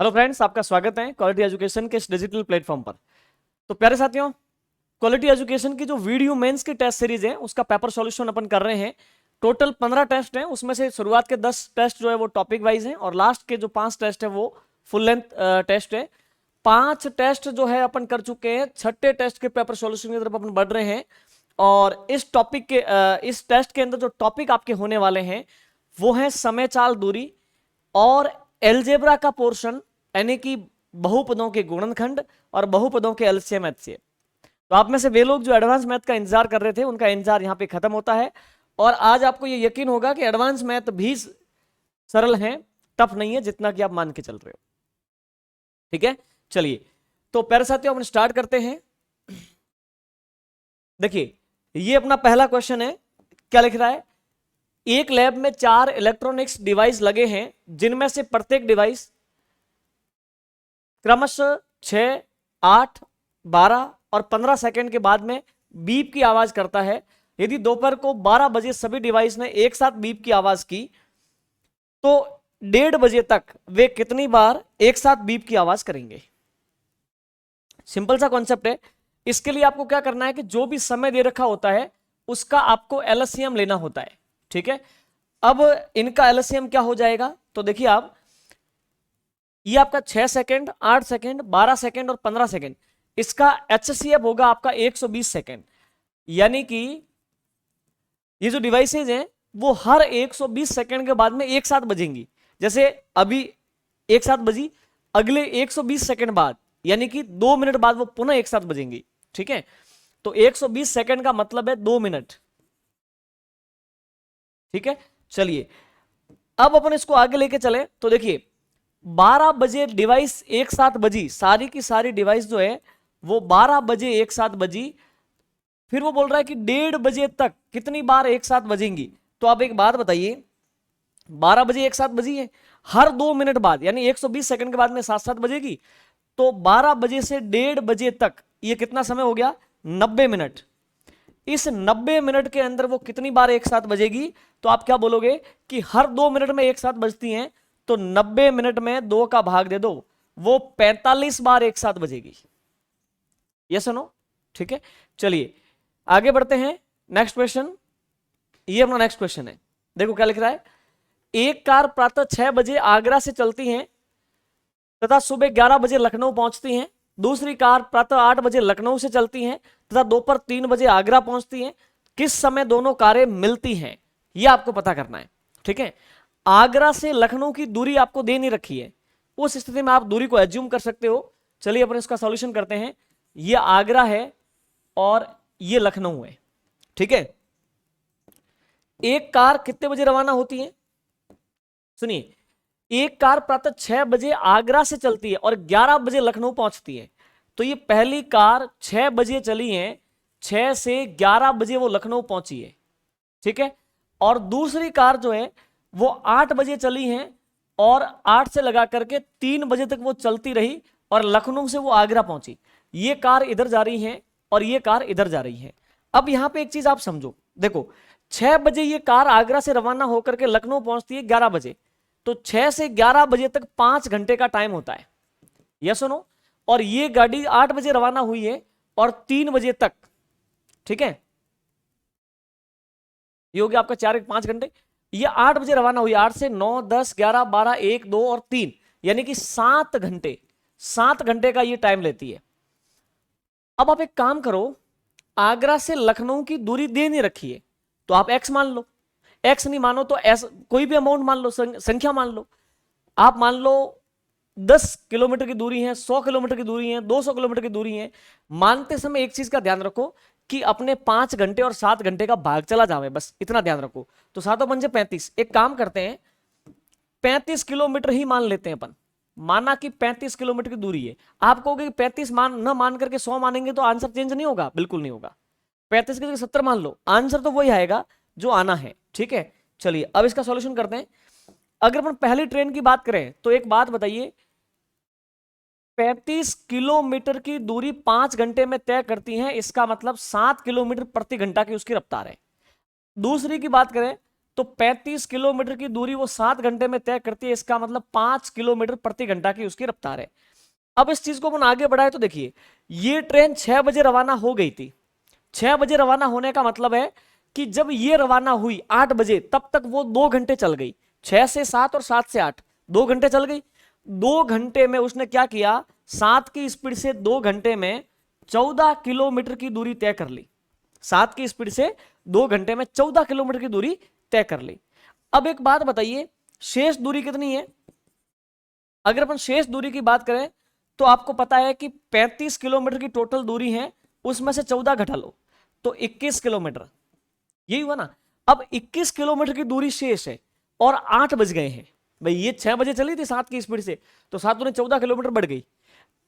Hello friends, आपका स्वागत है क्वालिटी एजुकेशन के इस डिजिटल प्लेटफॉर्म पर। तो प्यारे साथियों, क्वालिटी एजुकेशन की जो वीडियो मेंस की टेस्ट सीरीज है उसका पेपर सॉल्यूशन अपन कर रहे हैं। टोटल 15 टेस्ट हैं, उसमें से शुरुआत के 10 टेस्ट जो है वो टॉपिक वाइज हैं और लास्ट के जो 5 टेस्ट है वो फुल लेंथ टेस्ट है। 5 टेस्ट जो है अपन कर चुके हैं, छठे टेस्ट के पेपर सॉल्यूशन की तरफ अपन बढ़ रहे हैं। और इस टॉपिक के इस टेस्ट के अंदर जो टॉपिक आपके होने वाले हैं वो है समय चाल दूरी और एलजेब्रा का पोर्शन, यानी कि बहुपदों के गुणनखंड और बहुपदों के एलसीएम एचसीएफ। तो आप में से वे लोग जो एडवांस मैथ का इंतजार कर रहे थे उनका इंतजार यहां पे खत्म होता है और आज आपको ये यकीन होगा कि एडवांस मैथ भी सरल है, टफ नहीं है जितना कि आप मान के चल रहे हो। ठीक है, चलिए तो प्यारे साथियों अपन स्टार्ट करते हैं। देखिए ये अपना पहला क्वेश्चन है, क्या लिख रहा है। एक लैब में 4 इलेक्ट्रॉनिक्स डिवाइस लगे हैं जिनमें से प्रत्येक डिवाइस क्रमशः 6, 8, 12 और 15 सेकंड के बाद में बीप की आवाज करता है। यदि दोपहर को 12 बजे सभी डिवाइस ने एक साथ बीप की आवाज की तो 1:30 बजे तक वे कितनी बार एक साथ बीप की आवाज करेंगे। सिंपल सा कॉन्सेप्ट है। इसके लिए आपको क्या करना है कि जो भी समय दे रखा होता है उसका आपको एलसीएम लेना होता है। ठीक है, अब इनका एलसीएम क्या हो जाएगा तो देखिए आप, ये आपका 6 सेकंड, 8 सेकंड, 12 सेकंड और 15 सेकंड, इसका एचसीएफ होगा आपका 120 सेकंड। यानी कि ये जो डिवाइसेज हैं वो हर 120 सेकंड के बाद में एक साथ बजेंगी। जैसे अभी एक साथ बजी, अगले 120 सेकंड बाद यानी कि 2 मिनट बाद वो पुनः एक साथ बजेंगी। ठीक है, तो 120 सेकंड का मतलब है 2 मिनट। ठीक है, चलिए अब अपन इसको आगे लेके चले तो देखिए 12 बजे डिवाइस एक साथ बजी, सारी की सारी डिवाइस जो है वो 12 बजे एक साथ बजी। फिर वो बोल रहा है कि 1:30 बजे तक कितनी बार एक साथ बजेंगी। तो आप एक बात बताइए, 12 बजे एक साथ बजी है, हर 2 मिनट बाद यानी 120 सेकंड के बाद में साथ साथ बजेगी। तो 12 बजे से 1:30 बजे तक ये कितना समय हो गया, 90 मिनट। इस 90 मिनट के अंदर वो कितनी बार एक साथ बजेगी। तो आप क्या बोलोगे कि हर 2 मिनट में एक साथ बजती हैं, तो 90 मिनट में 2 का भाग दे दो, वो 45 बार एक साथ बजेगी। यस नो, ठीक है। चलिए आगे बढ़ते हैं, नेक्स्ट क्वेश्चन। ये अपना नेक्स्ट क्वेश्चन है, देखो क्या लिख रहा है। एक कार प्रातः 6 बजे आगरा से चलती है तथा सुबह 11 बजे लखनऊ पहुंचती हैं। दूसरी कार प्रातः 8 बजे लखनऊ से चलती हैं तथा दोपहर 3 बजे आगरा पहुंचती हैं। किस समय दोनों कारें मिलती हैं, यह आपको पता करना है। ठीक है, आगरा से लखनऊ की दूरी आपको दे नहीं रखी है, उस स्थिति में आप दूरी को एज्यूम कर सकते हो। चलिए अपन इसका सॉल्यूशन करते हैं। यह आगरा है और यह लखनऊ है। ठीक है, एक कार कितने बजे रवाना होती है, सुनिए। एक कार प्रातः 6 बजे आगरा से चलती है और 11 बजे लखनऊ पहुंचती है। तो ये पहली कार 6 बजे चली है, 6 से 11 बजे वो लखनऊ पहुंची है। ठीक है, और दूसरी कार जो है वो 8 बजे चली है और 8 से लगा करके 3 बजे तक वो चलती रही और लखनऊ से वो आगरा पहुंची। ये कार इधर जा रही है और ये कार इधर जा रही है। अब यहां पे एक चीज आप समझो, देखो 6 बजे ये कार आगरा से रवाना होकर के लखनऊ पहुंचती है 11 बजे, तो 6 से 11 बजे तक 5 घंटे का टाइम होता है। यस सुनो, और ये गाड़ी 8 बजे रवाना हुई है और 3 बजे तक, ठीक है, ये हो गया आपका 4-5 घंटे। ये 8 बजे रवाना हुई, 8 से 9, 10, 11, 12, 1, 2 और 3, यानी कि 7 घंटे, 7 घंटे का ये टाइम लेती है। अब आप एक काम करो, आगरा से लखनऊ की दूरी दे नहीं रखी है तो आप एक्स मान लो, एक्स नहीं मानो तो एस कोई भी अमाउंट मान लो, संख्या मान लो। आप मान लो 10 किलोमीटर की दूरी है, 100 किलोमीटर की दूरी है, 200 किलोमीटर की दूरी है। मानते समय एक चीज का ध्यान रखो कि अपने 5 घंटे और 7 घंटे का भाग चला जावे, बस इतना ध्यान रखो। तो 7 पंजे 35, एक काम करते हैं 35 किलोमीटर ही मान लेते हैं अपन। माना कि 35 किलोमीटर की दूरी है, आप कहोगे 35 मान करके 100 मानेंगे तो आंसर चेंज नहीं होगा, बिल्कुल नहीं होगा। 35 की जगह 70 मान लो, आंसर तो वही आएगा जो आना है। ठीक है, चलिए अब इसका सॉल्यूशन करते हैं। अगर अपन पहली ट्रेन की बात करें तो एक बात बताइए, 35 किलोमीटर की दूरी 5 घंटे में तय करती है, इसका मतलब 7 किलोमीटर प्रति घंटा की उसकी रफ्तार है। दूसरी की बात करें तो 35 किलोमीटर की दूरी वो 7 घंटे में तय करती है। इसका मतलब 5 किलोमीटर प्रति घंटा की उसकी रफ्तार है। अब इस चीज को अपन आगे बढ़ाए तो देखिए, ये ट्रेन 6 बजे रवाना हो गई थी। 6 बजे रवाना होने का मतलब है कि जब ये रवाना हुई 8 बजे, तब तक वो 2 घंटे चल गई। 6 से 7 और 7 से 8, 2 घंटे चल गई। 2 घंटे में उसने क्या किया, 7 की स्पीड से 2 घंटे में 14 किलोमीटर की दूरी तय कर ली। 7 की स्पीड से 2 घंटे में 14 किलोमीटर की दूरी तय कर ली। अब एक बात बताइए, शेष दूरी कितनी है? अगर अपन शेष दूरी की बात करें तो आपको पता है कि 35 किलोमीटर की टोटल दूरी है, उसमें से 14 घटा लो तो 21 किलोमीटर, यही हुआ ना। अब 21 किलोमीटर की दूरी शेष है और 8 बज गए हैं। भाई ये 6 बजे चली थी 7 की स्पीड से, तो 7 दूनी 14 किलोमीटर बढ़ गई।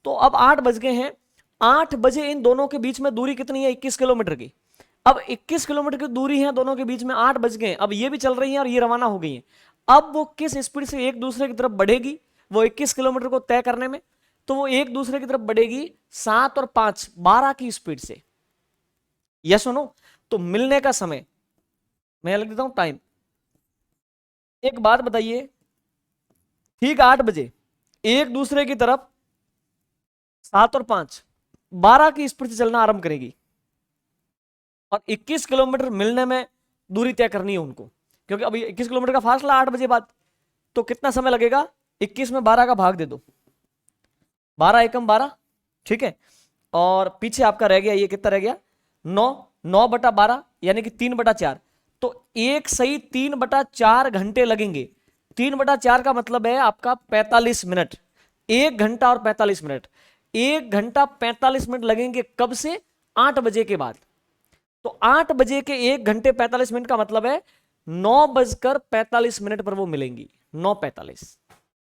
तो अब 8 बज गए हैं, 8 बजे इन दोनों के बीच में दूरी कितनी है, 21 किलोमीटर की। अब 21 किलोमीटर की दूरी है दोनों के बीच में, 8 बज गए, अब ये भी चल रही है और ये रवाना हो गई है। अब वो किस स्पीड से एक दूसरे की तरफ बढ़ेगी, वो 21 किलोमीटर को तय करने में, तो वो एक दूसरे की तरफ बढ़ेगी 7 और 5 12 की स्पीड से। यस सुनो, तो मिलने का समय मैं लिख देता हूं टाइम। एक बात बताइए, ठीक 8 बजे एक दूसरे की तरफ 7 और 5 12 की स्पीड से चलना आरंभ करेगी और 21 किलोमीटर मिलने में दूरी तय करनी है उनको, क्योंकि अभी 21 किलोमीटर का फासला 8 बजे बाद, तो कितना समय लगेगा, 21 में 12 का भाग दे दो, 12 एकम 12, ठीक है। और पीछे आपका रह गया, ये कितना रह गया, 9, 9/12 यानी कि 3/4, तो एक सही 3/4 घंटे लगेंगे। 3/4 का मतलब है आपका 45 मिनट, 1 घंटा और 45 मिनट, 1 घंटा 45 मिनट लगेंगे। कब से, 8 बजे के बाद। तो 8 बजे के 1 घंटे 45 मिनट का मतलब है 9:45 पर वो मिलेंगी, 9:45।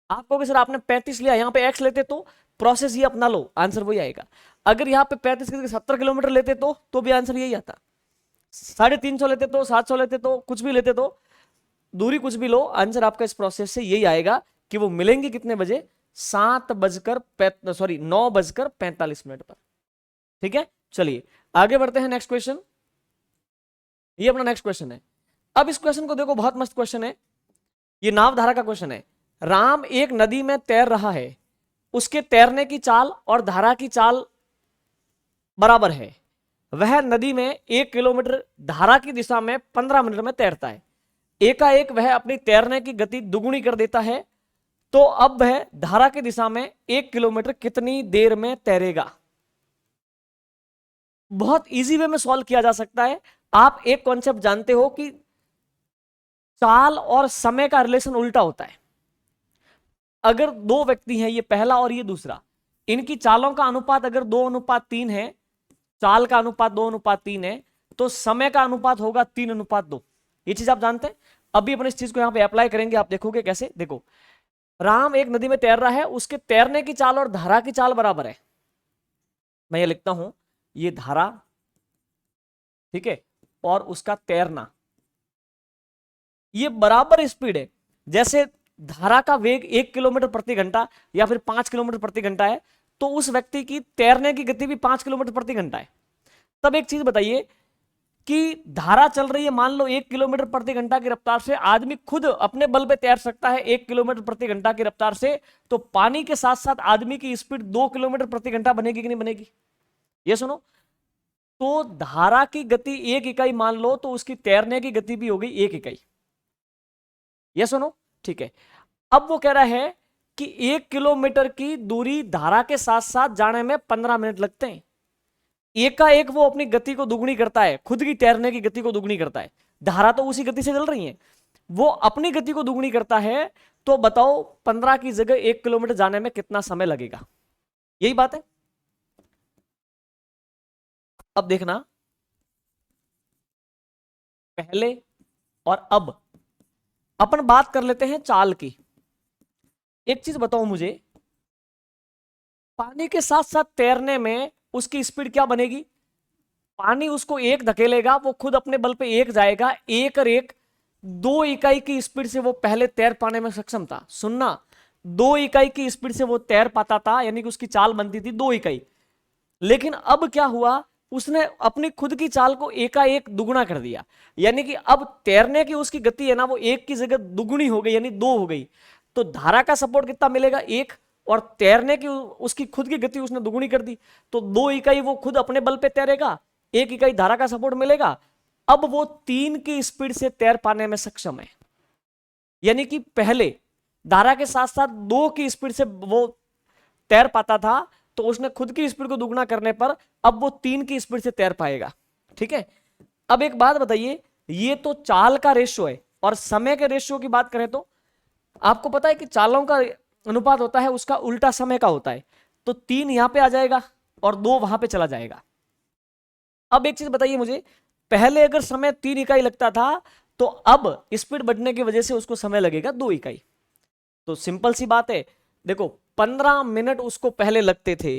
आपको कि सर आपने 35 लिया, यहां पे x लेते तो प्रोसेस ये अपना लो, आंसर वही आएगा। अगर यहां पे 35 के 70 किलोमीटर लेते तो भी आंसर यही आता। 350 लेते तो, 700 लेते तो, कुछ भी लेते तो, दूरी कुछ भी लो, आंसर आपका इस प्रोसेस से यही आएगा कि वो मिलेंगे कितने बजे, 9:45 पर। ठीक है, चलिए आगे बढ़ते हैं। नेक्स्ट क्वेश्चन, ये अपना नेक्स्ट क्वेश्चन है। अब इस क्वेश्चन को देखो, बहुत मस्त क्वेश्चन है, ये नावधारा का क्वेश्चन है। राम एक नदी में तैर रहा है, उसके तैरने की चाल और धारा की चाल बराबर है। वह नदी में 1 किलोमीटर धारा की दिशा में 15 मिनट में तैरता है। एकाएक वह अपनी तैरने की गति दुगुनी कर देता है, तो अब वह धारा की दिशा में 1 किलोमीटर कितनी देर में तैरेगा। बहुत इजी वे में सॉल्व किया जा सकता है। आप एक कॉन्सेप्ट जानते हो कि चाल और समय का रिलेशन उल्टा होता है। अगर 2 व्यक्ति हैं, ये पहला और ये दूसरा, इनकी चालों का अनुपात अगर 2:3 है, चाल का अनुपात 2:3 है, तो समय का अनुपात होगा 3:2। ये चीज आप जानते हैं। अभी अपन इस चीज को यहां पे अप्लाई करेंगे, आप देखोगे कैसे। देखो, राम एक नदी में तैर रहा है, उसके तैरने की चाल और धारा की चाल बराबर है। मैं ये लिखता हूं, ये धारा, ठीक है, और उसका तैरना, ये बराबर स्पीड है। जैसे धारा का वेग 1 किलोमीटर प्रति घंटा या फिर 5 किलोमीटर प्रति घंटा है, तो उस व्यक्ति की तैरने की गति भी 5 किलोमीटर प्रति घंटा है। तब एक चीज बताइए कि धारा चल रही है, मान लो 1 किलोमीटर प्रति घंटा की रफ्तार से, आदमी खुद अपने बल पे तैर सकता है 1 किलोमीटर प्रति घंटा की रफ्तार से, तो पानी के साथ साथ आदमी की स्पीड 2 किलोमीटर प्रति घंटा बनेगी कि नहीं बनेगी। ये सुनो, तो धारा की गति 1 इकाई मान लो, तो उसकी तैरने की गति भी हो गई 1 इकाई। ये सुनो, ठीक है। अब वो कह रहा है कि 1 किलोमीटर की दूरी धारा के साथ साथ जाने में 15 मिनट लगते हैं। एकाएक वो अपनी गति को दुगनी करता है, खुद की तैरने की गति को दुगनी करता है। धारा तो उसी गति से चल रही है, वो अपनी गति को दुगनी करता है। तो बताओ 15 की जगह 1 किलोमीटर जाने में कितना समय लगेगा। यही बात है। अब देखना, पहले और अब अपन बात कर लेते हैं चाल की। एक चीज बताओ मुझे, पानी के साथ साथ तैरने में उसकी स्पीड क्या बनेगी। पानी उसको 1 धकेलेगा, वो खुद अपने बल पे 1 जाएगा, 1 और 1 2 इकाई की स्पीड से वो पहले तैर पाने में सक्षम था। सुनना, 2 इकाई की स्पीड से वो तैर पाता था, यानी कि उसकी चाल बनती थी 2 इकाई। लेकिन अब क्या हुआ उसने अपनी खुद की चाल को एकाएक दुगुना कर दिया, यानी कि अब तैरने की उसकी गति है ना वो एक की जगह दुगुनी हो गई, यानी 2 हो गई। तो धारा का सपोर्ट कितना मिलेगा, 1, और तैरने की उसकी खुद की गति उसने दुगुनी कर दी, तो 2 इकाई वो खुद अपने बल पे तैरेगा, 1 इकाई धारा का सपोर्ट मिलेगा। अब वो 3 की स्पीड से तैर पाने में सक्षम है, यानी कि पहले धारा के साथ साथ 2 की स्पीड से वो तैर पाता था, तो उसने खुद की स्पीड को दुगना करने पर अब वो 3 की स्पीड से तैर पाएगा। ठीक है, अब एक बात बताइए, ये तो चाल का रेशियो है, और समय के रेशियो की बात करें तो आपको पता है कि चालों का अनुपात होता है उसका उल्टा समय का होता है, तो 3 यहां पे आ जाएगा और 2 वहां पे चला जाएगा। अब एक चीज बताइए मुझे, पहले अगर समय 3 इकाई लगता था, तो अब स्पीड बढ़ने की वजह से उसको समय लगेगा 2 इकाई। तो सिंपल सी बात है, देखो 15 मिनट उसको पहले लगते थे,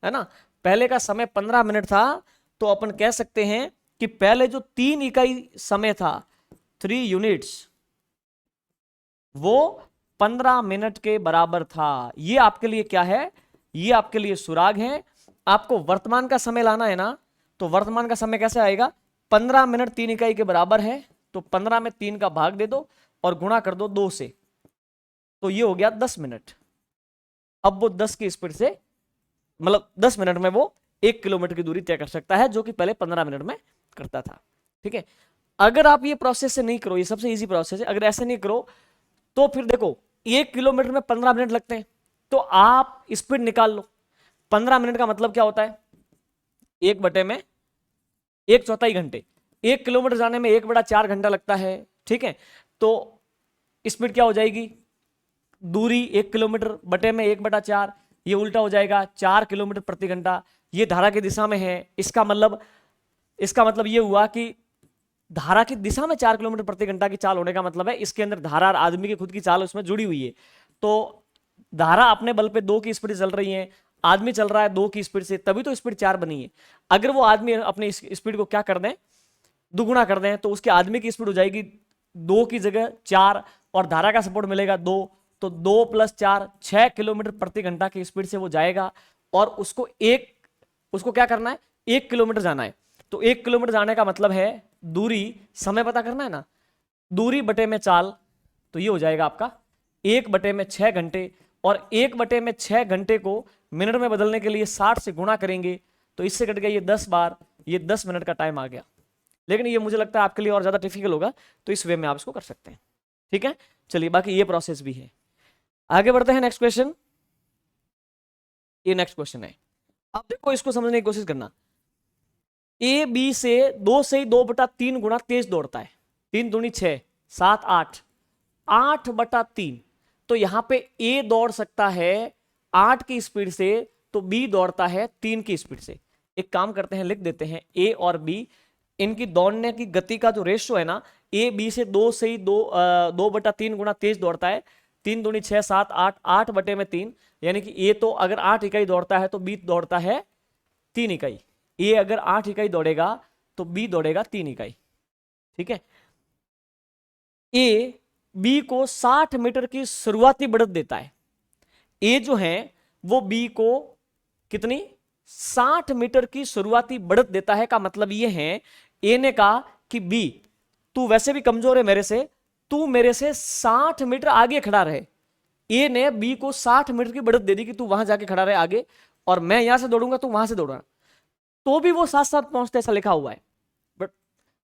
है ना, पहले का समय 15 मिनट था, तो अपन कह सकते हैं कि पहले जो 3 इकाई समय था, 3 यूनिट्स, वो 15 मिनट के बराबर था। ये आपके लिए क्या है, ये आपके लिए सुराग है। आपको वर्तमान का समय लाना है ना, तो वर्तमान का समय कैसे आएगा, 15 मिनट 3 इकाई के बराबर है, तो 15 में 3 का भाग दे दो और गुणा कर दो 2 से, तो ये हो गया 10 मिनट। अब वो 10 की स्पीड से, मतलब 10 मिनट में वो 1 किलोमीटर की दूरी तय कर सकता है, जो कि पहले 15 मिनट में करता था। ठीक है, अगर आप ये प्रोसेस से नहीं करो, ये सबसे इजी प्रोसेस है, अगर ऐसे नहीं करो तो फिर देखो 1 किलोमीटर में 15 मिनट लगते हैं, तो आप स्पीड निकाल लो। 15 मिनट का मतलब क्या होता है, 1/1/4 घंटे। 1 किलोमीटर जाने में 1/4 घंटा लगता है। ठीक है, तो स्पीड क्या हो जाएगी, दूरी 1 किलोमीटर बटे में 1/4, ये उल्टा हो जाएगा 4 किलोमीटर प्रति घंटा। ये धारा की दिशा में है, इसका मतलब ये हुआ कि धारा की दिशा में 4 किलोमीटर प्रति घंटा की चाल होने का मतलब है इसके अंदर धारा और आदमी की खुद की चाल उसमें जुड़ी हुई है। तो धारा अपने बल पे 2 की स्पीड से चल रही है, आदमी चल रहा है 2 की स्पीड से, तभी तो स्पीड 4 बनी है। अगर वो आदमी अपनी स्पीड को क्या कर दें, दुगुना कर दें, तो उसके आदमी की स्पीड हो जाएगी 2 की जगह 4, और धारा का सपोर्ट मिलेगा 2, तो 2 + 4 6 किलोमीटर प्रति घंटा की स्पीड से वो जाएगा, और उसको क्या करना है, 1 किलोमीटर जाना है। तो 1 किलोमीटर जाने का मतलब है दूरी, समय पता करना है ना, दूरी बटे में चाल, तो ये हो जाएगा आपका 1/6 घंटे, और 1/6 घंटे को मिनट में बदलने के लिए 60 से गुणा करेंगे, तो इससे कट गया ये 10 बार, ये 10 मिनट का टाइम आ गया। लेकिन ये मुझे लगता है आपके लिए और ज्यादा डिफिकल्ट होगा, तो इस वे में आप इसको कर सकते हैं। ठीक है, चलिए बाकी ये प्रोसेस भी है। आगे बढ़ते हैं, नेक्स्ट क्वेश्चन। ये नेक्स्ट क्वेश्चन है, अब देखो इसको समझने की कोशिश करना। ए बी से 2 गुना तेज दौड़ता है, 3 दूनी 6, 7 8, 8/3। तो यहां पे ए दौड़ सकता है 8 की स्पीड से, तो बी दौड़ता है 3 की स्पीड से। एक काम करते हैं, लिख देते हैं ए और बी, इनकी दौड़ने की गति का जो रेशियो है ना, ए बी से 2/3 गुना तेज दौड़ता है, 3 दूनी 6, 7 8, 8/3, यानी कि ए तो अगर 8 इकाई दौड़ता है तो बी दौड़ता है 3 इकाई। ए अगर 8 इकाई दौड़ेगा तो बी दौड़ेगा 3 इकाई। ठीक है, ए बी को 60 मीटर की शुरुआती बढ़त देता है। ए जो है वो बी को कितनी, 60 मीटर की शुरुआती बढ़त देता है, का मतलब ये है ए ने कहा कि बी तू वैसे भी कमजोर है मेरे से, तू मेरे से 60 मीटर आगे खड़ा रहे। ए ने बी को 60 मीटर की बढ़त दे दी कि तू वहां जाके खड़ा रहे आगे, और मैं यहां से दौड़ूंगा तू वहां से दौड़ना, तो भी वो साथ साथ पहुंचते, ऐसा लिखा हुआ है। बट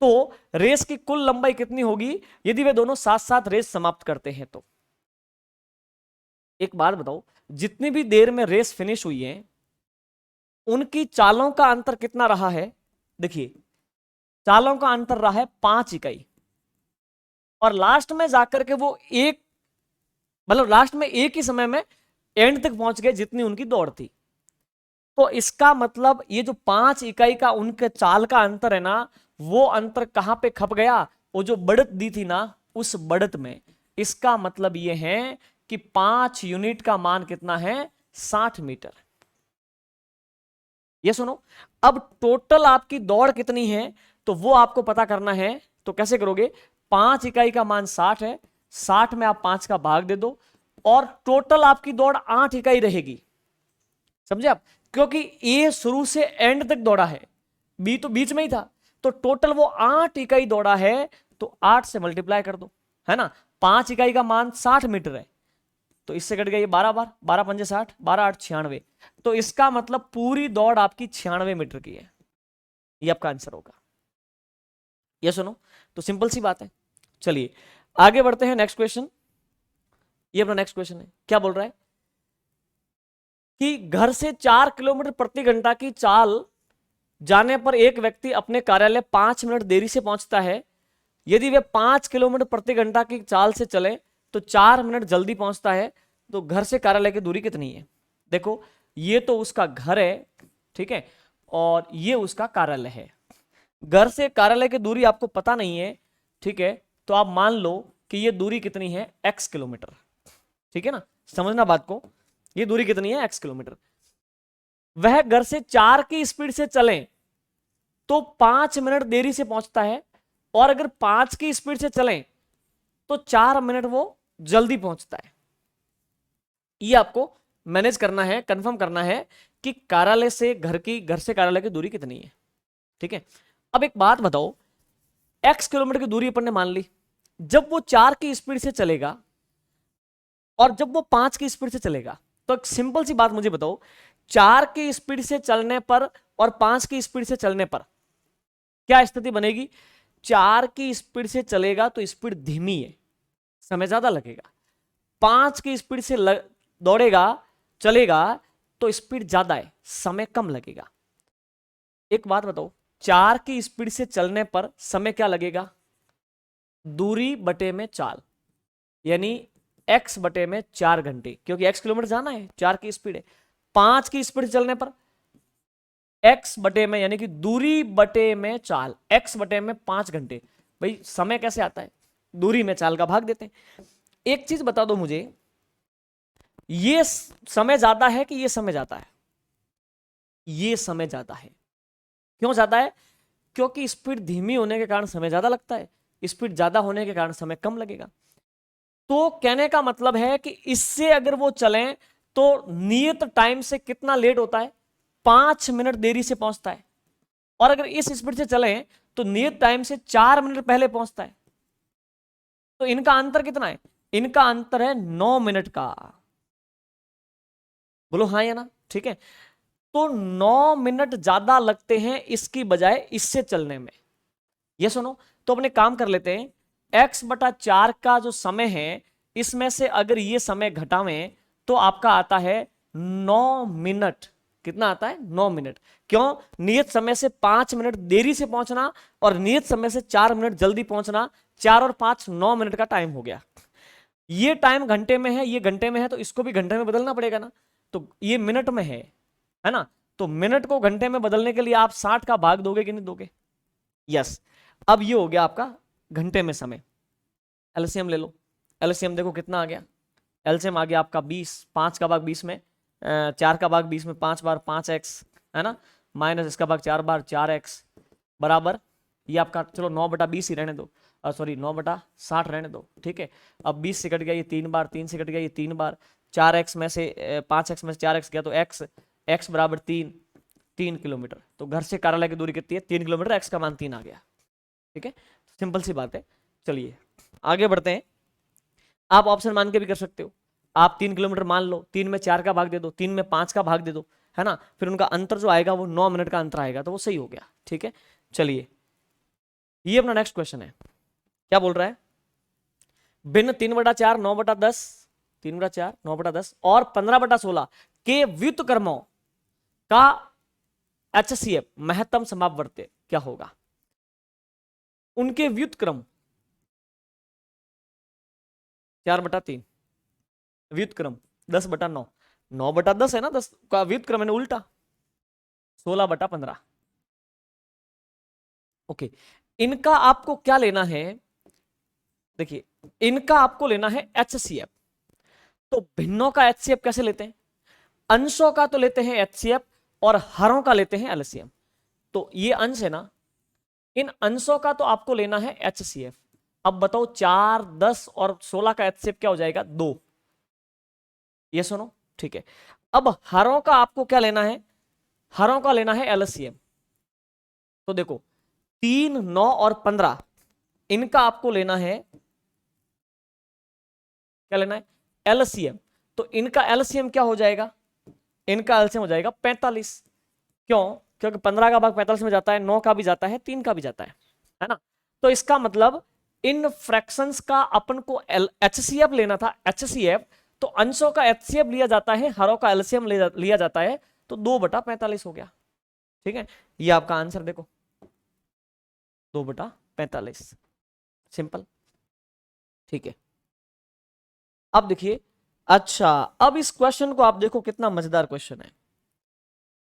तो रेस की कुल लंबाई कितनी होगी यदि वे दोनों साथ साथ रेस समाप्त करते हैं? तो एक बात बताओ, जितनी भी देर में रेस फिनिश हुई है उनकी चालों का अंतर कितना रहा है? देखिए, चालों का अंतर रहा है 5 इकाई, और लास्ट में जाकर के वो लास्ट में एक ही समय में एंड तक पहुंच गए जितनी उनकी दौड़ थी। तो इसका मतलब ये जो 5 इकाई का उनके चाल का अंतर है ना, वो अंतर कहां पे खप गया, वो जो बढ़त दी थी ना उस बढ़त में। इसका मतलब ये है कि 5 यूनिट का मान कितना है, 60 मीटर। ये सुनो, अब टोटल आपकी दौड़ कितनी है तो वो आपको पता करना है। तो कैसे करोगे, 5 इकाई का मान 60 है, 60 में आप 5 का भाग दे दो, और टोटल आपकी दौड़ 8 इकाई रहेगी। समझे आप, क्योंकि ए शुरू से एंड तक दौड़ा है, बी तो बीच में ही था, तो टोटल वो 8 इकाई दौड़ा है, तो 8 से मल्टीप्लाई कर दो, है ना। 5 इकाई का मान 60 मीटर है, तो इससे कट गया ये 12 बार, 12 पंजे 60, 12 8 96, तो इसका मतलब पूरी दौड़ आपकी 96 मीटर की है। ये आपका आंसर होगा। ये सुनो, तो सिंपल सी बात है। चलिए आगे बढ़ते हैं, नेक्स्ट क्वेश्चन। ये अपना नेक्स्ट क्वेश्चन है, क्या बोल रहा है कि घर से 4 किलोमीटर प्रति घंटा की चाल जाने पर एक व्यक्ति अपने कार्यालय 5 मिनट देरी से पहुंचता है। यदि वे 5 किलोमीटर प्रति घंटा की चाल से चले तो 4 मिनट जल्दी पहुंचता है, तो घर से कार्यालय की दूरी कितनी है। देखो ये तो उसका घर है, ठीक है, और ये उसका कार्यालय है। घर से कार्यालय की दूरी आपको पता नहीं है, ठीक है, तो आप मान लो कि ये दूरी कितनी है, x किलोमीटर, ठीक है ना, समझना बात को, ये दूरी कितनी है, x किलोमीटर। वह घर से 4 की स्पीड से चले तो 5 मिनट देरी से पहुंचता है, और अगर 5 की स्पीड से चले तो 4 मिनट वो जल्दी पहुंचता है। ये आपको मैनेज करना है, कंफर्म करना है कि कार्यालय से घर से कार्यालय की दूरी कितनी है, ठीक है। अब एक बात बताओ, x किलोमीटर की दूरी अपन ने मान ली, जब वो 4 की स्पीड से चलेगा और जब वो 5 की स्पीड से चलेगा, तो एक सिंपल सी बात मुझे बताओ, 4 की स्पीड से चलने पर और 5 की स्पीड से चलने पर क्या स्थिति बनेगी। 4 की स्पीड से चलेगा तो स्पीड धीमी है, समय ज्यादा लगेगा। 5 की स्पीड से दौड़ेगा चलेगा तो स्पीड ज्यादा है, समय कम लगेगा। एक बात बताओ, 4 की स्पीड से चलने पर समय क्या लगेगा, दूरी बटे में चाल, यानी x बटे में 4 घंटे, क्योंकि x किलोमीटर जाना है, 4 की स्पीड है। 5 की स्पीड चलने पर x बटे में, यानी कि दूरी बटे में चाल, x बटे में 5 घंटे। भाई समय कैसे आता है, दूरी में चाल का भाग देते हैं। एक चीज बता दो मुझे, ये समय ज्यादा है कि ये समय ज्यादा है। ये समय ज्यादा है। क्यों ज्यादा है, क्योंकि स्पीड धीमी होने के कारण समय ज्यादा लगता है, स्पीड ज्यादा होने के कारण समय कम लगेगा। तो कहने का मतलब है कि इससे अगर वो चलें तो नियत टाइम से कितना लेट होता है, 5 मिनट देरी से पहुंचता है, और अगर इस स्पीड से चलें तो नियत टाइम से 4 मिनट पहले पहुंचता है। तो इनका अंतर कितना है, इनका अंतर है 9 मिनट का। बोलो हाँ या ना, ठीक है। तो 9 मिनट ज्यादा लगते हैं इसकी बजाय इससे चलने में। ये सुनो, तो अपने काम कर लेते हैं, x बटा 4 का जो समय है, इसमें से अगर ये समय घटावें तो आपका आता है 9 मिनट। कितना आता है, 9 मिनट। क्यों, नियत समय से 5 मिनट देरी से पहुंचना और नियत समय से 4 मिनट जल्दी पहुंचना, 4 और 5 9 मिनट का टाइम हो गया। ये टाइम घंटे में है, ये घंटे में है, तो इसको भी घंटे में बदलना पड़ेगा ना, तो ये मिनट में है ना। तो मिनट को घंटे में बदलने के लिए आप 60 का भाग दोगे कि नहीं दोगे, यस। अब ये हो गया आपका घंटे में समय। एलसीएम ले लो, एलसीएम देखो कितना आ गया, एलसीएम आ गया आपका 20, 5 का भाग 20 में, 4 का भाग 20 में 5 बार 5x, है ना, माइनस इसका भाग 4 बार 4x, बराबर ये आपका, चलो 9/20 ही रहने दो, सॉरी 9/60 रहने दो, ठीक है। अब 20 से कट गया ये 3 बार, 3 से कट गया ये 3 बार, 4x में से 5x में से 4x गया, तो x बराबर 3 किलोमीटर। तो घर से कार्यालय की दूरी कितनी है, 3 किलोमीटर, x का मान 3 आ गया, ठीक है। सिंपल सी बात है। चलिए आगे बढ़ते हैं। आप ऑप्शन मान के भी कर सकते हो, आप 3 किलोमीटर मान लो, 3 में 4 का भाग दे दो, 3 में 5 का भाग दे दो, है ना, फिर उनका अंतर जो आएगा वो 9 मिनट का अंतर आएगा, तो वो सही हो गया, ठीक है। चलिए ये अपना नेक्स्ट क्वेश्चन है, क्या बोल रहा है, भिन्न 3/4 9/10, 3/4 9/10 और 15/16 के व्युत्क्रमों का HCF महत्तम समापवर्त्य क्या होगा। उनके व्युत्क्रम 4/3, व्युत्क्रम 10/9, 9/10 है ना, 10 का व्युत्क्रम है ना उल्टा, 16/15। ओके, इनका आपको क्या लेना है, देखिए इनका आपको लेना है HCF। तो भिन्नों का HCF कैसे लेते हैं, अंशों का तो लेते हैं HCF और हरों का लेते हैं LCM। तो ये अंश है ना, इन अंशों का तो आपको लेना है HCF। अब बताओ 4, 10 और 16 का HCF क्या हो जाएगा, 2। ये सुनो, ठीक है। अब हरों का आपको क्या लेना है, हरों का लेना है LCM। तो देखो 3, 9 और 15 इनका आपको लेना है, क्या लेना है, एलसीएम। तो इनका एलसीएम क्या हो जाएगा, इनका एलसीएम हो जाएगा 45। क्यों, क्योंकि 15 का भाग 45 में जाता है, 9 का भी जाता है, 3 का भी जाता है ना। तो इसका मतलब इन फ्रैक्शंस का अपन को एचसीएफ लेना था, एचसीएफ। तो अंशों का एचसीएफ लिया जाता है, हरों का एलसीएम लिया जाता है, तो 2/45 हो गया। ठीक है, ये आपका आंसर देखो, 2/45, सिंपल। ठीक है, अब देखिए, अच्छा अब इस क्वेश्चन को आप देखो, कितना मजेदार क्वेश्चन है।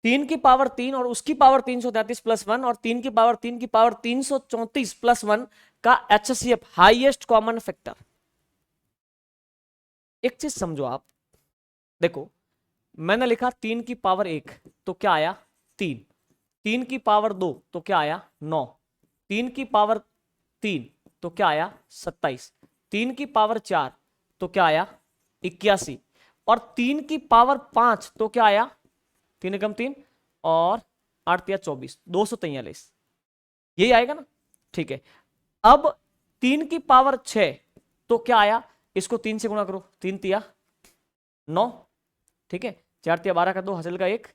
3 की पावर 3 और उसकी पावर 333 प्लस 1 और 3 की पावर 3 की पावर 334 प्लस 1 का एचसीएफ, हाईएस्ट कॉमन फैक्टर। एक चीज समझो आप, देखो मैंने लिखा 3 की पावर 1 तो क्या आया 3, 3 की पावर 2 तो क्या आया 9, 3 की पावर 3 तो क्या आया 27, 3 की पावर 4 तो क्या आया 81, और 3 की पावर 5 तो क्या आया 3 एकम 3 और 8 तिया 24, 243, यही आएगा ना। ठीक है, अब 3 की पावर 6 तो क्या आया, इसको 3 से गुणा करो, 3 तिया 9, ठीक है, 4 तिया 12 का 2, हासिल का 1,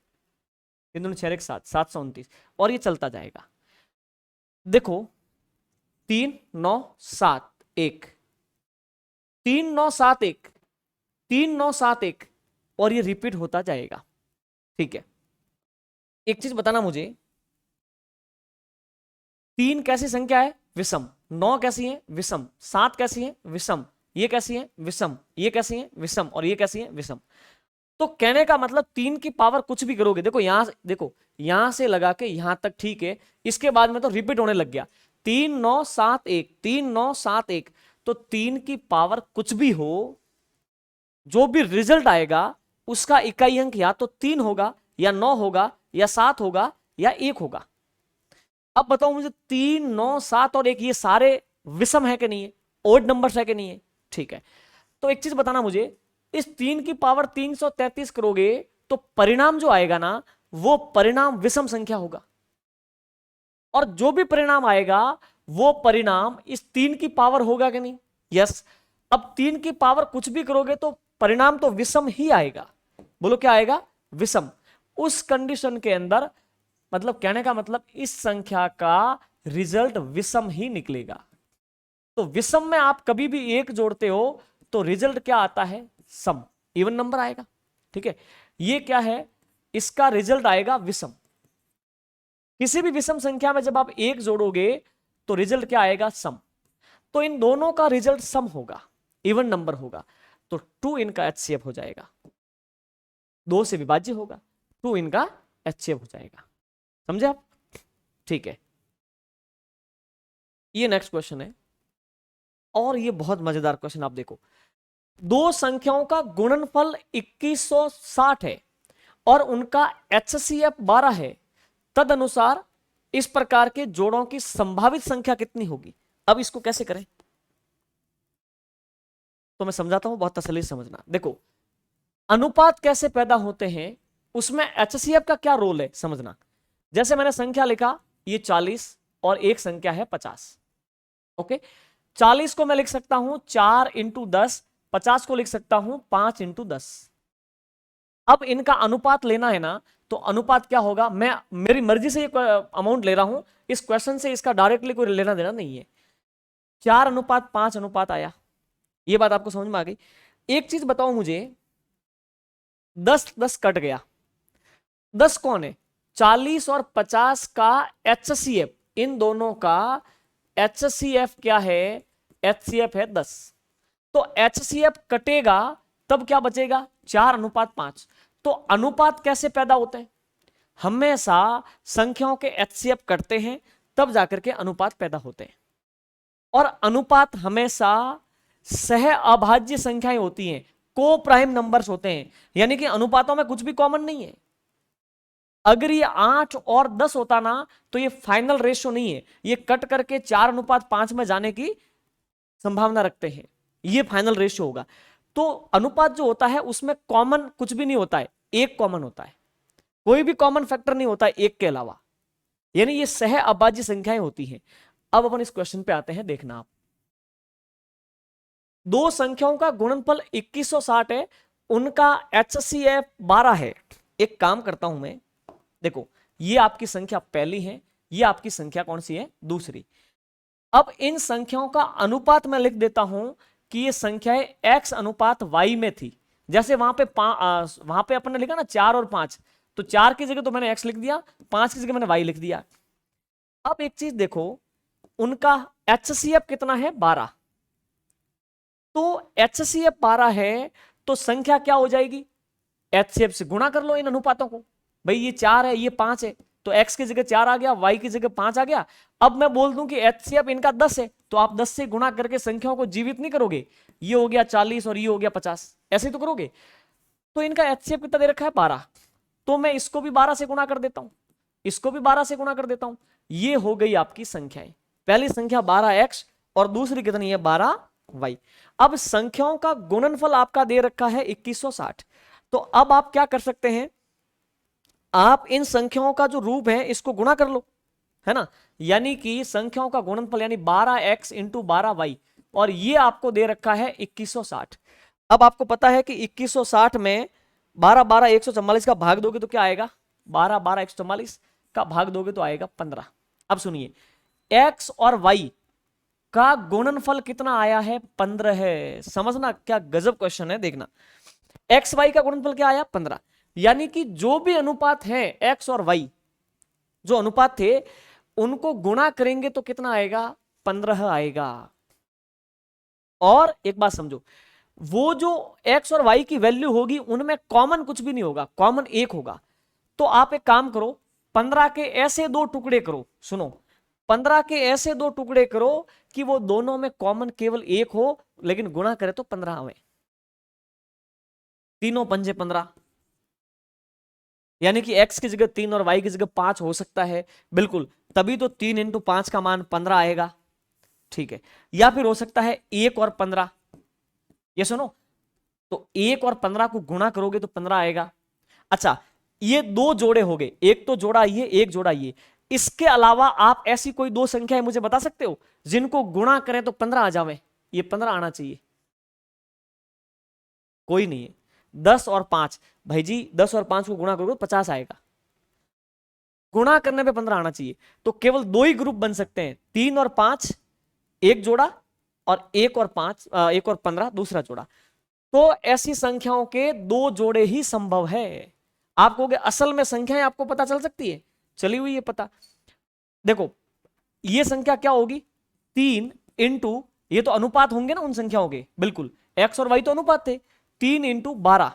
3 दूनी 6 1 7, 729, और ये चलता जाएगा। देखो 3 9 7 1, 3 9 7 1, 3 9 7 1, और ये रिपीट होता जाएगा। ठीक है, एक चीज बताना मुझे, 3 कैसी संख्या है विषम, 9 कैसी है विषम, 7 कैसी है विषम, ये कैसी है विषम, ये कैसी है विषम, और ये कैसी है विषम। तो कहने का मतलब 3 की पावर कुछ भी करोगे, देखो यहां से, देखो यहां से लगा के यहां तक ठीक है, इसके बाद में तो रिपीट होने लग गया, 3 9 7 1, 3 9 7 1, तो 3 की पावर कुछ भी हो, जो भी रिजल्ट आएगा उसका इकाई अंक या तो 3 होगा, या 9 होगा, या 7 होगा, या 1 होगा। अब बताओ मुझे 3 9 7 और 1 ये सारे विषम है कि नहीं है, ओड नंबर्स है कि नहीं है। ठीक है, तो एक चीज बताना मुझे, इस 3 की पावर 333 करोगे तो परिणाम जो आएगा ना, वो परिणाम विषम संख्या होगा, और जो भी परिणाम आएगा वो परिणाम इस 3 की पावर होगा कि नहीं। यस, अब 3 की पावर कुछ भी करोगे तो परिणाम तो विषम ही आएगा, बोलो क्या आएगा विषम। उस कंडीशन के अंदर मतलब कहने का मतलब इस संख्या का रिजल्ट विषम ही निकलेगा। तो विषम में आप कभी भी एक जोड़ते हो तो रिजल्ट क्या आता है सम, इवन नंबर आएगा। ठीक है, ये क्या है, इसका रिजल्ट आएगा विषम। किसी भी विषम संख्या में जब आप एक जोड़ोगे तो रिजल्ट क्या आएगा सम, तो इन दोनों का रिजल्ट सम होगा, इवन नंबर होगा, तो 2 इनका एचसीएफ हो जाएगा, 2 से विभाज्य होगा, 2 इनका एचसीएफ हो जाएगा। समझे आप। ठीक है, ये नेक्स्ट क्वेश्चन है, और ये बहुत मजेदार क्वेश्चन, आप देखो दो संख्याओं का गुणनफल 2160 है और उनका एचसीएफ 12 है, तद अनुसार इस प्रकार के जोड़ों की संभावित संख्या कितनी होगी। अब इसको कैसे करें, तो मैं समझाता हूं, बहुत तसल्ली से समझना। देखो अनुपात कैसे पैदा होते हैं, उसमें एचसीएफ का क्या रोल है समझना। जैसे मैंने संख्या लिखा, ये 40 और एक संख्या है 50। ओके, 40 को मैं लिख सकता हूं 4 × 10, 50 को लिख सकता हूं 5 × 10। अब इनका अनुपात लेना है ना, तो अनुपात क्या होगा, मैं मेरी मर्जी से ये अमाउंट ले रहा हूं, इस क्वेश्चन से इसका डायरेक्टली कोई लेना देना नहीं है। 4:5 अनुपात आया, ये बात आपको समझ में आ गई। एक चीज बताओ मुझे, 10 10 कट गया, 10 कौन है, 40 और 50 का एचसीएफ, इन दोनों का एचसीएफ क्या है, एचसीएफ है 10। तो एचसीएफ कटेगा तब क्या बचेगा 4:5। तो अनुपात कैसे पैदा होते हैं, हमेशा संख्याओं के एचसीएफ कटते हैं तब जाकर के अनुपात पैदा होते हैं, और अनुपात हमेशा सह अभाज्य संख्याएं होती हैं, को प्राइम नंबर्स होते हैं, यानी कि अनुपातों में कुछ भी कॉमन नहीं है। अगर ये 8 और 10 होता ना तो ये फाइनल रेशियो नहीं है, ये कट करके 4:5 में जाने की संभावना रखते हैं, ये फाइनल रेशियो होगा। तो अनुपात जो होता है उसमें कॉमन कुछ भी नहीं होता है, एक कॉमन होता है, कोई भी कॉमन फैक्टर नहीं होता है एक के अलावा, यानी ये सह अभाज्य संख्याएं होती हैं। अब अपन इस क्वेश्चन पे आते हैं, देखना आप। दो संख्याओं का गुणनफल 2160 है, उनका HCF 12 है। एक काम करता हूं मैं, देखो ये आपकी संख्या पहली है, ये आपकी संख्या कौन सी है, दूसरी। अब इन संख्याओं का अनुपात मैं लिख देता हूं कि ये संख्याएं x अनुपात y में थी। जैसे वहां पे अपन ने लिखा ना 4 और 5, तो 4 की जगह तो मैंने x लिख दिया, 5 की जगह मैंने y लिख दिया। अब एक चीज देखो, उनका HCF कितना है, 12। तो HCF 12 है, तो संख्या क्या हो जाएगी, HCF से गुणा कर लो इन अनुपातों को। भाई ये 4 है, ये 5 है, तो x की जगह 4 आ गया, y की जगह 5 आ गया। अब मैं बोल दूं कि HCF इनका 10 है, तो आप 10 से गुणा करके संख्याओं को जीवित नहीं करोगे, ये हो गया 40 और ये हो गया 50, ऐसे तो करोगे। तो इनका HCF कितना दे रखा है, 12। तो मैं इसको भी 12 से गुणा कर देता हूं, इसको भी 12 से गुणा कर देता हूं। ये हो गई आपकी संख्याएं। पहली संख्या 12x और दूसरी कितनी है, 12y। अब संख्याओं का गुणनफल आपका दे रखा है 2160। तो अब आप क्या कर सकते हैं, आप इन संख्याओं का जो रूप है इसको गुणा कर लो, है ना। यानी कि संख्याओं का गुणनफल यानी 12x इंटू 12y, और ये आपको दे रखा है 2160। अब आपको पता है कि 2160 में 12 12 144 का भाग दोगे तो क्या आएगा, 12 12 144 का भाग दोगे तो आएगा 15। अब सुनिए, x और y का गुणनफल कितना आया है, 15 है। समझना क्या गजब क्वेश्चन है, देखना। एक्स वाई का गुणनफल क्या आया, 15। यानी कि जो भी अनुपात है x और y, जो अनुपात थे उनको गुणा करेंगे तो कितना आएगा, 15 आएगा। और एक बात समझो, वो जो x और y की वैल्यू होगी उनमें कॉमन कुछ भी नहीं होगा, कॉमन एक होगा। तो आप एक काम करो, 15 के ऐसे दो टुकड़े करो, सुनो, 15 के ऐसे दो टुकड़े करो कि वो दोनों में कॉमन केवल एक हो, लेकिन गुणा करे तो 15 आवे। तीनों पंजे 15, यानी कि x की जगह 3 और y की जगह 5 हो सकता है, बिल्कुल। तभी तो 3 इंटू 5 का मान 15 आएगा, ठीक है। या फिर हो सकता है 1 और 15, ये सुनो, तो 1 और 15 को गुणा करोगे तो 15 आएगा। अच्छा, ये दो जोड़े हो गए, एक तो जोड़ा ये, एक जोड़ा ये। इसके अलावा आप ऐसी कोई दो संख्याएं मुझे बता सकते हो जिनको गुणा करें तो 15 आ जावे, ये 15 आना चाहिए, कोई नहीं है। 10 और 5, भाई जी 10 और 5 को गुणा करोगे तो 50 आएगा, गुणा करने पे 15 आना चाहिए। तो केवल दो ही ग्रुप बन सकते हैं, 3 और 5 एक जोड़ा, और 1 और 5 1 और 15 दूसरा जोड़ा। तो ऐसी संख्याओं के दो जोड़े ही संभव है। आप कहोगे असल में संख्याएं आपको पता चल सकती है, चली हुई है पता। देखो ये संख्या क्या होगी, 3 इंटू, ये तो अनुपात होंगे ना उन संख्याओं के, बिल्कुल। x और y तो अनुपात थे, 3 इंटू 12,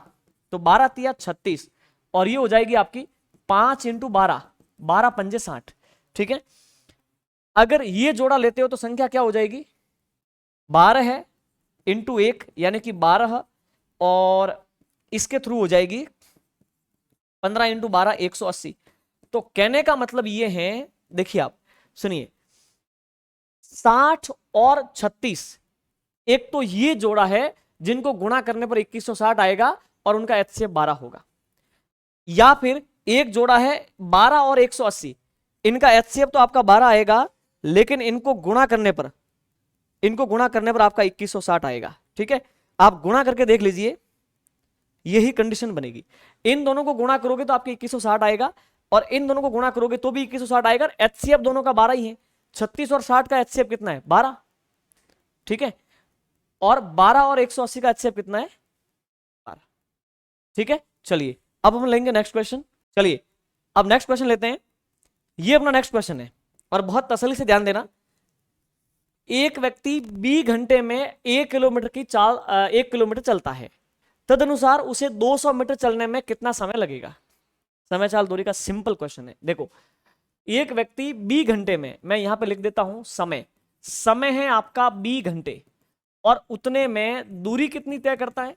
तो 12 तिया 36, और ये हो जाएगी आपकी 5 इंटू 12, 12 पंजे 60, ठीक है। अगर ये जोड़ा लेते हो तो संख्या क्या हो जाएगी, 12 है इंटू 1 यानी कि 12, और इसके थ्रू हो जाएगी 15 इंटू 12 180। तो कहने का मतलब ये है, देखिए आप सुनिए, 60 और 36, एक तो ये जोड़ा है जिनको गुणा करने पर 2160 आएगा और उनका HCF 12 होगा। या फिर एक जोड़ा है 12 और 180, इनका HCF तो आपका 12 आएगा, लेकिन इनको गुणा करने पर आपका 2160 आएगा, ठीक है। आप गुणा करके देख लीजिए, यही कंडीशन बनेगी। इन दोनों को गुणा करोगे तो आपके 2160 आएगा, और इन दोनों को गुणा करोगे तो भी 2160 आएगा। HCF दोनों का 12 ही है, 36 और 60 का HCF कितना है, 12, ठीक है। और 12 और 180 का HCF कितना है, 12, ठीक है। चलिए अब हम लेंगे नेक्स्ट क्वेश्चन। चलिए अब नेक्स्ट क्वेश्चन लेते हैं। ये अपना नेक्स्ट क्वेश्चन है, और बहुत तसल्ली से ध्यान देना। एक व्यक्ति 20 घंटे में 1 किलोमीटर की 1 किलोमीटर चलता है, तदनुसार उसे 200 मीटर चलने में कितना समय लगेगा। समय चाल दूरी का सिंपल क्वेश्चन है। देखो एक व्यक्ति 20 घंटे में, मैं यहां पे लिख देता हूं समय है आपका 20 घंटे, और उतने में दूरी कितनी तय करता है,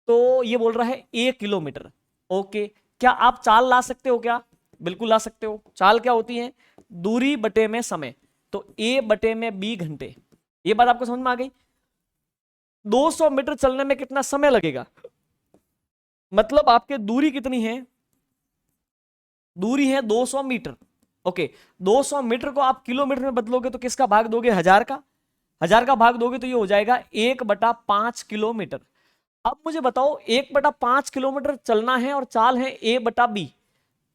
तो ये बोल रहा है 1 किलोमीटर। ओके, क्या आप चाल ला सकते हो क्या, बिल्कुल ला सकते हो। चाल क्या होती है, दूरी बटे में समय, तो A बटे में 20 घंटे। ये बात आपको समझ में आ गई। 200 मीटर चलने में कितना समय लगेगा, मतलब आपके दूरी कितनी है, दूरी है 200 मीटर, ओके, 200 मीटर को आप किलोमीटर में बदलोगे तो किसका भाग दोगे? 1000 का। 1000 का भाग दोगे तो ये हो जाएगा 1/5 किलोमीटर। अब मुझे बताओ 1/5 किलोमीटर चलना है और चाल है A/B,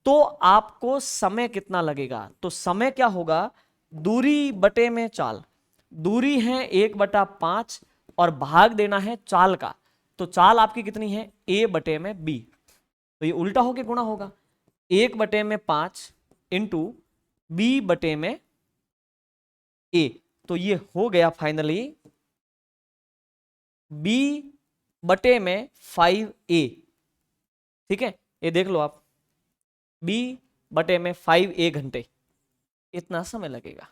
तो आपको समय कितना लगेगा? तो समय क्या होगा? दूरी बटे में चाल। दूरी है 1/5 और भाग देना है चाल का, तो चाल आपकी कितनी है? A/B। तो ये उल्टा होके गुणा होगा, 1/5 इंटू B/A। तो ये हो गया फाइनली B/5A। ठीक है, ये देख लो आप, B/5A घंटे, इतना समय लगेगा।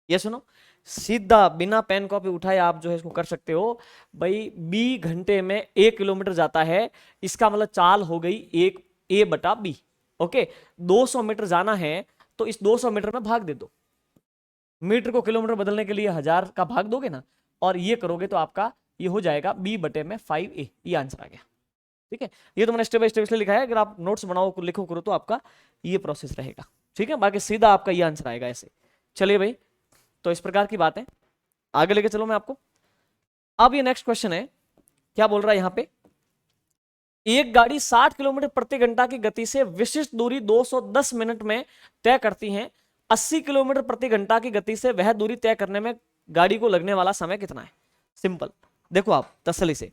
ये सुनो, सीधा बिना पेन कॉपी उठाए आप जो है इसको कर सकते हो। भाई B घंटे में 1 किलोमीटर जाता है, इसका मतलब चाल हो गई 1 A/B। ओके, 200 मीटर जाना है तो इस 200 मीटर में भाग दे दो। मीटर को किलोमीटर बदलने के लिए 1000 का भाग दोगे ना, और ये करोगे तो आपका ये हो जाएगा B/5A। ये आंसर आ गया। ठीक है, ये तो मैंने स्टेप बाय स्टेप इसलिए लिखा है, अगर आप नोट्स बनाओ लिखो करो तो आपका ये प्रोसेस रहेगा। ठीक है, बाकी सीधा आपका ये आंसर आएगा ऐसे। चलिए भाई, तो इस प्रकार की बात है, आगे लेके चलो मैं आपको। अब ये नेक्स्ट क्वेश्चन है, क्या बोल रहा है यहां पे? एक गाड़ी 60 किलोमीटर प्रति घंटा की गति से विशिष्ट दूरी 210 मिनट में तय करती है। 80 किलोमीटर प्रति घंटा की गति से वह दूरी तय करने में गाड़ी को लगने वाला समय कितना है? सिंपल, देखो आप तसल्ली से,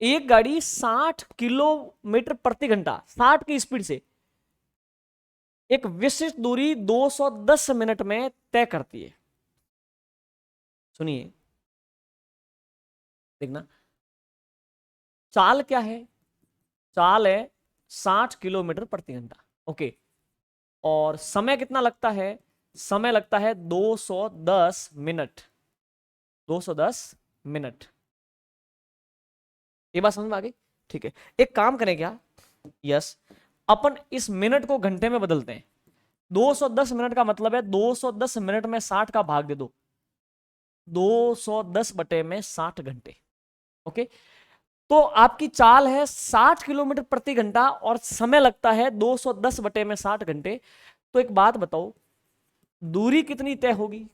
एक गाड़ी 60 किलोमीटर प्रति घंटा 60 की स्पीड से एक विशिष्ट दूरी 210 मिनट में तय करती है। सुनिए, देखना, चाल क्या है? चाल है 60 किलोमीटर प्रति घंटा। ओके, और समय कितना लगता है? समय लगता है 210 मिनट। 210 मिनट, ये बात समझ में आ गई? ठीक है, एक काम करें क्या, यस, अपन इस मिनट को घंटे में बदलते हैं। 210 मिनट का मतलब है 210 मिनट में 60 का भाग दे दो, 210/60 घंटे। ओके, तो आपकी चाल है 60 किलोमीटर प्रति घंटा और समय लगता है 210/60 घंटे। तो एक बात बताओ, दूरी कितनी तय होगी?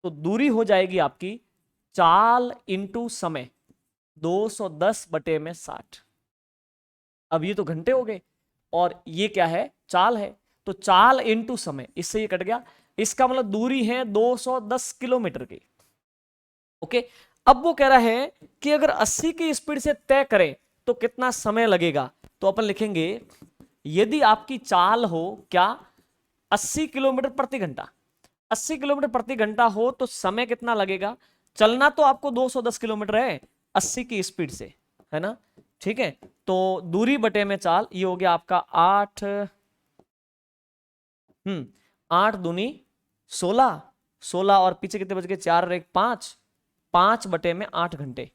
तो दूरी हो जाएगी आपकी चाल इंटू समय, 210/60। अब ये तो घंटे हो गए और ये क्या है? चाल है। तो चाल इंटू समय, इससे ये कट गया, इसका मतलब दूरी है 210 किलोमीटर की। ओके, अब वो कह रहा है कि अगर 80 की स्पीड से तय करें तो कितना समय लगेगा? तो अपन लिखेंगे, यदि आपकी चाल हो क्या 80 किलोमीटर प्रति घंटा, 80 किलोमीटर प्रति घंटा हो तो समय कितना लगेगा? चलना तो आपको 210 किलोमीटर है 80 की स्पीड से, है ना? ठीक है, तो दूरी बटे में चाल, ये हो गया आपका 8 8 दूनी 16, 16 और पीछे कितने बच गए? 4 और 1 5, 5/8 घंटे।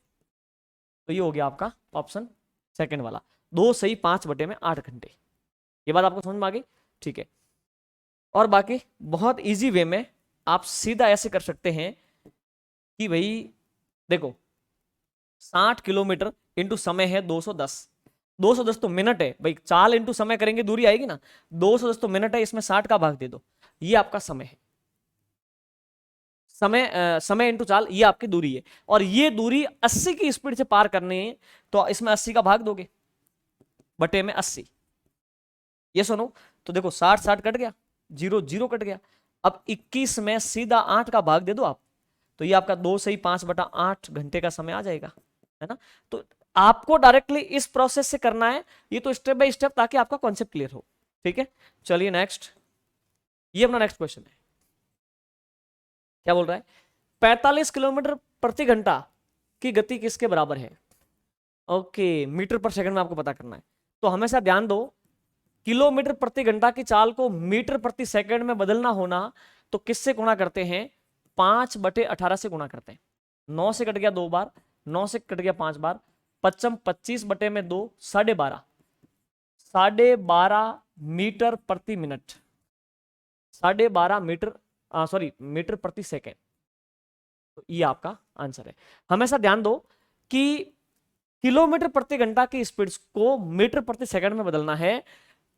तो ये हो गया आपका ऑप्शन सेकंड वाला, 2 सही 5/8 घंटे। ये बात आपको समझ में आ गई? ठीक है, और बाकी बहुत इजी वे में आप सीधा ऐसे कर सकते हैं कि भाई देखो, 60 किलोमीटर इंटू समय है 210, 210 तो मिनट है भाई, चाल इंटू समय करेंगे दूरी आएगी ना, 210 तो मिनट है, इसमें 60 का भाग दे दो, ये आपका समय है। समय इंटू चाल, ये आपकी दूरी है, और ये दूरी 80 की स्पीड से पार करनी है, तो इसमें 80 का भाग दोगे बटे में 80। ये सुनो, तो देखो 60 कट गया, 0 कट गया, अब 21 में सीधा 8 का भाग दे दो आप, तो ये आपका 2 सही 5/8 घंटे का समय आ जाएगा, है ना? तो आपको डायरेक्टली इस प्रोसेस से करना है, ये तो स्टेप बाय स्टेप, ताकि आपका कॉन्सेप्ट क्लियर हो। ठीक है, चलिए नेक्स्ट, ये अपना नेक्स्ट क्वेश्चन है, क्या बोल रहा है? 45 किलोमीटर प्रति घंटा की गति किसके बराबर है? ओके, मीटर पर सेकंड में आपको पता करना है, तो हमेशा ध्यान दो, किलोमीटर प्रति घंटा की चाल को मीटर प्रति सेकंड में बदलना होना तो किससे गुणा करते हैं? 5/18 से गुणा करते हैं। 9 से कट गया 2 बार, 9 से कट गया 5 बार, 25/2 12.5, 12.5 मीटर प्रति मिनट, 12.5 मीटर, सॉरी मीटर प्रति सेकेंड। तो ये आपका आंसर है। हमेशा ध्यान दो कि किलोमीटर प्रति घंटा की स्पीड को मीटर प्रति सेकंड में बदलना है,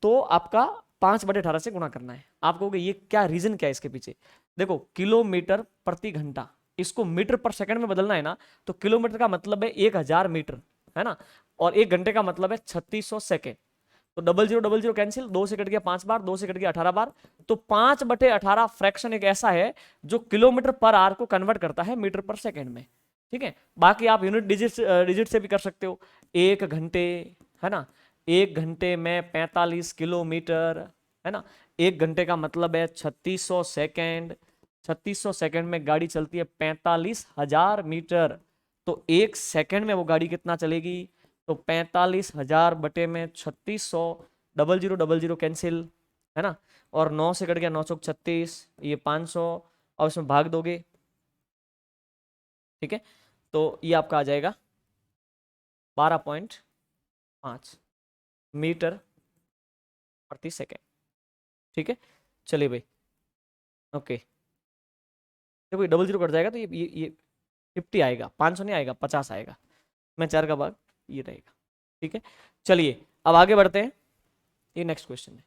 तो आपका 5/18 से गुणा करना है। आप कहोगे ये क्या रीजन क्या है इसके पीछे? देखो किलोमीटर प्रति घंटा, इसको मीटर पर सेकंड में बदलना है ना, तो किलोमीटर का मतलब है 1000 मीटर, है ना, और 1 घंटे का मतलब है 3600 सेकेंड। तो 0000 कैंसिल, 2 से कट गया 5 बार, 2 से कट गया 18 बार। तो 5/18 फ्रैक्शन एक ऐसा है जो किलोमीटर पर आवर को कन्वर्ट करता है मीटर पर सेकंड में। ठीक है, बाकी आप यूनिट डिजिट से भी कर सकते हो। 1 घंटे, है ना, 1 घंटे में 45 किलोमीटर, है ना, 1 घंटे का मतलब है 3600 सेकेंड। 3600 सेकेंड में गाड़ी चलती है 45,000 मीटर। तो 1 सेकेंड में वो गाड़ी कितना चलेगी? तो 45,000 बटे में 3600, 0000 कैंसिल, है ना, और 9 से कट गया 9 चौक 36, ये 500, और इसमें भाग दोगे। ठीक है, तो ये आपका आ जाएगा 12.5 मीटर प्रति सेकेंड। ठीक है, चलिए भाई, ओके, देखो ये 00 कट जाएगा तो ये 50 आएगा, 500 नहीं आएगा, 50 आएगा। मैं 4 का भाग ये रहेगा। ठीक है, चलिए अब आगे बढ़ते हैं। ये नेक्स्ट क्वेश्चन है,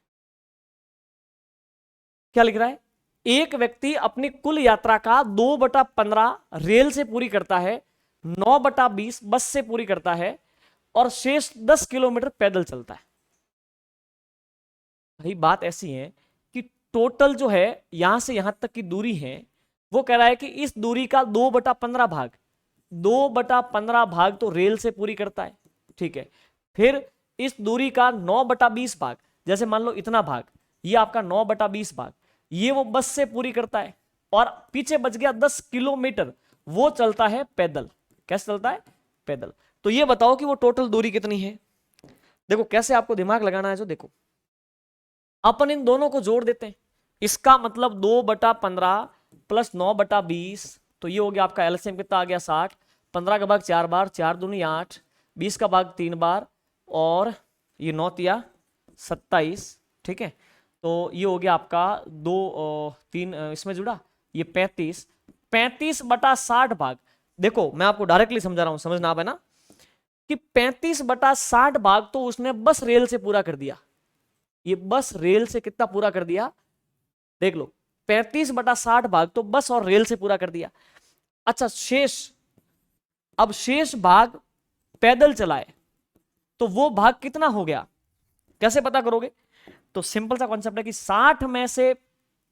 क्या लिख रहा है? एक व्यक्ति अपनी कुल यात्रा का 2/15 रेल से पूरी करता है, 9/20 बस से पूरी करता है, और शेष 10 किलोमीटर पैदल चलता है। भाई बात ऐसी है कि टोटल जो है यहां से यहां तक की दूरी है, वो कह रहा है कि इस दूरी का 2/15 भाग, 2/15 भाग तो रेल से पूरी करता है। ठीक है, फिर इस दूरी का 9/20 भाग, जैसे मान लो इतना भाग, ये आपका 9/20 भाग, ये वो बस से पूरी करता है, और पीछे बच गया 10 किलोमीटर, वो चलता है पैदल। कैसे चलता है? पैदल। तो ये बताओ कि वो टोटल दूरी कितनी है। देखो कैसे आपको दिमाग लगाना है, जो देखो अपन इन दोनों को जोड़ देते हैं। इसका मतलब 2/15 प्लस 9/20, तो ये हो गया आपका एलसीएम कितना आ गया 60। 15 का भाग 4 बार, 4 दूनी 8, 20 का भाग 3 बार, और ये 9 तिया 27। ठीक है, तो ये हो गया आपका 3 इसमें जुड़ा, ये 35। 35/60 भाग, देखो मैं आपको डायरेक्टली समझा रहा हूं, समझना आप, है ना, कि 35/60 भाग तो उसने बस रेल से पूरा कर दिया। ये बस रेल से कितना पूरा कर दिया? देख लो, 35/60 भाग तो बस और रेल से पूरा कर दिया। अच्छा शेष, अब शेष भाग पैदल चलाए, तो वो भाग कितना हो गया? कैसे पता करोगे? तो सिंपल सा कॉन्सेप्ट है कि 60 में से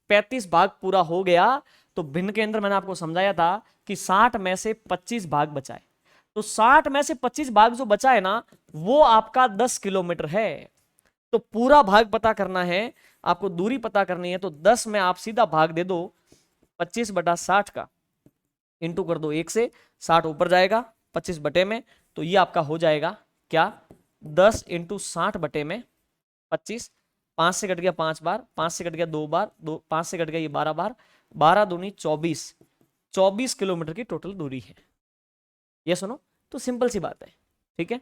35 भाग पूरा हो गया, तो भिन्न के अंदर मैंने आपको समझाया था कि 60 में से 25 भाग बचाए। तो 60 में से 25 भाग जो बचा है ना, वो आपका 10 किलोमीटर है। तो पूरा भाग पता करना है आपको, दूरी पता करनी है, तो 10 में आप सीधा भाग दे दो 25/60 का, इंटू कर दो 1 से, 60 ऊपर जाएगा 25 बटे में, तो ये आपका हो जाएगा क्या? 10 × 60 बटे में 25। 5 से कट गया 5 बार, 5 से कट गया 2 बार, 5 से कट गया ये 12 बार, 12 दूनी 24, 24 किलोमीटर की टोटल दूरी है। ये सुनो, तो सिंपल सी बात है। ठीक है,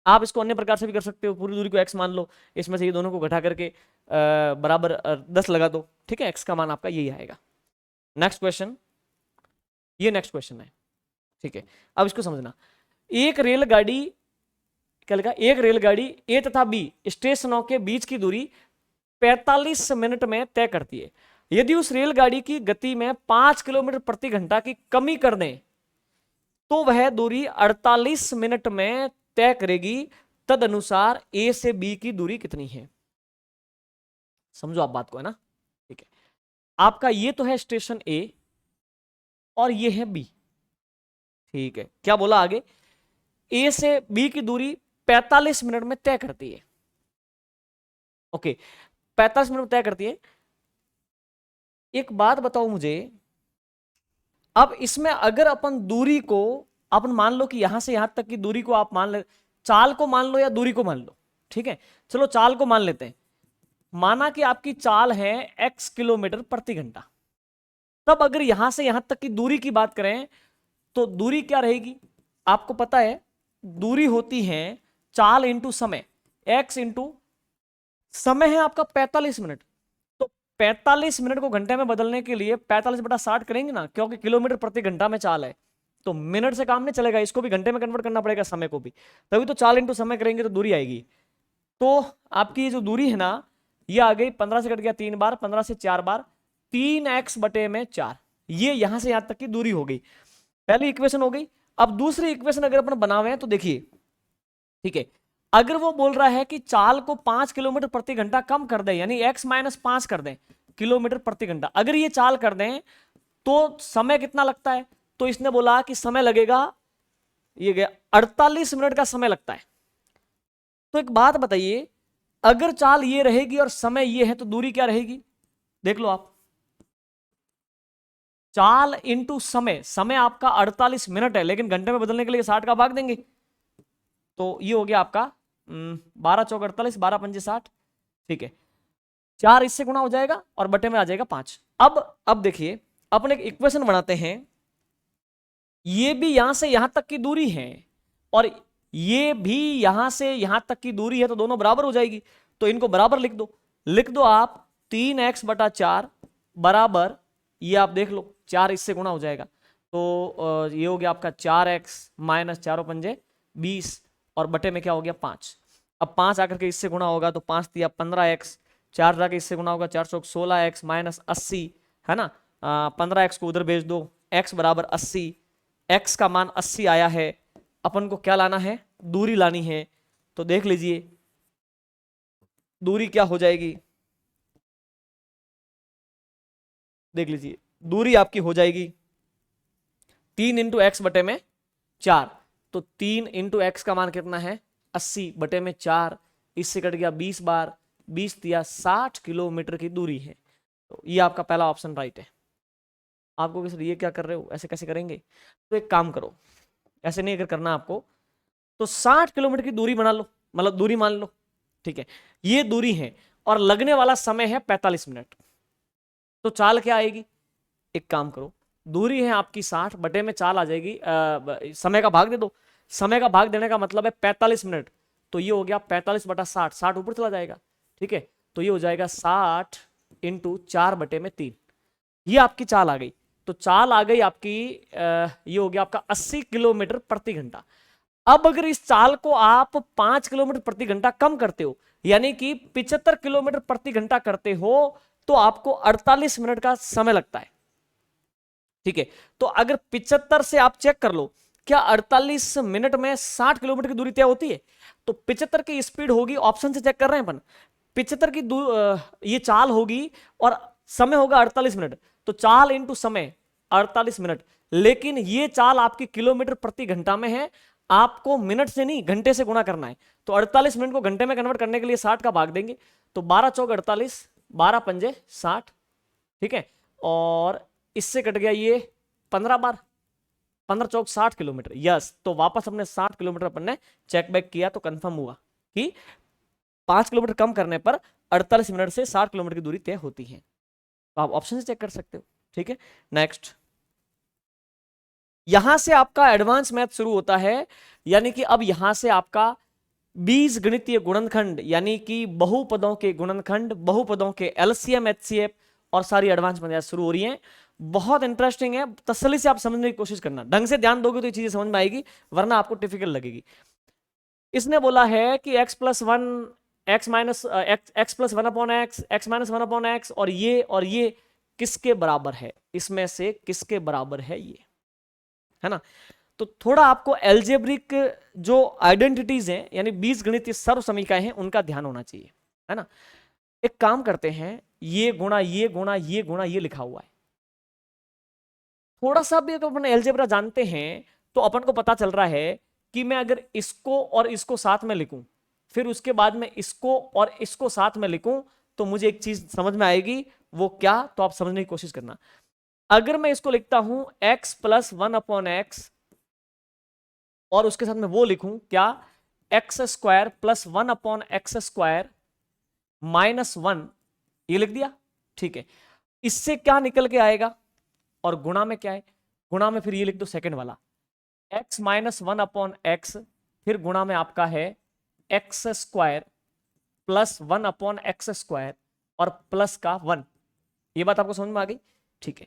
आप इसको अन्य प्रकार से भी कर सकते हो। पूरी दूरी को x मान लो, इसमें से ये दोनों को घटा करके बराबर 10 लगा दो। ठीक है, x का मान आपका यही आएगा। नेक्स्ट क्वेश्चन, ये नेक्स्ट क्वेश्चन है। ठीक है, अब इसको समझना। एक रेलगाड़ी, क्या लिखा? एक रेलगाड़ी ए तथा बी स्टेशनों के बीच की दूरी 45 मिनट में तय करती है। यदि उस रेलगाड़ी की गति में 5 किलोमीटर प्रति घंटा की कमी कर दें, तो वह दूरी 48 मिनट में तय करेगी। तद अनुसार ए से बी की दूरी कितनी है? समझो आप बात को, है ना। ठीक है, आपका ये तो है स्टेशन ए और ये है बी। ठीक है, क्या बोला आगे? ए से बी की दूरी 45 मिनट में तय करती है। ओके, 45 मिनट में तय करती है। एक बात बताओ मुझे, अब इसमें अगर अपन दूरी को, अपन मान लो कि यहां से यहां तक की दूरी को आप मान ले, चाल को मान लो या दूरी को मान लो। ठीक है, चलो चाल को मान लेते हैं। माना कि आपकी चाल है x किलोमीटर प्रति घंटा, तब अगर यहां से यहां तक की दूरी की बात करें तो दूरी क्या रहेगी? आपको पता है दूरी होती है चाल इंटू समय, x इंटू समय है आपका 45 मिनट। तो 45 मिनट को घंटे में बदलने के लिए 45/60 करेंगे ना, क्योंकि किलोमीटर प्रति घंटा में चाल है, तो मिनट से काम नहीं चलेगा, इसको भी घंटे में कन्वर्ट करना पड़ेगा, समय को भी। तभी तो चाल इंटू समय करेंगे तो दूरी आएगी। तो आपकी ये जो दूरी है ना ये आ गई 15 से कट गया 3 बार, 15 से 4 बार, 3x बटे में 4। ये यहां से यहां तक की दूरी हो गई, पहली इक्वेशन हो गई। अब दूसरी इक्वेशन अगर अपन बनावे हैं तो देखिए, ठीक है, अगर वो बोल रहा है कि चाल को 5 किलोमीटर प्रति घंटा कम कर दें, यानी x माइनस 5 कर दें किलोमीटर प्रति घंटा, अगर ये चाल कर दें तो समय कितना लगता है? तो इसने बोला कि समय लगेगा, ये गया 48 मिनट का समय लगता है। तो एक बात बताइए, अगर चाल ये रहेगी और समय ये है तो दूरी क्या रहेगी? देख लो आप, चाल इंटू समय, समय आपका 48 मिनट है, लेकिन घंटे में बदलने के लिए 60 का भाग देंगे, तो ये हो गया आपका 12 चौक 48, 12 पंजे 60, ठीक है, 4 इससे गुणा हो जाएगा और बटे में आ जाएगा 5। अब देखिए, अपन एक इक्वेशन बनाते हैं, ये भी यहां से यहां तक की दूरी है और ये भी यहां से यहां तक की दूरी है, तो दोनों बराबर हो जाएगी, तो इनको बराबर लिख दो आप 3x बटा 4 बराबर, ये आप देख लो 4 इससे गुणा हो जाएगा, तो ये हो गया आपका 4x माइनस 4 पंजे 20 और बटे में क्या हो गया 5। अब 5 आकर के इससे गुणा होगा तो 5 दिया 15x, 4 जाके इससे गुणा होगा 4 चौक 16x माइनस 80, है ना, 15x को उधर भेज दो, x बराबर 80, x का मान 80 आया है, अपन को क्या लाना है? दूरी लानी है, तो देख लीजिए दूरी क्या हो जाएगी, देख लीजिए दूरी आपकी हो जाएगी 3 इंटू एक्स बटे में 4, तो 3 इंटू एक्स का मान कितना है? 80 बटे में 4, इससे कट गया 20 बार, 20 दिया 60 किलोमीटर की दूरी है, तो ये आपका पहला ऑप्शन राइट है। आपको कि सर ये क्या कर रहे हो, ऐसे कैसे करेंगे? तो एक काम करो, ऐसे नहीं अगर करना आपको, तो 60 किलोमीटर की दूरी बना लो, मतलब दूरी मान लो, ठीक है, ये दूरी है और लगने वाला समय है 45 मिनट, तो चाल क्या आएगी? एक काम करो, दूरी है आपकी 60 बटे में चाल आ जाएगी, समय का भाग दे दो, समय का भाग देने का मतलब है 45 मिनट, तो ये हो गया 45 बटा 60, 60 ऊपर चला जाएगा, ठीक है, तो ये हो जाएगा 60 इंटू 4 बटे में 3, ये आपकी चाल आ गई। तो चाल आ गई आपकी, ये हो गया आपका 80 किलोमीटर प्रति घंटा। अब अगर इस चाल को आप 5 किलोमीटर प्रति घंटा कम करते हो, यानी कि 75 किलोमीटर प्रति घंटा करते हो, तो आपको 48 मिनट का समय लगता है, ठीक है। तो अगर 75 से आप चेक कर लो, क्या 48 मिनट में 60 किलोमीटर की दूरी तय होती है? तो 75 की स्पीड होगी, ऑप्शन से चेक कर रहे हैं अपन, 75 की ये चाल होगी और समय होगा 48 मिनट, तो चाल इंटू समय 48 मिनट, लेकिन ये चाल आपकी किलोमीटर प्रति घंटा में है, आपको मिनट से नहीं घंटे से गुणा करना है, तो 48 मिनट को घंटे में कन्वर्ट करने के लिए 60 का भाग देंगे, तो 12 चौक 48, 12 पंजे 60, ठीक है, और इससे कट गया ये 15 बार, 15 चौक 60 किलोमीटर, यस, तो वापस हमने 60 किलोमीटर अपन ने चेक बैक किया, तो कंफर्म हुआ कि 5 किलोमीटर कम करने पर 48 मिनट से 60 किलोमीटर की दूरी तय होती है, तो आप ऑप्शन से चेक कर सकते हो, ठीक है। नेक्स्ट, यहां से आपका एडवांस मैथ शुरू होता है, यानी कि अब यहां से आपका बीज गणितीय गुणनखंड, यानी कि बहुपदों के गुणनखंड, बहुपदों के एलसीएम एचसीएफ और सारी एडवांस मैथ शुरू हो रही हैं। बहुत इंटरेस्टिंग है, तसल्ली से आप समझने की कोशिश करना, ढंग से ध्यान दोगे तो ये चीजें समझ में आएगी, वरना आपको डिफिकल्ट लगेगी। इसने बोला है कि x plus one x minus x plus one upon x, x minus one upon x, और ये किसके बराबर है, इसमें से किसके बराबर है ये, है ना। तो थोड़ा आपको एल्जेब्रिक जो आइडेंटिटीज हैं, यानी बीजगणितीय सर्व समीकरण हैं, उनका ध्यान होना चाहिए, है ना। एक काम करते हैं, ये गुणा ये गुणा ये गुणा ये लिखा हुआ है, थोड़ा सा भी अगर अपन एल्जेब्रा जानते हैं तो अपन को पता चल रहा है कि मैं अगर इसको और इसको साथ में लिखूं, फिर उसके बाद में इसको और इसको साथ में लिखूं, तो मुझे एक चीज समझ में आएगी, वो क्या, तो आप समझने की कोशिश करना। अगर मैं इसको लिखता हूं x plus one upon x, और उसके साथ में वो लिखूं क्या, x square plus one upon x square minus one, ये लिख दिया, ठीक है। इससे क्या निकल के आएगा, और गुणा में क्या है, गुणा में फिर ये लिख दो सेकंड वाला, x minus one upon x, फिर गुणा में आपका है x square plus one upon x square और प्लस का वन। ये बात आपको समझ में आ गई, ठीक है।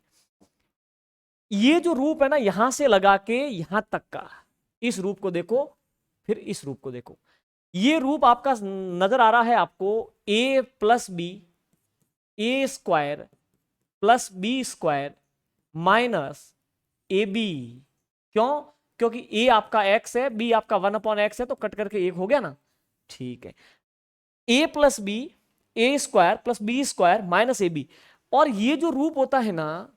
ये जो रूप है ना, यहां से लगा के यहां तक का, इस रूप को देखो, फिर इस रूप को देखो, ये रूप आपका नजर आ रहा है आपको a plus B A square plus B square minus A B. क्यों? क्योंकि a आपका x है, b आपका 1/x है, तो कट करके 1 हो गया ना। ठीक है, a plus B A square plus B square minus A B. और ये जो रूप होता है ना,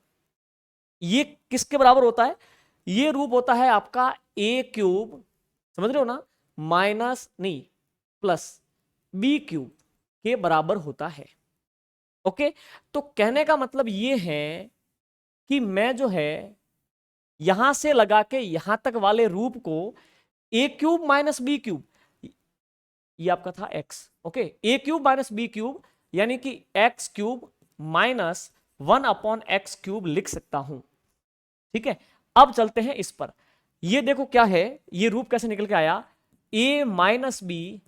ये किसके बराबर होता है? ये रूप होता है आपका ए क्यूब, समझ रहे हो ना, माइनस नहीं प्लस बी क्यूब के बराबर होता है। ओके, तो कहने का मतलब ये है कि मैं जो है यहां से लगा के यहां तक वाले रूप को ए क्यूब माइनस बी क्यूब, ये आपका था एक्स, ओके, ए क्यूब माइनस बी क्यूब यानी कि x cube minus 1/x cube लिख सकता हूं। ठीक है, अब चलते हैं इस पर। ये देखो क्या है, ये रूप कैसे निकल के आया, a minus B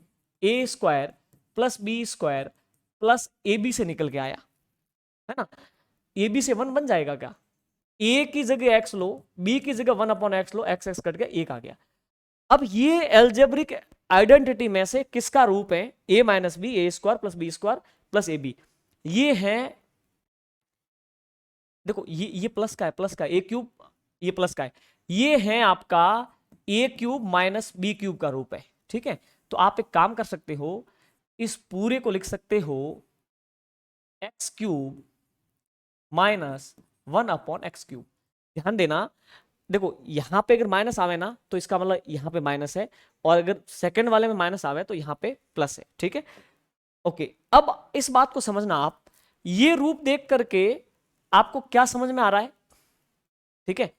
A square plus B square plus A B से निकल के आया है ना। ए बी से 1 बन जाएगा क्या? a की जगह x लो, b की जगह 1/x लो, x x कट गया, 1 आ गया। अब ये एल्जेब्रिक आइडेंटिटी में से किसका रूप है? a minus B A square plus B square plus A B. ये है, देखो ये प्लस का है, प्लस का ए क्यूब, ये प्लस का है, ये है आपका ए क्यूब माइनस बी क्यूब का रूप है। ठीक है, तो आप एक काम कर सकते हो, इस पूरे को लिख सकते हो x cube minus 1/x cube. ध्यान देना, देखो यहां पे अगर माइनस आवे ना तो इसका मतलब यहां पे माइनस है, और अगर सेकंड वाले में माइनस आवे तो यहां पे प्लस है। ठीक है, ओके, अब इस बात को समझना आप, ये रूप देख करके आपको क्या समझ में आ रहा है? ठीक है,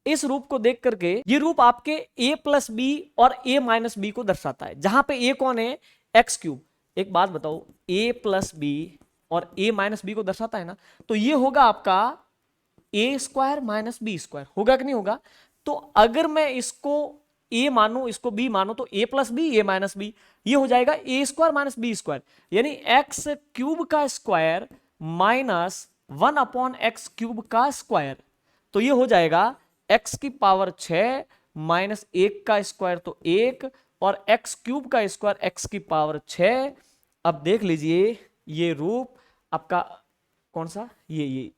इस रूप को देख करके ये रूप आपके a प्लस बी और a माइनस बी को दर्शाता है, जहां पे a कौन है? X cube. एक बात बताओ, a प्लस बी और a माइनस बी को दर्शाता है ना, तो ये होगा आपका a square minus B square, होगा कि नहीं होगा? तो अगर मैं इसको a मानू, इसको b मानू, तो a plus B A minus B, ये हो जाएगा a square minus B square, यानी एक्स क्यूब का स्क्वायर माइनस 1/x क्यूब का स्क्वायर। तो ये हो जाएगा x की पावर 6 माइनस 1 का स्क्वायर तो 1, और x क्यूब का स्क्वायर x की पावर 6। अब देख लीजिए ये रूप आपका कौन सा, ये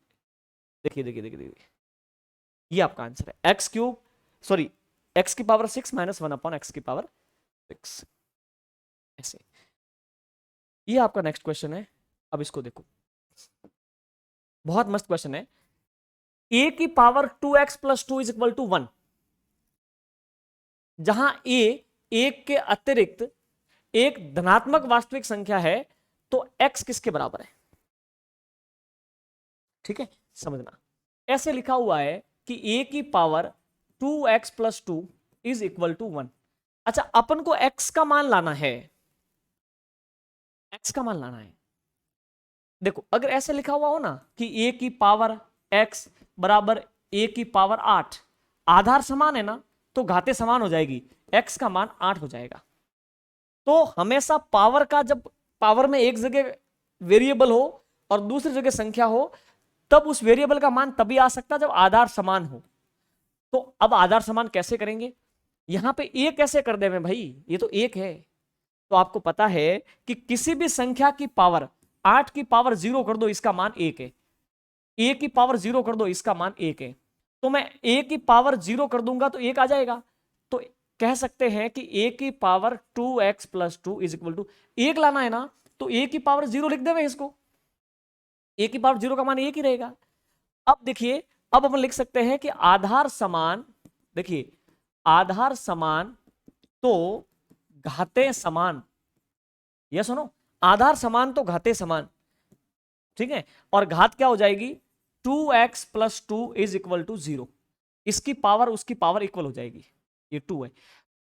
देखिए देखिए देखिए देखिए, ये आपका आंसर है एक्स क्यूब, सॉरी एक्स की पावर 6 माइनस 1/x की पावर 6, ऐसे। ये आपका नेक्स्ट क्वेश्चन है। अब इसको देखो, बहुत मस्त क्वेश्चन है। a की power 2x plus 2 is equal to 1, जहां a एक के अतिरिक्त एक धनात्मक वास्तविक संख्या है, तो x किसके बराबर है? ठीक है, समझना, ऐसे लिखा हुआ है कि a की power 2x plus 2 is equal to 1। अच्छा, अपन को x का मान लाना है, x का मान लाना है। देखो अगर ऐसे लिखा हुआ हो ना कि a की पावर x बराबर a की पावर 8, आधार समान है ना, तो घातें समान हो जाएगी, x का मान 8 हो जाएगा। तो हमेशा पावर का, जब पावर में एक जगह वेरिएबल हो और दूसरी जगह संख्या हो, तब उस वेरिएबल का मान तभी आ सकता जब आधार समान हो। तो अब आधार समान कैसे करेंगे? यहां पे एक कैसे कर दे भाई, ये तो एक है। तो आपको पता है कि किसी भी संख्या की पावर 8 की पावर 0 कर दो, इसका मान 1 है। ए की पावर 0 कर दो, इसका मान 1 है। तो मैं ए की पावर 0 कर दूंगा तो 1 आ जाएगा। तो कह सकते हैं कि ए की power 2x plus 2 is equal to, 1 लाना है ना, तो ए की पावर 0 लिख देवे इसको, ए की पावर 0 का मान 1 ही रहेगा। अब देखिए, अब अपन लिख सकते हैं कि आधार समान, देखिए आधार समान तो घातें समान, ये सुनो, आधार समान तो घातें समान। ठीक है, और घात क्या हो जाएगी? 2x plus 2 is equal to 0, इसकी पावर उसकी पावर इक्वल हो जाएगी, ये 2 है,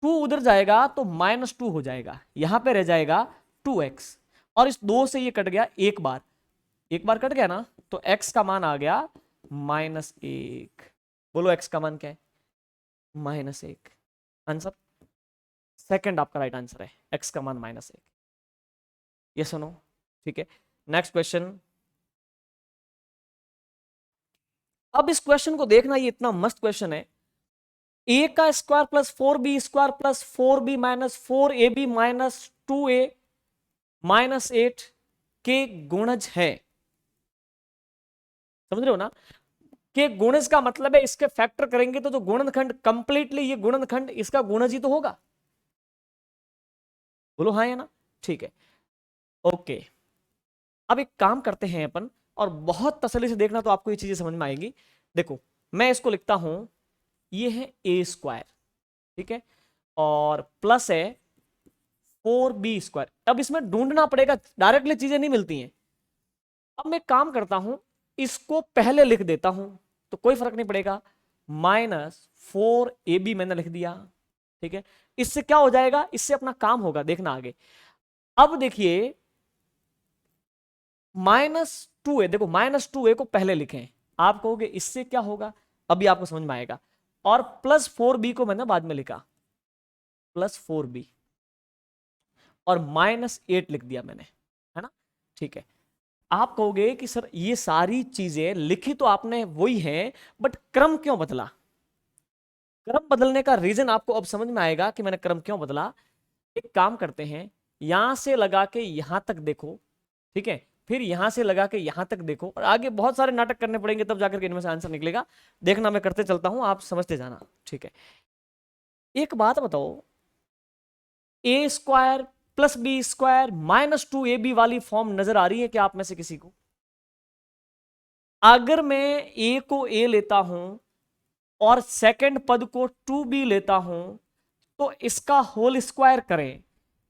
2 उधर जाएगा तो -2 हो जाएगा, यहां पे रह जाएगा 2x, और इस 2 से ये कट गया, एक बार कट गया ना, तो x का मान आ गया -1। बोलो x का मान क्या है? -1। आंसर सेकंड आपका राइट आंसर है, x का मान -1। ये सुनो, ठीक है, नेक्स्ट क्वेश्चन। अब इस क्वेश्चन को देखना, ये इतना मस्त क्वेश्चन है। ए का square plus 4b square plus 4b minus 4ab minus 2a minus 8 के गुणज है। समझ रहे हो ना? कि गुणज का मतलब है इसके फैक्टर करेंगे तो जो गुणनखंड कंप्लीटली ये गुणनखंड इसका गुणज ही तो होगा। बोलो हाँ या ना? ठीक है, ओके। अब एक काम करते हैं अपन, और बहुत तसल्ली से देखना तो आपको ये चीजें समझ में आएगी। देखो मैं इसको लिखता हूं, ये है ए स्क्वायर, ठीक है, और प्लस है 4b स्क्वायर। अब इसमें ढूंढना पड़ेगा, डायरेक्टली चीजें नहीं मिलती हैं। अब मैं काम करता हूं, इसको पहले लिख देता हूं तो कोई फर्क नहीं पड़ेगा। -4ab मैंने लिख दिया, ठीक है। इससे क्या हो जाएगा, इससे अपना काम होगा, देखना आगे। अब देखिए -2a, देखो -2a को पहले लिखें, आप कहोगे इससे क्या होगा, अभी आपको समझ में आएगा। और +4b को मैंने बाद में लिखा, +4b, और -8 लिख दिया मैंने, है ना? ठीक है। आप कहोगे कि सर ये सारी चीजें लिखी तो आपने वही है, बट क्रम क्यों बदला? क्रम बदलने का रीजन आपको अब समझ में आएगा कि मैंने क्रम क्यों बदला। एक काम करते हैं, यहां से लगा के यहां तक देखो, ठीक है, फिर यहां से लगा के यहां तक देखो, और आगे बहुत सारे नाटक करने पड़ेंगे तब जाकर के इनमें से आंसर निकलेगा। देखना, मैं करते चलता हूं, आप समझते जाना, ठीक है। एक बात बताओ, a square plus B square -2ab वाली फॉर्म नजर आ रही है क्या आप में से किसी को? अगर मैं ए को ए लेता हूं और सेकंड पद को 2b लेता हूं, तो इसका होल स्क्वायर करें,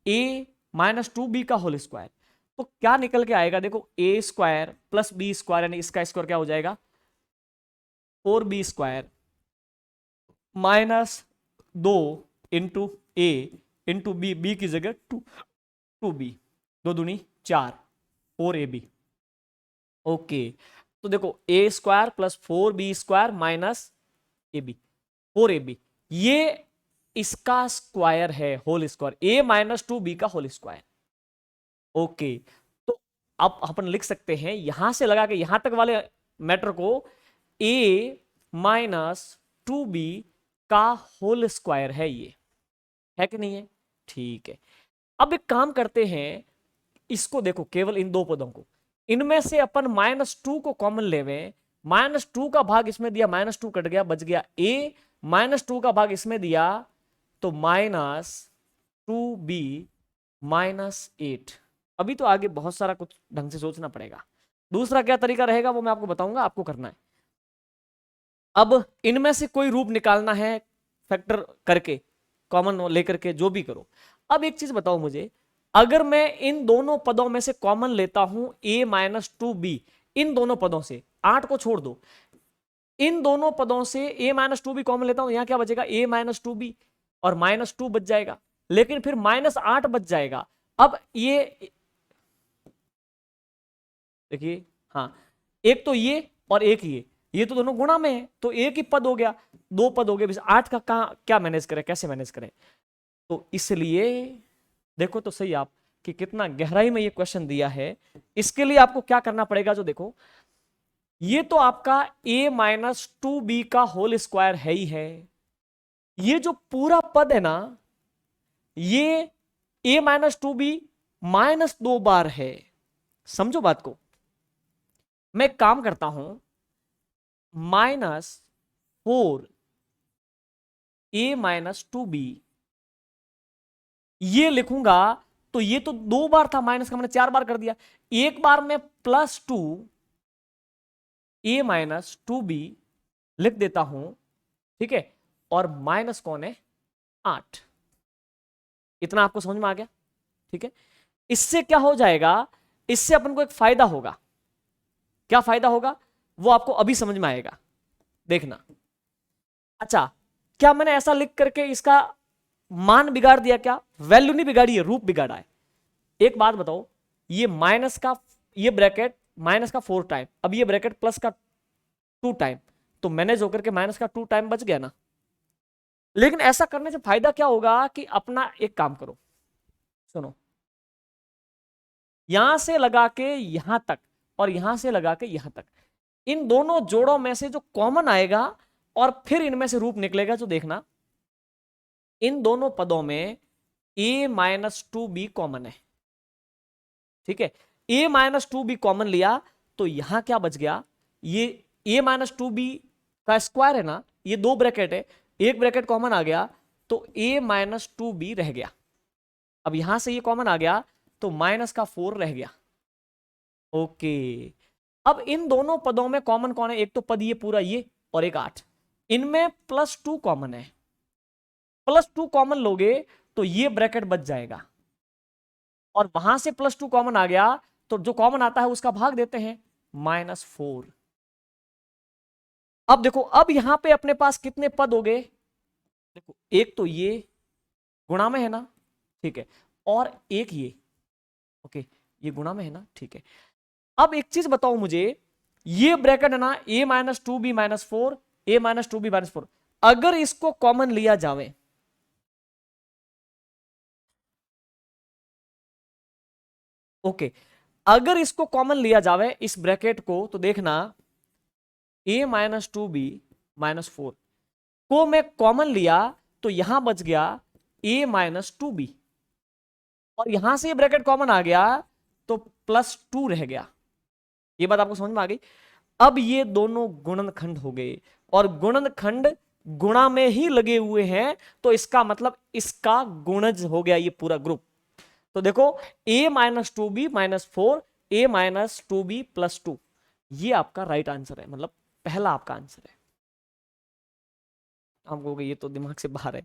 a -2b का होल स्क्वायर, तो क्या निकल के आएगा? देखो a square plus B square, यानी इसका स्क्वायर क्या हो जाएगा, 4b स्क्वायर -2 इंटू ए इंटू बी, बी की जगह 2b, 2 दूनी 4, 4ab। ओके, तो देखो a square plus 4b square minus ab, 4ab, ये इसका स्क्वायर है, होल स्क्वायर, a-2b का होल स्क्वायर। ओके, तो अब अपन लिख सकते हैं यहां से लगा के यहां तक वाले मैटर को, a-2b का होल स्क्वायर है, ये है कि नहीं है? ठीक है। अब एक काम करते हैं, इसको देखो, केवल इन दो पदों को, इनमें से अपन -2 को कॉमन लेवे, -2 का भाग इसमें दिया, -2 कट गया, बच गया a, -2 का भाग इसमें दिया तो -2b -8। अभी तो आगे बहुत सारा कुछ ढंग से सोचना पड़ेगा। दूसरा क्या तरीका रहेगा वो मैं आपको बताऊंगा, आपको करना है। अब इनमें से कोई रूप निकालना है, फैक्टर करके, कॉमन लेकर के, जो भी करो। अब एक चीज बताओ मुझे, अगर मैं इन दोनों पदों में से कॉमन लेता हूं a-2b, इन दोनों पदों से, 8 को छोड़ दो, इन दोनों पदों से a-2b कॉमन लेता हूं, यहां क्या बचेगा, a-2b, और -2 बच जाएगा, लेकिन फिर -8 बच जाएगा। अब ये देखिए, हाँ, एक तो ये और एक ये तो दोनों गुणा में है, तो एक ही पद हो गया, 2 पद हो गए, 8 का कहां क्या मैनेज करें, कैसे मैनेज करें? तो इसलिए देखो तो सही आप कि कितना गहराई में ये क्वेश्चन दिया है। इसके लिए आपको क्या करना पड़ेगा, जो देखो, ये तो आपका a-2b का होल स्क्वायर है ही है, ये जो पूरा पद है ना, ये a-2b -2 बार है। समझो बात को, मैं काम करता हूं, -4 a-2b ये लिखूंगा, तो ये तो 2 बार था, माइनस का मैंने 4 बार कर दिया, एक बार में +2 a-2b लिख देता हूं, ठीक है, और माइनस कौन है, 8। इतना आपको समझ में आ गया? ठीक है। इससे क्या हो जाएगा, इससे अपन को एक फायदा होगा। क्या फायदा होगा वो आपको अभी समझ में आएगा, देखना। अच्छा, क्या मैंने ऐसा लिख करके इसका मान बिगाड़ दिया? क्या वैल्यू नहीं बिगाड़ी है, रूप बिगाड़ा है। एक बात बताओ, ये माइनस का, ये ब्रैकेट माइनस का 4 टाइम, अब ये ब्रैकेट प्लस का 2 टाइम, तो मैनेज होकर के माइनस का 2 टाइम बच गया ना। लेकिन ऐसा करने से फायदा क्या होगा कि अपना एक काम करो, सुनो, यहां से लगा के यहां तक और यहां से लगा के यहां तक, इन दोनों जोड़ों में से जो कॉमन आएगा और फिर इनमें से रूप निकलेगा जो देखना, इन दोनों पदों में a-2b कॉमन है, ठीक है। a-2b कॉमन लिया तो यहां क्या बच गया, ये a-2b का स्क्वायर है ना, ये दो ब्रैकेट है, एक ब्रैकेट कॉमन आ गया तो a-2b रह गया। अब यहां से ये कॉमन आ गया तो माइनस का 4 रह गया। ओके, अब इन दोनों पदों में कॉमन कौन है, एक तो पद ये पूरा ये और एक 8, इनमें +2 कॉमन है। +2 कॉमन लोगे तो ये ब्रैकेट बच जाएगा, और वहां से +2 कॉमन आ गया तो जो कॉमन आता है उसका भाग देते हैं, -4। अब देखो, अब यहां पे अपने पास कितने पद हो गए, देखो एक तो ये गुणा में है ना, ठीक है, और एक ये, ओके ये गुणा में है ना, ठीक है। अब एक चीज बताओ मुझे, ये ब्रैकेट है ना a-2b -4, a-2b -4, अगर इसको कॉमन लिया जावे, ओके अगर इसको कॉमन लिया जावे इस ब्रैकेट को, तो देखना a-2b -4 को मैं कॉमन लिया तो यहां बच गया a-2b, और यहां से ये ब्रैकेट कॉमन आ गया तो +2 रह गया। ये बात आपको समझ में आ गई। अब ये दोनों गुणनखंड हो गए, और गुणनखंड गुणा में ही लगे हुए हैं, तो इसका मतलब इसका गुणज हो गया ये पूरा ग्रुप। तो देखो a-2b -4, a-2b +2, ये आपका राइट आंसर है, मतलब पहला आपका आंसर है। आप कहोगे ये तो दिमाग से बाहर है।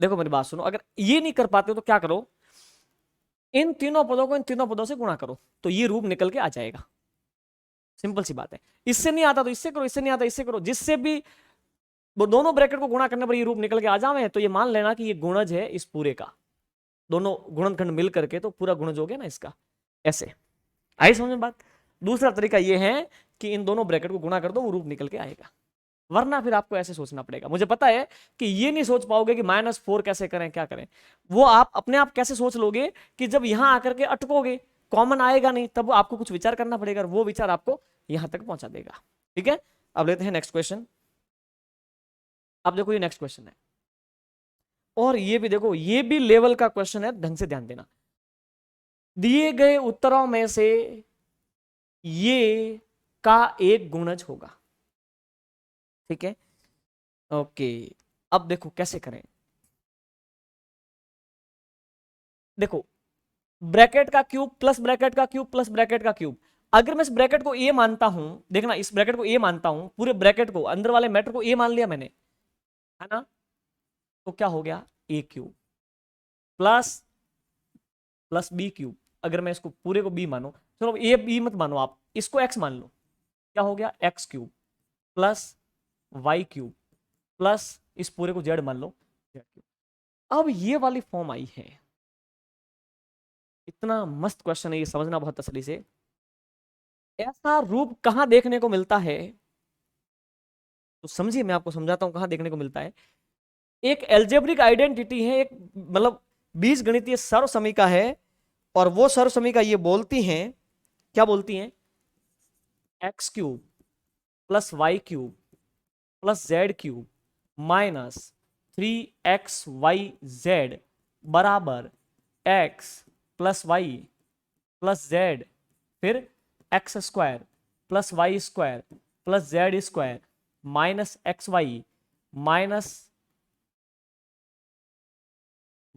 देखो मेरी बात सुनो, अगर ये नहीं कर पाते हो तो क्या करो, इन तीनों पदों को इन तीनों पदों से गुणा करो तो ये रूप निकल के आ जाएगा। सिंपल सी बात है। इससे नहीं आता तो इससे करो, इससे नहीं आता इससे करो, जिससे भी वो दोनों ब्रैकेट को गुणा करने पर ये रूप निकल के आ जावे तो ये मान लेना कि ये गुणज है इस पूरे का, दोनों गुणनखंड मिल करके तो पूरा गुणज हो गया ना इसका। ऐसे आई समझ में बात। दूसरा तरीका ये है कि इन दोनों ब्रैकेट को गुणा कर दो, वो रूप निकल के आएगा, वरना फिर आपको ऐसे सोचना पड़ेगा। मुझे पता है कि ये नहीं सोच पाओगे कि -4 कैसे करें, क्या करें, वो आप अपने आप कैसे सोच लोगे कि जब यहां आकर के अटकोगे, कॉमन आएगा नहीं, तब आपको कुछ विचार करना पड़ेगा, और वो विचार आपको यहां तक पहुंचा देगा। ठीक है, अब लेते हैं नेक्स्ट क्वेश्चन। अब देखो ये नेक्स्ट क्वेश्चन है, और ये भी देखो, ये भी लेवल का क्वेश्चन है, ढंग से ध्यान देना। दिए गए उत्तरों में से ये का एक गुणज होगा, ठीक है। ओके, अब देखो कैसे करें। देखो ब्रैकेट का क्यूब प्लस ब्रैकेट का क्यूब प्लस ब्रैकेट का क्यूब, अगर मैं इस ब्रैकेट को ए मानता हूं, देखना इस ब्रैकेट को ए मानता हूं, पूरे ब्रैकेट को, अंदर वाले मैटर को ए मान लिया मैंने, है ना, तो क्या हो गया, a cube plus plus b cube. अगर मैं इसको पूरे को बी मानो, चलो ए बी मत मानो, आप इसको एक्स मान लो, क्या हो गया, X cube plus Y cube plus इस पूरे को जेड मान लो, जेड क्यूब। अब ये वाली फॉर्म आई है, इतना मस्त क्वेश्चन है ये, समझना बहुत तसल्ली से। ऐसा रूप कहां देखने को मिलता है, तो समझिए मैं आपको समझाता हूं कहां देखने को मिलता है। एक एल्जेब्रिक आइडेंटिटी है, एक मतलब बीज गणितीय सर्व समीका है, और वो सर्व समीका ये बोलती हैं, क्या बोलती हैं, x cube plus Y cube plus Z cube -3xyz बराबर x plus Y plus z, फिर x square plus y square plus z square -xy minus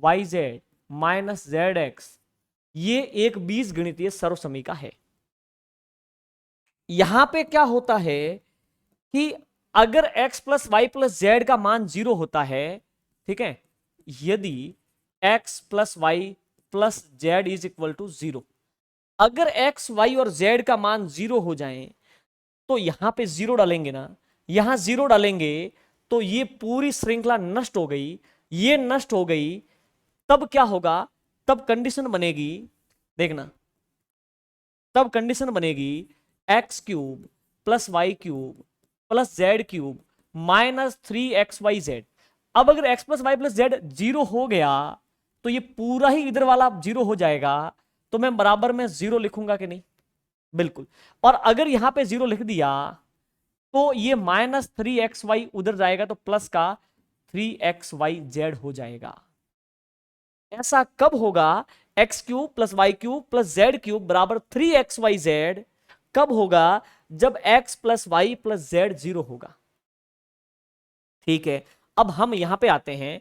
yz minus zx, ये एक बीज गणितीय सर्व समीका है। यहां पे क्या होता है कि अगर x plus Y plus Z का मान 0 होता है, ठीक है, यदि x plus Y plus Z is equal to 0, अगर x y और z का मान 0 हो जाए तो यहां पे 0 डालेंगे ना, यहां 0 डालेंगे तो ये पूरी श्रृंखला नष्ट हो गई, ये नष्ट हो गई, तब क्या होगा, तब कंडीशन बनेगी, देखना, तब कंडीशन बनेगी X cube plus Y cube plus Z cube -3xyz। अब अगर x plus Y plus Z 0 हो गया तो ये पूरा ही इधर वाला 0 हो जाएगा, तो मैं बराबर में 0 लिखूंगा कि नहीं, बिल्कुल। और अगर यहां पे 0 लिख दिया तो ये -3xy उधर जाएगा तो प्लस का 3xyz हो जाएगा। ऐसा कब होगा? X cube plus Y cube plus Z cube बराबर 3xyz कब होगा? जब x plus Y plus Z 0 होगा। ठीक है, अब हम यहां पे आते हैं।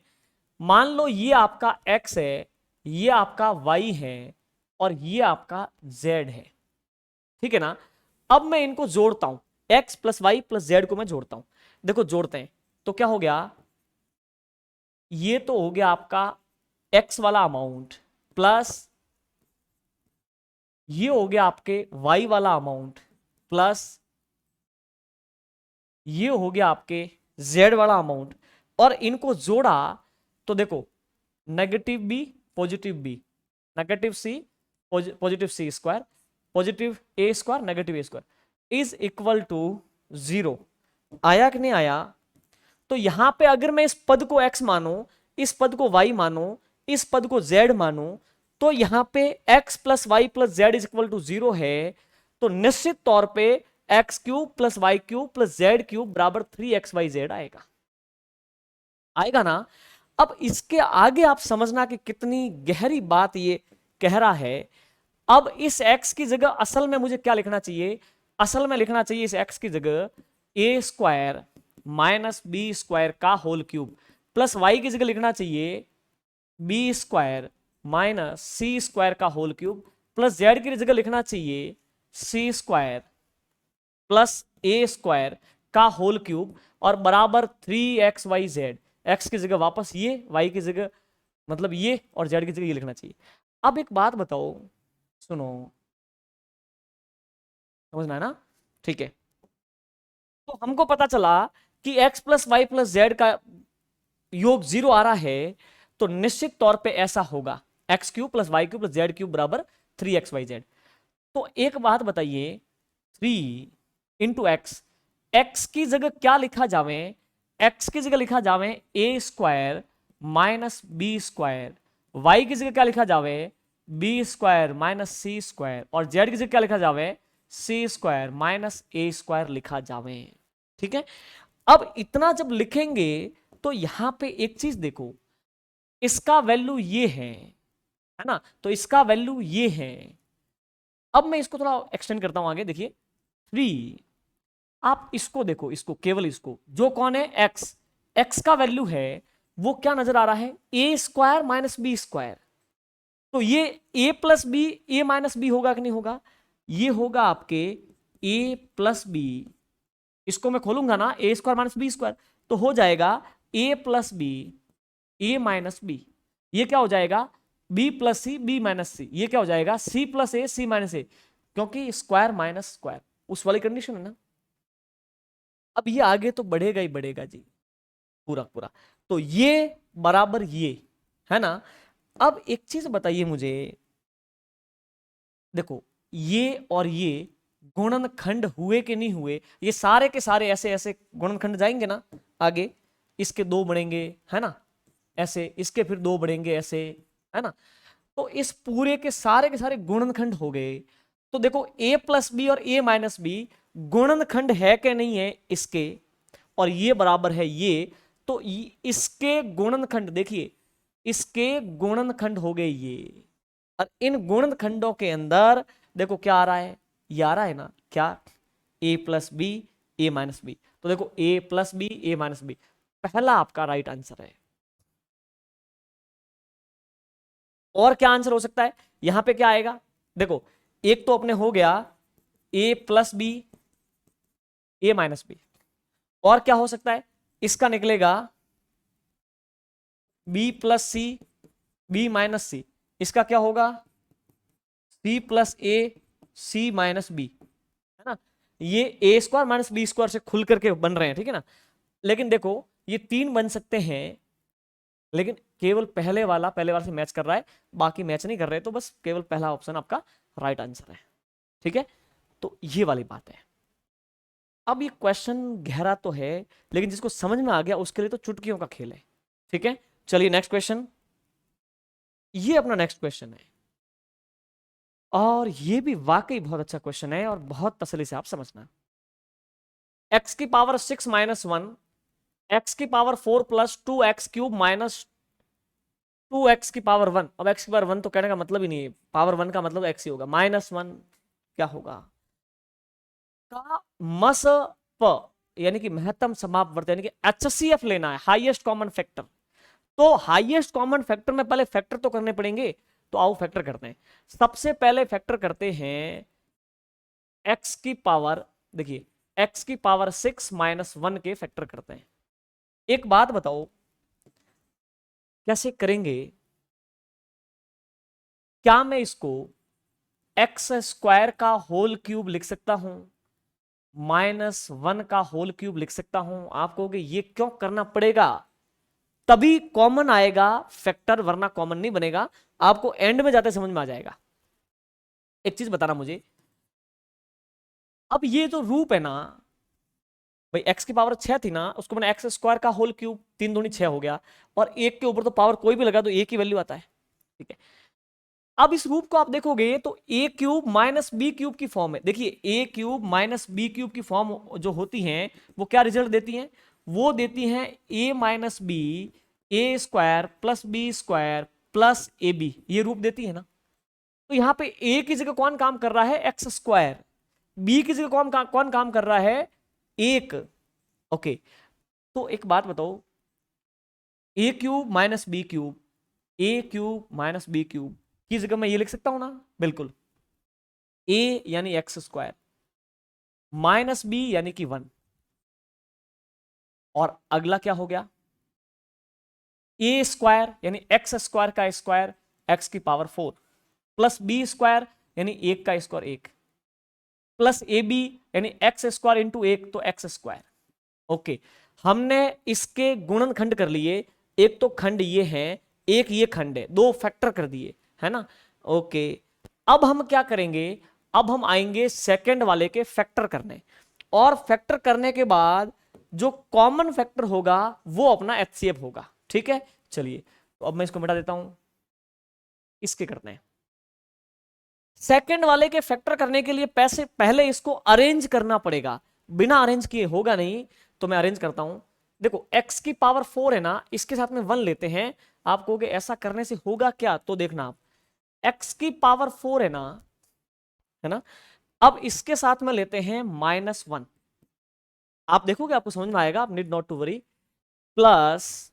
मान लो ये आपका x है, ये आपका y है और ये आपका z है। ठीक है ना? अब मैं इनको जोड़ता हूं, x plus Y plus Z को मैं जोड़ता हूं। देखो जोड़ते हैं तो क्या हो गया? ये तो हो गया आपका x वाला अमाउंट प्लस ये हो गया आपके y वाला अमाउंट प्लस ये हो गया आपके z वाला अमाउंट। और इनको जोड़ा तो देखो negative B positive B, negative C positive C square, positive A square negative A square is equal to 0। आया कि नहीं आया? तो यहां पे अगर मैं इस पद को x मानू, इस पद को y मानू, इस पद को z मानू, तो यहां पे x plus Y plus Z is equal to 0 है। तो निश्चित तौर पे X cube plus Y cube plus Z cube बराबर 3xyz आएगा। आएगा ना? अब इसके आगे आप समझना कि कितनी गहरी बात ये कह रहा है। अब इस x की जगह असल में मुझे क्या लिखना चाहिए? असल में लिखना चाहिए इस x की जगह ए स्क्वायर माइनस बी स्क्वायर का होल क्यूब, प्लस y की जगह लिखना चाहिए B square minus c square का होल क्यूब, प्लस जेड की जगह लिखना चाहिए सी स्क्वायर प्लस ए स्क्वायर का होल क्यूब और बराबर 3xyz। x की जगह वापस ये, y की जगह मतलब ये और z की जगह ये लिखना चाहिए। अब एक बात बताओ, सुनो, समझना है ना? ठीक है, तो हमको पता चला कि x plus Y plus Z का योग 0 आ रहा है। तो निश्चित तौर पे ऐसा होगा X cube plus Y cube plus Z cube बराबर 3xyz। तो एक बात बताइए, 3 × x की जगह क्या लिखा जावे? x की जगह लिखा जावे a square minus B square, y की जगह क्या लिखा जावे? B square minus c square, और जेड की जगह क्या लिखा जावे? C square minus a square लिखा जावे। ठीक है, अब इतना जब लिखेंगे तो यहां पे एक चीज देखो, इसका वैल्यू ये है ना? तो इसका वैल्यू ये है। अब मैं इसको थोड़ा एक्सटेंड करता हूं आगे, देखिए 3, आप इसको देखो, इसको केवल इसको, जो कौन है एक्स, एक्स का वैल्यू है वो क्या नजर आ रहा है? ए स्क्वायर माइनस बी स्क्वायर। तो ये ए प्लस बी ए माइनस बी होगा कि नहीं होगा? ये होगा आपके ए प्लस बी, इसको मैं खोलूंगा ना a square minus B square, तो हो जाएगा a plus B A minus B. ये क्या हो जाएगा? B plus c b minus c. ये क्या हो जाएगा? C plus a c minus ए, क्योंकि स्क्वायर माइनस स्क्वायर उस वाली कंडीशन है ना। अब ये आगे तो बढ़ेगा ही बढ़ेगा जी, पूरा पूरा। तो ये बराबर ये है ना। अब एक चीज बताइए मुझे, देखो ये और ये गुणनखंड हुए कि नहीं हुए? ये सारे के सारे ऐसे ऐसे गुणनखंड जाएंगे ना आगे, इसके दो बढ़ेंगे है ना, ऐसे इसके फिर दो बढ़ेंगे ऐसे, है ना। तो इस पूरे के सारे गुणनखंड हो गए। तो देखो a प्लस बी और a माइनस बी गुणनखंड है कि नहीं है इसके, और ये बराबर है ये, तो इसके गुणनखंड देखिए, इसके गुणनखंड हो गए ये। और इन गुणनखंडों के अंदर देखो क्या आ रहा है? ये आ रहा है ना क्या? a plus B A minus B. तो देखो a plus B A minus B, पहला आपका राइट आंसर है। और क्या आंसर हो सकता है यहां पे? क्या आएगा देखो, एक तो अपने हो गया a plus B A minus b, और क्या हो सकता है? इसका निकलेगा b plus c b minus c. इसका क्या होगा? c plus a c minus b, है ना। ये a square minus B square से खुल करके बन रहे हैं, ठीक है ना। लेकिन देखो ये तीन बन सकते हैं, लेकिन केवल पहले वाला से मैच कर रहा है, बाकी मैच नहीं कर रहे, तो बस केवल पहला ऑप्शन आपका राइट आंसर है। ठीक है, तो ये वाली बात है। अब ये क्वेश्चन गहरा तो है, लेकिन जिसको समझ में आ गया उसके लिए तो चुटकियों का खेल है। ठीक है, चलिए नेक्स्ट क्वेश्चन। ये अपना नेक्स्ट क्वेश्चन है, और ये भी वाकई बहुत अच्छा क्वेश्चन है और बहुत तसल्ली से आप समझना। एक्स की पावर 6 माइनस 1, एक्स की power 4 plus 2x³ minus 2x की पावर 1। अब x की पावर 1 तो कहने का मतलब ही नहीं है, पावर 1 का मतलब x ही होगा, -1 क्या होगा का मस प, यानी कि महत्तम समापवर्त, यानी कि HCF लेना है, हाईएस्ट कॉमन फैक्टर। तो हाईएस्ट कॉमन फैक्टर में पहले फैक्टर तो करने पड़ेंगे, तो आओ फैक्टर करते हैं। सबसे पहले फैक्टर करते हैं x की पावर, देखिए x की पावर 6 माइनस 1 के फैक्टर करते हैं। एक बात बताओ कैसे करेंगे, क्या मैं इसको x² का होल क्यूब लिख सकता हूं, -1 का होल क्यूब लिख सकता हूं? आप कहोगे ये क्यों करना पड़ेगा, तभी कॉमन आएगा फैक्टर, वरना कॉमन नहीं बनेगा। आपको एंड में जाते समझ में आ जाएगा। एक चीज बताना मुझे, अब ये जो रूप है ना भाई, x की पावर 6 थी ना, उसको मैंने x² का होल क्यूब, 3 दूनी 6 हो गया, और एक के ऊपर तो पावर कोई भी लगा तो एक ही वैल्यू आता है, ठीक है। अब इस रूप को आप देखोगे तो a³ माइनस b³ की फॉर्म है। देखिए a³ माइनस b³ की फॉर्म जो होती हैं वो क्या रिजल्ट देती हैं, वो देती हैं a minus B a² plus b² plus ab, ये रूप देती है ना। तो यहां पे a की जगह कौन काम कर रहा है, x², b की जगह कौन काम कर रहा है, 1। ओके, तो एक बात बताओ, a³ minus b³, a³ minus b³ की जगह मैं ये लिख सकता हूं ना, बिल्कुल। a यानी x² माइनस b यानी कि 1, और अगला क्या हो गया, a² यानी x² का स्क्वायर x की पावर 4 प्लस b² यानी 1 का स्क्वायर 1 प्लस ab यानी x² इंटू 1 तो x²। ओके, हमने इसके गुणनखंड कर लिए, एक तो खंड ये है, एक ये खंड है, दो फैक्टर कर दिए, है ना। ओके, अब हम क्या करेंगे, अब हम आएंगे सेकंड वाले के फैक्टर करने, और फैक्टर करने के बाद जो कॉमन फैक्टर होगा वो अपना HCF होगा, ठीक है। चलिए, तो अब मैं इसको मिटा देता हूं, इसके करते हैं। सेकंड वाले के फैक्टर करने के लिए पैसे पहले इसको अरेंज करना पड़ेगा, बिना अरेंज किए होगा नहीं, तो मैं अरेंज करता हूं। देखो x की पावर 4 है ना, इसके साथ में 1 लेते हैं। आप कहोगे ऐसा करने से होगा क्या, तो देखना आप, x की पावर 4 है ना, अब इसके साथ में लेते हैं -1, आप देखोगे आपको समझ में आएगा, आप need not to worry, plus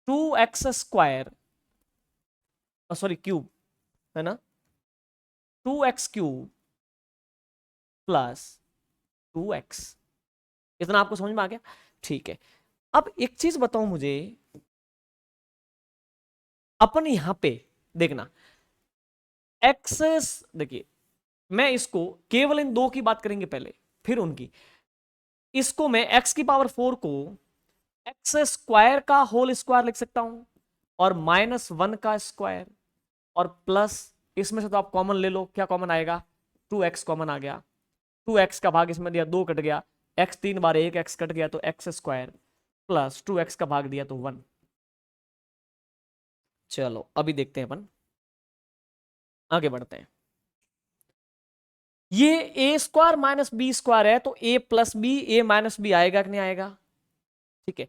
2x², sorry cube, है ना, 2x³ प्लस 2x, इतना आपको समझ में आ गया, ठीक है। अब एक चीज बताओ मुझे, अपन यहां पे देखना एक्सेस, देखिए मैं इसको केवल इन दो की बात करेंगे पहले, फिर उनकी, इसको मैं x की पावर 4 को x² का होल स्क्वायर लिख सकता हूं, और -1 का स्क्वायर, और प्लस इसमें से तो आप कॉमन ले लो, क्या कॉमन आएगा, 2x कॉमन आ गया, 2x का भाग इसमें दिया 2 कट गया, x 3 बार 1 x कट गया तो x² प्लस 2x का भाग दिया तो 1। चलो अभी देखते हैं, अपन आगे बढ़ते हैं। ये a² माइनस b² है, तो a plus B, a minus B आएगा कि नहीं आएगा, ठीक है।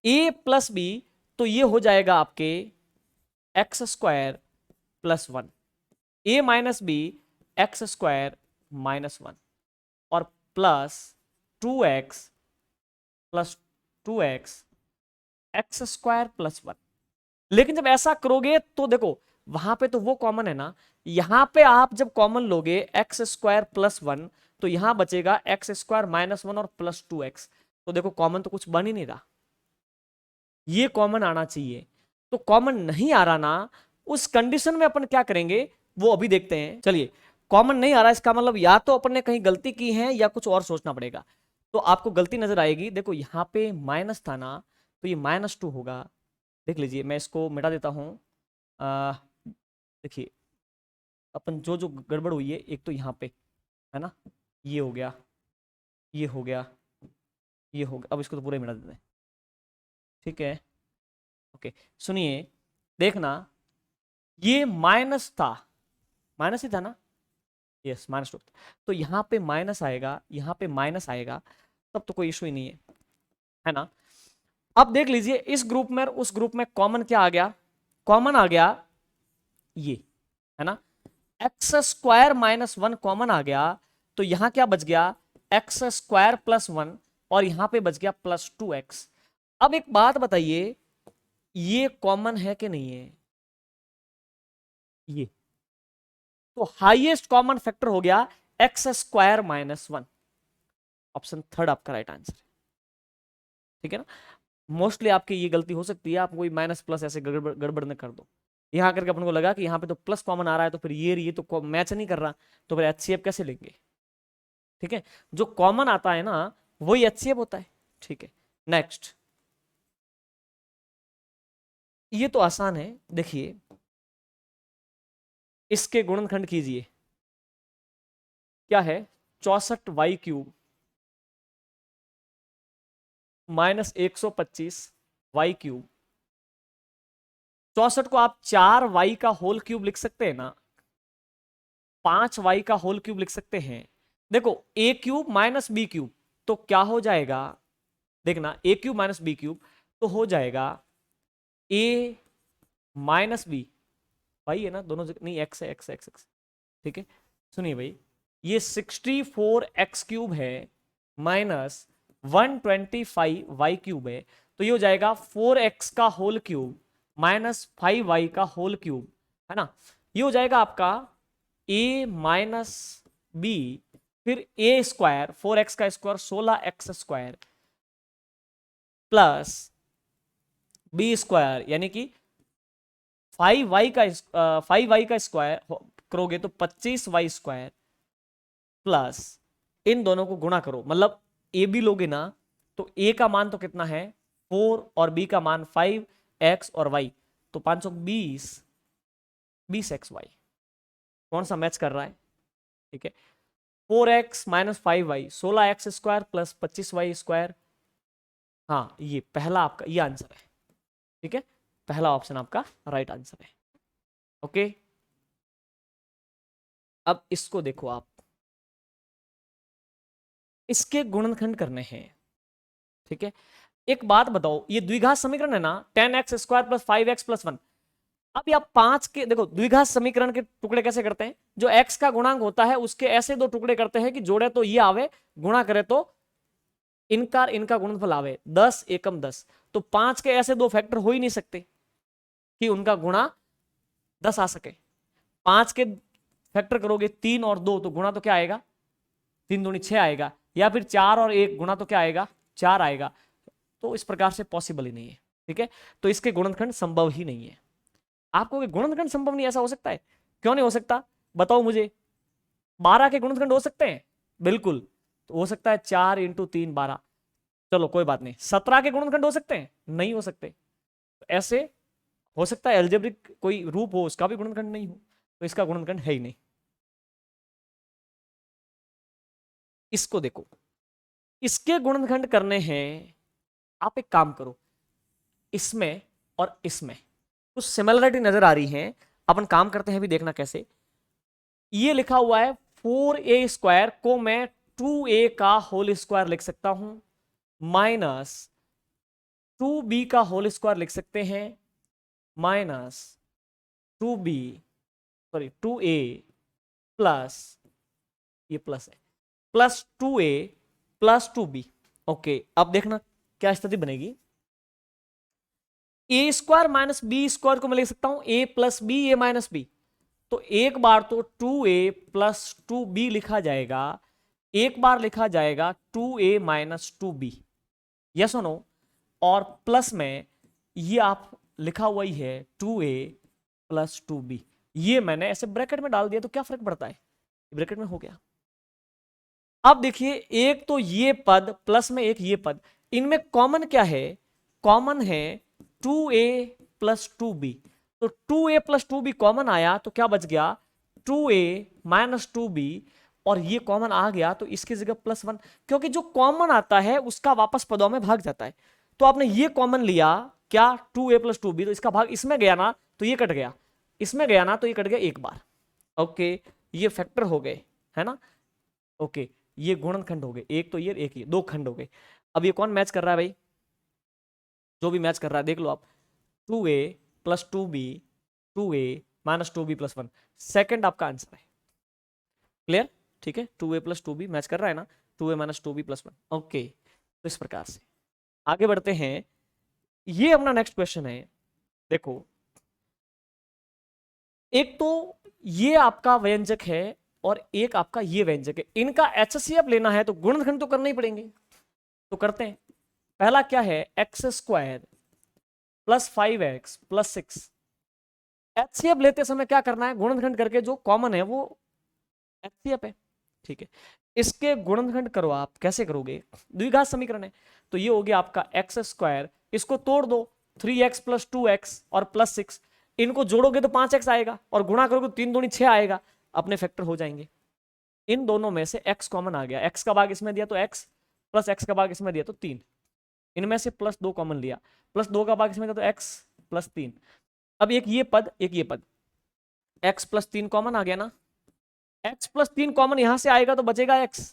a प्लस बी, तो ये हो जाएगा आपके x² plus 1, a minus B x² minus 1, और plus 2x plus 2x x² plus 1। लेकिन जब ऐसा करोगे तो देखो, वहां पे तो वो कॉमन है ना, यहां पे आप जब कॉमन लोगे x² प्लस 1, तो यहां बचेगा x² माइनस 1 और प्लस 2x, तो देखो कॉमन तो कुछ बन ही नहीं रहा, ये कॉमन आना चाहिए, तो कॉमन नहीं आ रहा ना, उस कंडीशन में अपन क्या करेंगे वो अभी देखते हैं। चलिए, कॉमन नहीं आ रहा, इसका मतलब या तो अपन ने कहीं गलती की है या कुछ और सोचना पड़ेगा। तो आपको गलती नजर आएगी, देखो यहाँ पे माइनस था ना, तो ये -2 होगा। देख लीजिए, मैं इसको मिटा देता हूँ। देखिए, अपन जो जो गड़बड़ हुई है, एक तो यहाँ पे है ना, ये हो गया, ये हो गया, ये हो गया, अब इसको तो पूरा ही मिटा देते हैं, ठीक है। ओके, सुनिए, देखना, ये माइनस था, माइनस ही था ना, यस -2, तो यहाँ पे माइनस आएगा, यहाँ पे माइनस आएगा, तब तो कोई इशू ही नहीं है ना। अब देख लीजिए इस ग्रुप में और उस ग्रुप में कॉमन क्या आ गया, कॉमन आ गया ये, है ना, एक्स स्क्वायर -1 कॉमन आ गया, तो यहां क्या बच गया, एक्स स्क्वायर +1, और यहां पे बच गया +2x। अब एक बात बताइए, ये कॉमन है कि नहीं है, ये तो हाईएस्ट कॉमन फैक्टर हो गया एक्स स्क्वायर -1, ऑप्शन थर्ड आपका राइट आंसर है, ठीक है ना। मोस्टली आपकी ये गलती हो सकती है, आप कोई माइनस प्लस ऐसे गड़बड़ गड़बड़ न कर दो, यहां करके अपन को लगा कि यहाँ पे तो प्लस कॉमन आ रहा है, तो फिर ये तो मैच नहीं कर रहा, तो फिर HCF कैसे लेंगे, ठीक है, जो कॉमन आता है ना वही HCF होता है, ठीक है। नेक्स्ट, ये तो आसान है, देखिए इसके गुणनखंड कीजिए, क्या है, 64y³ -125y³। 64 को आप 4y का होल क्यूब लिख सकते हैं ना, 5y का होल क्यूब लिख सकते हैं। देखो a³ - b³ तो क्या हो जाएगा, देखना a³ - b³ तो हो जाएगा a - b, भाई है ना दोनों जगह, नहीं x है, x, ठीक है। सुनिए भाई, ये 64x³ है -125y³ है, तो ये हो जाएगा 4x का होल क्यूब -5y का होल क्यूब, है ना। ये हो जाएगा आपका a - b, फिर a स्क्वायर 4x का square 16x² plus b square, यानी कि 5y का स्क्वायर करोगे तो 25y² प्लस इन दोनों को गुणा करो, मतलब ए बी लोगे ना, तो a का मान तो कितना है 4 और b का मान 5x और y, तो 520xy, कौन सा मैच कर रहा है, ठीक है। 4x - 5y 16x² plus 25y², हाँ ये पहला आपका ये आंसर है, ठीक है, पहला ऑप्शन आपका राइट आंसर है, ओके। अब इसको देखो आप, इसके गुणनखंड करने हैं, ठीक है। एक बात बताओ, ये द्विघात समीकरण है ना, 10x² प्लस 5x प्लस 1। अब आप 5 के देखो द्विघात समीकरण के टुकड़े कैसे करते हैं, जो x का गुणांक होता है उसके ऐसे दो टुकड़े करते हैं कि जोड़े तो ये आवे, गुणा करे तो इनका इनका गुणनफल आवे, 10 एकम 10, तो 5 के ऐसे दो फैक्टर हो ही नहीं सकते कि उनका गुणा 10 आ सके। 5 के फैक्टर करोगे 3 और 2 तो गुणा तो क्या आएगा, 3 दूनी 6 आएगा, या फिर 4 और 1 गुणा तो क्या आएगा 4 आएगा, तो इस प्रकार से पॉसिबल ही नहीं है, ठीक है। तो इसके गुणनखंड संभव ही नहीं है। आपको गुणनखंड संभव नहीं, ऐसा हो सकता है, क्यों नहीं हो सकता बताओ मुझे। 12 के गुणनखंड हो सकते हैं, बिल्कुल, तो हो सकता है 4 × 3 12, चलो कोई बात नहीं। 17 के गुणनखंड हो सकते हैं, नहीं हो सकते। ऐसे हो सकता है एल्जेब्रिक कोई रूप हो उसका भी गुणनखंड नहीं हो, तो इसका गुणनखंड है ही नहीं। इसको देखो, इसके गुणनखंड करने हैं, आप एक काम करो, इसमें और इसमें कुछ सिमिलरिटी नजर आ रही है, अपन काम करते हैं भी, देखना कैसे। ये लिखा हुआ है 4a² को मैं 2a का होल स्क्वायर लिख सकता हूं, माइनस 2b का होल स्क्वायर लिख सकते हैं, minus 2b sorry 2a plus, ये प्लस है, plus 2a plus 2b। Okay, अब देखना क्या स्थिति बनेगी, a² - b² को मैं लिख सकता हूं a + b a - b, तो एक बार तो 2a + 2b लिखा जाएगा, एक बार लिखा जाएगा 2a - 2b, यस और नो, और प्लस में ये आप लिखा हुआ ही है 2a + 2b, ये मैंने ऐसे ब्रैकेट में डाल दिया, तो क्या फर्क पड़ता है, ब्रैकेट में हो गया। अब देखिए, एक तो ये पद प्लस में एक ये पद, इनमें कॉमन क्या है, कॉमन है 2a + 2b, तो 2a + 2b कॉमन आया, तो क्या बच गया 2a - 2b, और ये कॉमन आ गया तो इसकी जगह +1, क्योंकि जो कॉमन आता है उसका वापस पदों में भाग जाता है। तो आपने ये कॉमन लिया क्या 2a + 2b, तो इसका भाग इसमें गया ना तो ये कट गया, इसमें गया ना तो ये कट गया एक बार, ओके, ये फैक्टर हो गए, है ना। ओके, ये गुणनखंड हो गए, एक तो ये, एक ये, दो खंड हो गए। अब ये कौन मैच कर रहा है भाई, जो भी मैच कर रहा है देख लो आप, 2a plus 2b, 2a minus 2b plus 1, second आपका आंसर है। क्लियर, ठीक है, 2a प्लस 2b मैच कर रहा है ना, 2a minus 2b plus 1। Okay, तो इस प्रकार से आगे बढ़ते हैं। ये अपना नेक्स्ट क्वेश्चन है। देखो, एक तो ये आपका व्यंजक है और एक आपका ये व्यंजक है, इनका एचसीएफ लेना है तो गुणनखंड तो करने ही पड़ेंगे, तो करते हैं। पहला क्या है, x square plus 5x plus 6। HCF लेते समय क्या करना है, गुणनखंड करके जो कॉमन है वो एचसीएफ है, ठीक है। इसके गुणनखंड करो आप, कैसे करोगे, द्विघात समीकरण है, तो ये हो गया आपका एक्स स्क्वायर, इसको तोड़ दो, 3x प्लस 2x और प्लस 6, इनको जोड़ोगे तो 5x आएगा और गुणा करोगे तो 3 दूनी 6 आएगा, अपने फैक्टर हो जाएंगे। इन दोनों में से x कॉमन आ गया, x का भाग इसमें दिया तो x प्लस x का भाग इसमें दिया तो 3, इनमें से प्लस 2 कॉमन लिया, प्लस 2 का भाग इसमें दिया तो x प्लस 3। अब एक ये पद एक ये पद, x प्लस 3 कॉमन आ गया ना, x प्लस 3 कॉमन यहां से आएगा तो बचेगा x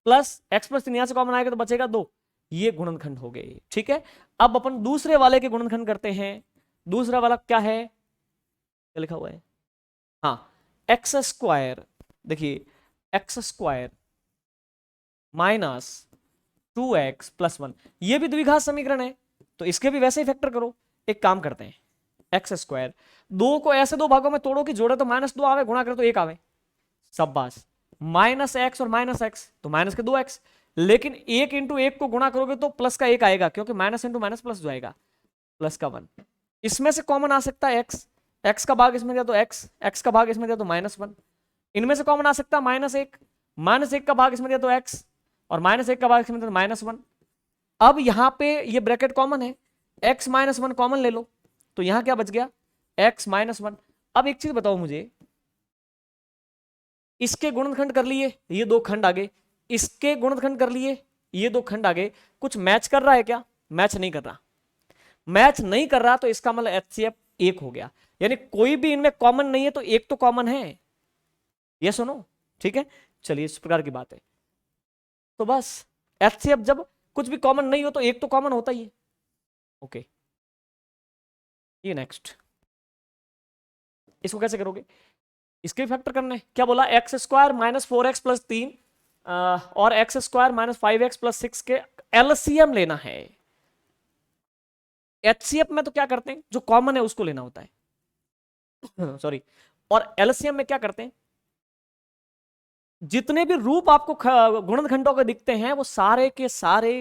प्लस x प्लस 3 यहां से कॉमन आएगा तो बचेगा 2, ये गुणनखंड हो गए, ठीक है। अब अपन दूसरे वाले के गुणनखंड करते हैं। दूसरा वाला क्या है, क्या लिखा हुआ है, हाँ, एक्स स्क्वायर, देखिए x square minus 2x plus 1, ये भी द्विघात समीकरण है तो इसके भी वैसे ही फैक्टर करो। एक काम करते हैं, एक्स स्क्वायर, दो को ऐसे दो भागों में तोड़ो कि जोड़े तो -2 आवे, गुणा करे तो 1 आवे, सब बास, माइनस एक्स और माइनस एक्स तो माइनस के 2x, लेकिन 1 इंटू 1 को गुणा करोगे तो प्लस का 1 आएगा, क्योंकि माइनस इंटू माइनस प्लस जो आएगा, प्लस का 1। इसमें से कॉमन आ सकता है x, x का भाग इसमें दिया तो x, x का भाग इसमें दिया तो -1, इनमें से कॉमन आ सकता है -1, -1 का भाग इसमें दिया तो x और -1 का भाग इसमें दिया तो -1। अब यहां पे ये ब्रैकेट कॉमन है, x -1 कॉमन ले लो, तो यहां क्या बच गया, x -1। अब एक चीज बताओ मुझे, इसके गुणनखंड कर लिए, ये दो खंड आ गए, इसके गुणनखंड कर लिए, ये दो खंड आ गए, कुछ मैच कर रहा है क्या, मैच नहीं कर रहा, मैच नहीं कर रहा तो इसका मतलब एचसीएफ 1 हो गया, यानी कोई भी इनमें कॉमन नहीं है तो एक तो कॉमन है, ये सुनो, ठीक है। चलिए, इस प्रकार की बात है, तो बस एचसीएफ जब कुछ भी कॉमन नहीं हो तो एक तो कॉमन होता ही है। ओके, ये नेक्स्ट, इसको कैसे करोगे, इसके भी फैक्टर करने, क्या बोला, x square minus 4x plus 3 और x square minus 5x plus 6 के एलसीएम लेना है। एचसीएफ में तो क्या करते हैं, जो कॉमन है उसको लेना होता है सॉरी, और एलसीएम में क्या करते हैं, जितने भी रूप आपको गुणनखंडों के दिखते हैं वो सारे के सारे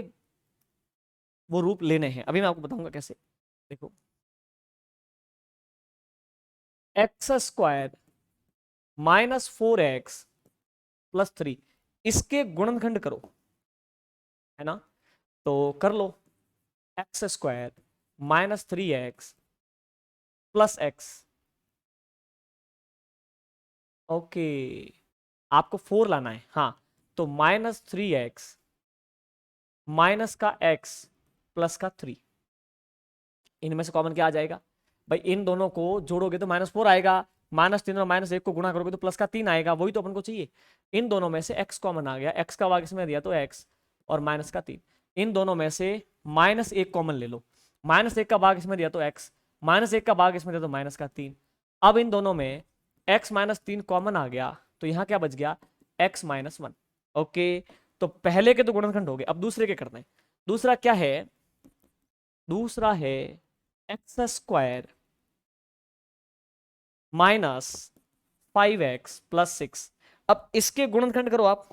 वो रूप लेने हैं, अभी मैं आपको बताऊंगा कैसे। देखो, x square minus 4x plus 3, इसके गुणनखंड करो, है ना, तो कर लो, x square minus 3x plus x, okay, आपको 4 लाना है, हाँ, तो -3x माइनस का x प्लस का 3, इनमें से कॉमन क्या आ जाएगा भाई, इन दोनों को जोड़ोगे तो -4 आएगा, -3 और -1 को गुणा करोगे तो प्लस का 3 आएगा, वही तो अपन को चाहिए। इन दोनों में से x कॉमन आ गया, x का भाग इसमें दिया तो x और माइनस का 3, इन दोनों में से -1 कॉमन ले लो, -1 का भाग इसमें दिया तो x, -1 का भाग इसमें दिया तो माइनस का 3। अब इन दोनों में x -3 कॉमन आ गया तो यहां क्या बच गया, x -1। ओके, तो पहले के तो गुणनखंड हो गए, अब दूसरे के करते हैं। दूसरा क्या है, दूसरा है x square minus 5x plus 6। अब इसके गुणनखंड करो आप,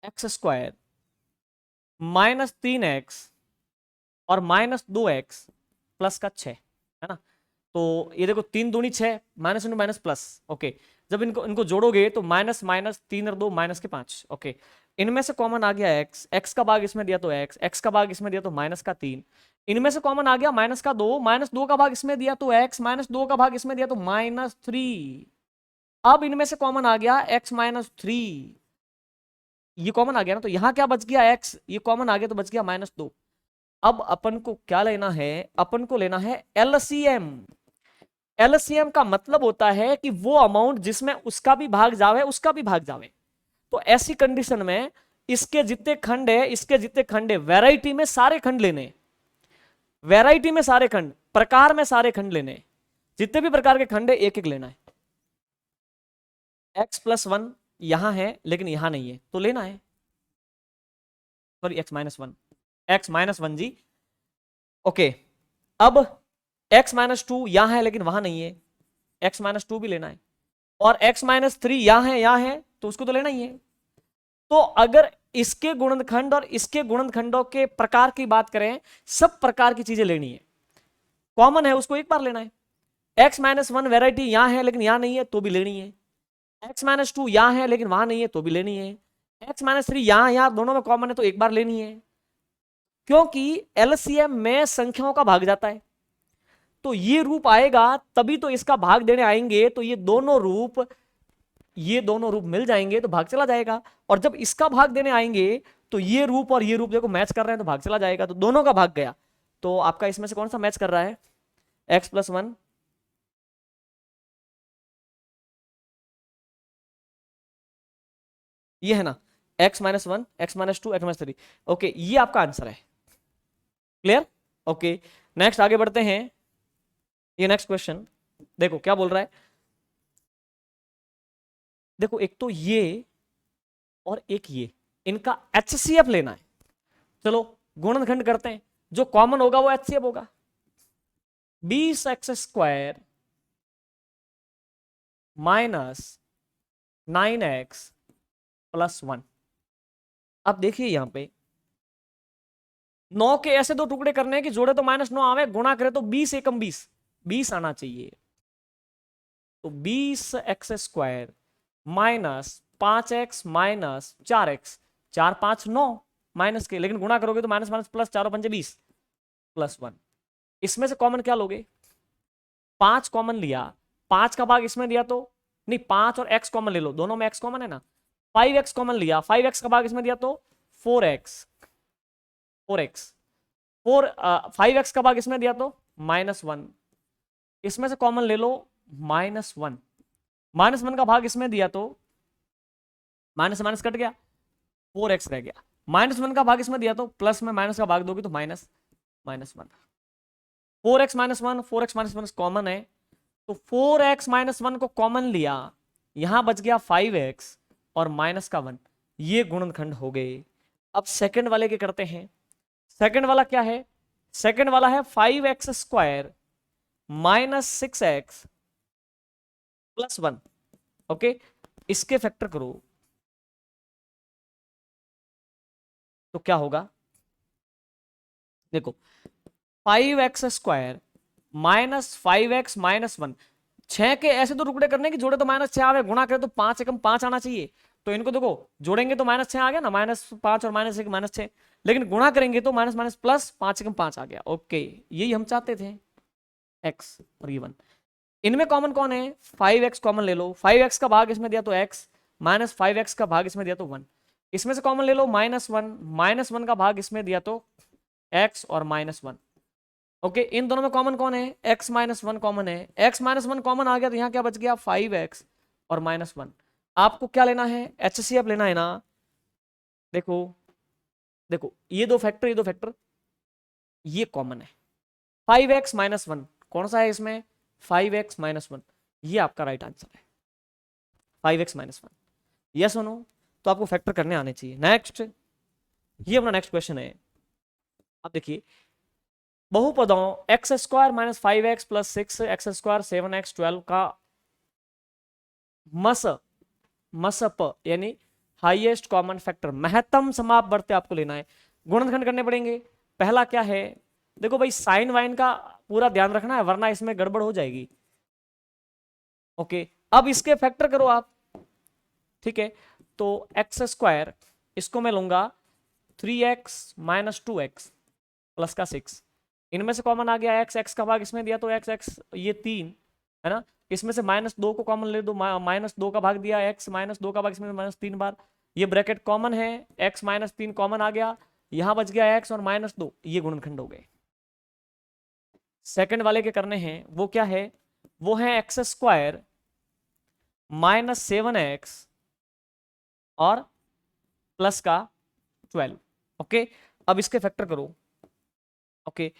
एक्स स्क्वायर -3x और -2x प्लस का 6, है ना, तो ये देखो 3 दूनी 6, minus into minus plus, okay, जब इनको इनको जोड़ोगे तो माइनस माइनस 3 और 2 माइनस के 5, ओके, इनमें से कॉमन आ गया x, x का भाग इसमें दिया तो x, x का भाग इसमें दिया तो माइनस का 3, इनमें से कॉमन आ गया -2 का भाग इसमें दिया तो x, -2 का भाग इसमें दिया तो -3। अब इनमें से कॉमन आ गया x -3, ये कॉमन आ गया ना, तो यहां क्या बच गया x, ये कॉमन आ गया तो बच गया -2। अब अपन को क्या लेना है, अपन को लेना है एलसीएम। एलसीएम का मतलब होता है कि वो अमाउंट जिसमें उसका भी भाग जावे, उसका भी भाग जावे। तो ऐसी कंडीशन में इसके जितने खंड है, इसके जितने खंड है, वैरायटी में सारे खंड लेने, वैरायटी में सारे खंड, प्रकार में सारे खंड लेने, जितने भी प्रकार के खंड है एक एक लेना है। x+1 यहां है लेकिन यहां नहीं है तो लेना है, सॉरी x-1, x-1 जी। ओके, अब x-2 यहां है लेकिन वहां नहीं है, x-2 भी लेना है, और x-3 यहां है तो उसको तो लेना ही है। तो अगर इसके गुणनखंड और इसके गुणनखंडों के प्रकार की बात करें, सब प्रकार की चीजें लेनी है, कॉमन है उसको एक बार लेना है। x-1 वैरायटी यहां है लेकिन यहां नहीं है तो भी लेनी है, x-2 यहां है लेकिन वहां नहीं है तो भी लेनी है, x-3 यहां दोनों में कॉमन है तो एक बार लेनी है, क्योंकि एलसीएम में संख्याओं का भाग जाता है। तो ये रूप आएगा तभी तो इसका भाग देने आएंगे, तो ये दोनों रूप मिल जाएंगे तो भाग चला जाएगा, और जब इसका भाग देने आएंगे तो ये रूप और ये रूप देखो मैच कर रहे हैं तो भाग चला जाएगा, तो दोनों का भाग गया। तो आपका इसमें से कौन सा मैच कर रहा है? x+1, ये है ना, x-1, x-2, x-3। ओके, ये आपका आंसर है। क्लियर? ओके, नेक्स्ट आगे बढ़ते हैं। ये नेक्स्ट क्वेश्चन देखो क्या बोल रहा है। देखो एक तो ये और एक ये, इनका HCF लेना है। चलो गुणनखंड करते हैं, जो कॉमन होगा वो HCF होगा। 20x² minus 9x+1। अब देखिए यहां पे 9 के ऐसे दो टुकड़े करने हैं कि जोड़े तो -9 आवे, गुणा करे तो 20 एकम 20 आना चाहिए। तो 20x² minus 5x minus 4x, 4 5 9 minus के, लेकिन गुणा करोगे तो माइनस माइनस प्लस, 4 5 20 +1। इसमें से कॉमन क्या लोगे? 5 कॉमन लिया, 5 का भाग इसमें दिया तो नहीं, 5 और x कॉमन ले लो, दोनों में x कॉमन है ना। 5x कॉमन लिया, 5x का भाग इसमें दिया तो 4x, 5x का भाग इसमें दिया तो -1, इसमें से कॉमन ले लो -1, -1 का भाग इसमें दिया तो माइनस माइनस कट गया, 4x रह गया, -1 का भाग इसमें दिया तो प्लस में माइनस का भाग दोगे तो -1, 4x -1, 4x -1 कॉमन है, तो 4x -1 को कॉमन लिया, यहां बच गया 5x और माइनस का 1, ये गुणनखंड हो गए। अब सेकंड वाले के करते हैं। सेकंड वाला क्या है? सेकंड वाला है 5x² माइनस 6x+1। ओके, इसके फैक्टर करो तो क्या होगा? देखो 5x² माइनस 5x -1, 6 के ऐसे तो टुकड़े करने की जोड़े तो -6 आवे, गुणा करे तो 5 एकम 5 आना चाहिए। तो इनको देखो जोड़ेंगे तो -6 आ गया ना, -5 और -1 -6, लेकिन गुणा करेंगे तो माइनस माइनस प्लस, 5 एकम 5 आ गया। ओके, यही हम चाहते थे, x और ये 1। इनमें कॉमन कौन है? 5x कॉमन ले लो, 5x का भाग इसमें दिया तो x, माइनस 5x का भाग इसमें दिया तो 1, इसमें से कॉमन ले लो -1, -1 का भाग इसमें दिया तो x और -1। ओके, इन दोनों में कॉमन कौन है? x -1 कॉमन है, x -1 कॉमन आ गया तो यहाँ क्या बच गया? 5x और -1। आपको क्या लेना है? HCF लेना है ना। देखो देखो ये दो फैक्टर ये कॉमन है, 5x -1 कौन सा है इसमें? 5x -1, ये आपका राइट आंसर है, 5x -1। यस और नो? तो आपको फैक्टर करने आने चाहिए। नेक्स्ट, ये अपना नेक्स्ट क्वेश्चन है। अब देखिए बहुपदों x² - 5x + 6x² 7x 12 का मसप यानी हाईएस्ट कॉमन फैक्टर, महत्तम समापवर्ती आपको लेना है। गुणनखंड करने पड़ेंगे। पहला क्या है? देखो भाई साइन वाइन का पूरा ध्यान रखना है वरना इसमें गड़बड़ हो जाएगी। ओके, अब इसके फैक्टर करो आप, ठीक है। तो x² इसको मैं लूंगा 3x - 2x प्लस का 6, इनमें से कॉमन आ गया x का भाग इसमें दिया तो x ये 3 है ना, इसमें से -2 को कॉमन ले दो, -2 का भाग दिया x, -2 का भाग इसमें -3 बार, ये ब्रैकेट कॉमन है, x -3 कॉमन आ गया, यहां बच गया x और -2, ये गुणनखंड हो गए। सेकंड वाले के करने हैं, वो क्या है? वो है एक्स स्क्वायर माइनस 7x और प्लस का 12। ओके, अब इसके फैक्टर करो। ओके,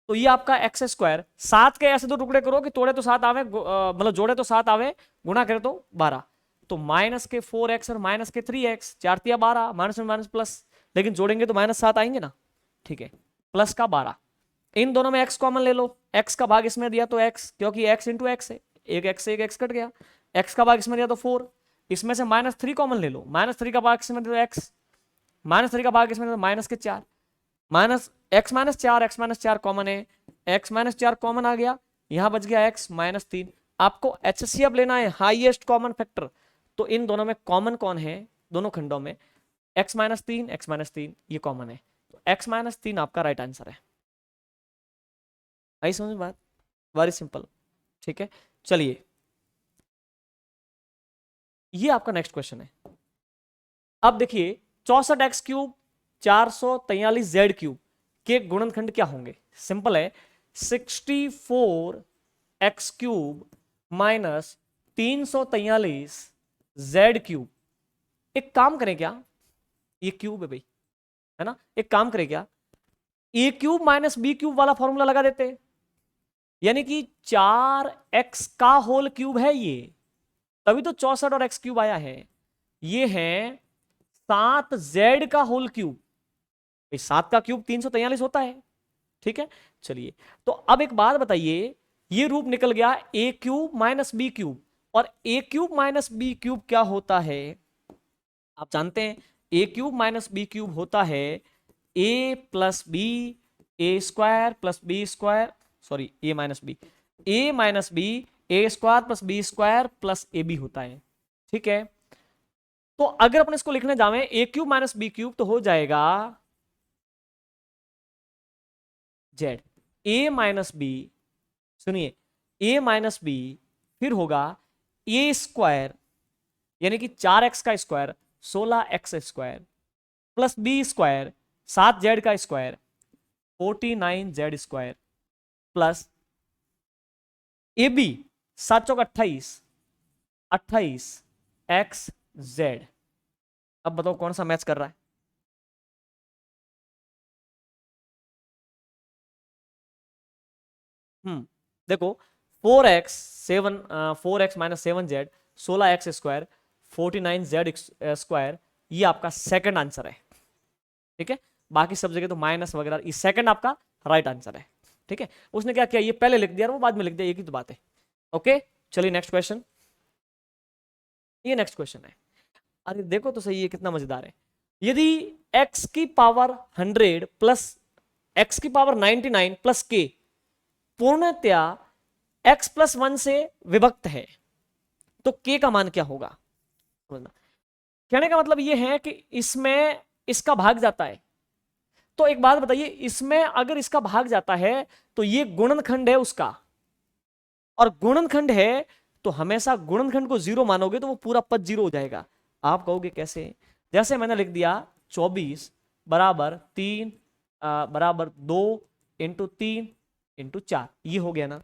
तो ये आपका एक्स स्क्वायर, 7 के ऐसे दो टुकड़े करो कि तोड़े तो 7 आवे, मतलब जोड़े तो 7 आवे, गुणा करे तो 12। तो माइनस के 4x और माइनस के 3x, 4×12, माइनस में माइनस प्लस, लेकिन जोड़ेंगे तो -7 आएंगे ना। ठीक है, प्लस का 12, इन दोनों में x कॉमन ले लो, x का भाग इसमें दिया तो x, क्योंकि x इंटू एक्स है, एक x से एक x कट गया, x का भाग इसमें दिया तो 4, इसमें से -3 कॉमन ले लो, -3 का भाग इसमें दिया तो x, -3 का भाग इसमें दिया तो माइनस के 4, माइनस x -4 कॉमन है, x -4 कॉमन आ गया, यहां बच गया x -3। आपको HCF लेना है, हाईएस्ट कॉमन फैक्टर, तो इन दोनों में कॉमन कौन है, दोनों खंडों में x -3 ये कॉमन है, तो x -3 आपका राइट आंसर है। आई समझ बात, वेरी सिंपल। ठीक है, चलिए ये आपका नेक्स्ट क्वेश्चन है। अब देखिए 64x³ 443z³ के गुणनखंड क्या होंगे। सिंपल है, 64x³ माइनस 343z³। एक काम करें क्या, ये क्यूब है भाई, है ना, एक काम करें क्या, a³ माइनस b³ वाला फॉर्मूला लगा देते हैं, यानी कि 4x का होल क्यूब है ये, तभी तो 64 और x³ आया है। ये है 7z का होल क्यूब, 7 का क्यूब 343 होता है। ठीक है, चलिए तो अब एक बात बताइए, ये रूप निकल गया a³ माइनस b³, और a³ माइनस b³ क्या होता है, आप जानते हैं a³ माइनस b³ होता है a plus B A square plus B square, sorry a minus B, a minus B A square plus B square plus A B होता है। ठीक है, तो अगर अपन इसको लिखने जावे a³ माइनस b³ तो हो जाएगा z, a माइनस बी, सुनिए a माइनस बी, फिर होगा a स्क्वायर यानी कि 4x का square 16x square plus B square 7z का square 49z square plus A B 7 चौक 28 एक्स जेड। अब बताओ कौन सा मैच कर रहा है, देखो 4x minus 7z 16x square 49z square, ये आपका सेकंड आंसर है। ठीक है, बाकी सब जगह तो माइनस वगैरह, ये सेकंड आपका राइट आंसर है। ठीक है, उसने क्या किया, ये पहले लिख दिया वो बाद में लिख दिया, एक ही तो बात है। ओके, चलिए नेक्स्ट क्वेश्चन, ये नेक्स्ट क्वेश्चन है। अरे देखो तो सही है, कितना मजेदार है। यदि x की पावर 100 प्लस x की पावर 99 प्लस k पूर्णतया x प्लस 1 से विभक्त है, तो k का मान क्या होगा। समझना, कहने का मतलब यह है कि इसमें इसका भाग जाता है, तो एक बात बताइए, इसमें अगर इसका भाग जाता है तो ये गुणनखंड है उसका, और गुणनखंड है तो हमेशा गुणनखंड को 0 मानोगे तो वो पूरा पद 0 हो जाएगा। आप कहोगे कैसे, जैसे मैंने लिख दिया 24 बराबर 3 बराबर 2 इंटू 3 इंटू 4, ये हो गया ना,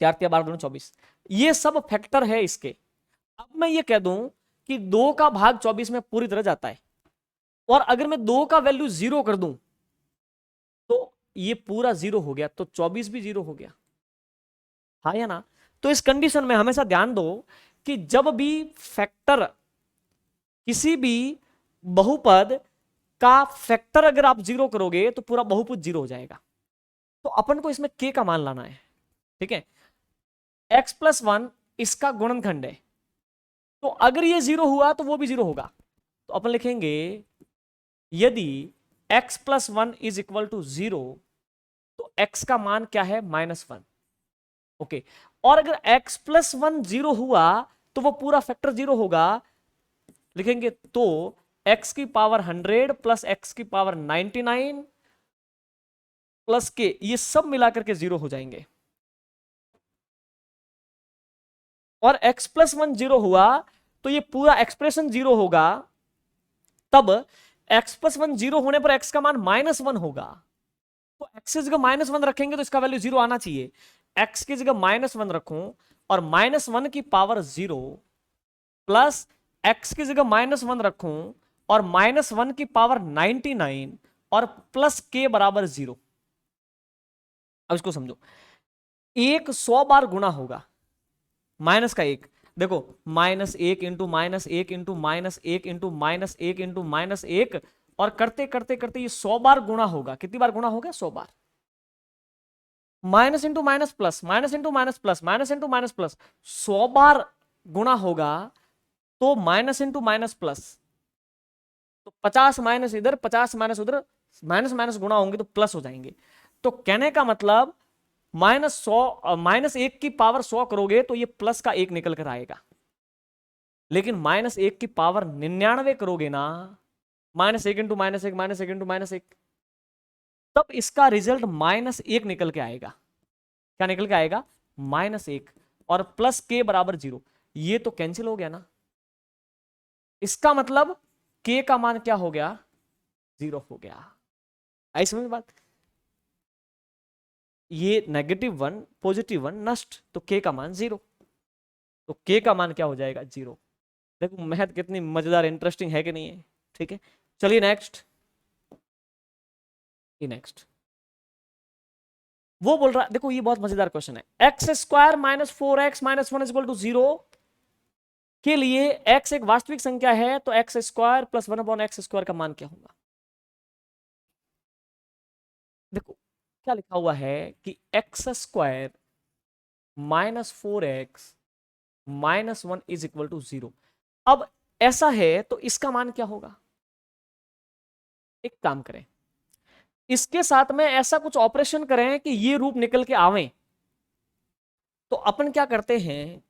4 12 2 24, ये सब फैक्टर है इसके। अब मैं ये कह दूं कि 2 का भाग 24 में पूरी तरह जाता है, और अगर मैं 2 का वैल्यू 0 कर दूं तो ये पूरा 0 हो गया, तो 24 भी 0 हो गया, हाँ या ना। तो इस कंडीशन में हमेशा ध्यान दो कि जब भी फैक्टर, किसी भी बहुपद का फैक्टर अगर आप 0 करोगे तो पूरा बहुपद 0 हो जाएगा। तो अपन को इसमें k का मान लाना है। ठीक है, x प्लस 1 इसका गुणनखंड है, तो अगर ये 0 हुआ तो वो भी 0 होगा, तो अपन लिखेंगे यदि x plus 1 is equal to 0 तो x का मान क्या है, -1। ओके, और अगर x प्लस 1 0 हुआ तो वो पूरा फैक्टर 0 होगा, लिखेंगे तो x की पावर 100 प्लस x की पावर 99 प्लस k, ये सब मिलाकर के 0 हो जाएंगे, और x प्लस 1 0 हुआ तो ये पूरा एक्सप्रेशन 0 होगा, तब x प्लस 1 0 होने पर x का मान -1 होगा, तो x से जगह -1 रखेंगे तो इसका वैल्यू 0 आना चाहिए। x की जगह -1 रखूं और -1 की पावर 0 प्लस x की जगह -1 रखूं और -1 की पावर 99 और प्लस k बराबर 0। अब इसको समझो, एक 100 बार गुणा होगा माइनस का एक, देखो -1 इंटू -1 इंटू -1 इंटू -1 इंटू -1, और करते करते करते ये 100 बार गुणा होगा। कितनी बार गुणा होगा? 100 बार। Minus into minus plus, minus into minus plus, minus into minus plus, 100 बार गुणा होगा तो माइनस इंटू माइनस प्लस, तो 50 माइनस इधर 50 माइनस उधर, माइनस माइनस गुणा होंगे तो प्लस हो जाएंगे। तो कहने का मतलब -100 की पावर 100 करोगे तो ये प्लस का एक निकल कर आएगा, लेकिन -1 की पावर 99 करोगे ना, -1 इंटू -1, -1 इंटू -1, तब इसका रिजल्ट -1 निकल के आएगा। क्या निकल के आएगा? -1 और प्लस के बराबर 0। ये तो कैंसिल हो गया ना, इसका मतलब के का मान क्या हो गया? 0 हो गया। आई समझ में बात? ये -1 +1 नष्ट, तो के का मान 0, तो के का मान क्या हो जाएगा? 0। देखो मैथ कितनी मजेदार इंटरेस्टिंग है कि नहीं है? ठीक है, चलिए नेक्स्ट। नेक्स्ट वो बोल रहा है, देखो ये बहुत मजेदार क्वेश्चन है, x² -4x -1 = 0 के लिए x एक वास्तविक संख्या है तो x² + 1/x² का मान क्या होगा? देखो क्या लिखा हुआ है कि x² -4x -1 = 0। अब ऐसा है तो इसका मान क्या होगा? एक काम करें, इसके साथ में ऐसा कुछ ऑपरेशन करें कि ये रूप निकल के आवे। तो अपन क्या करते हैं,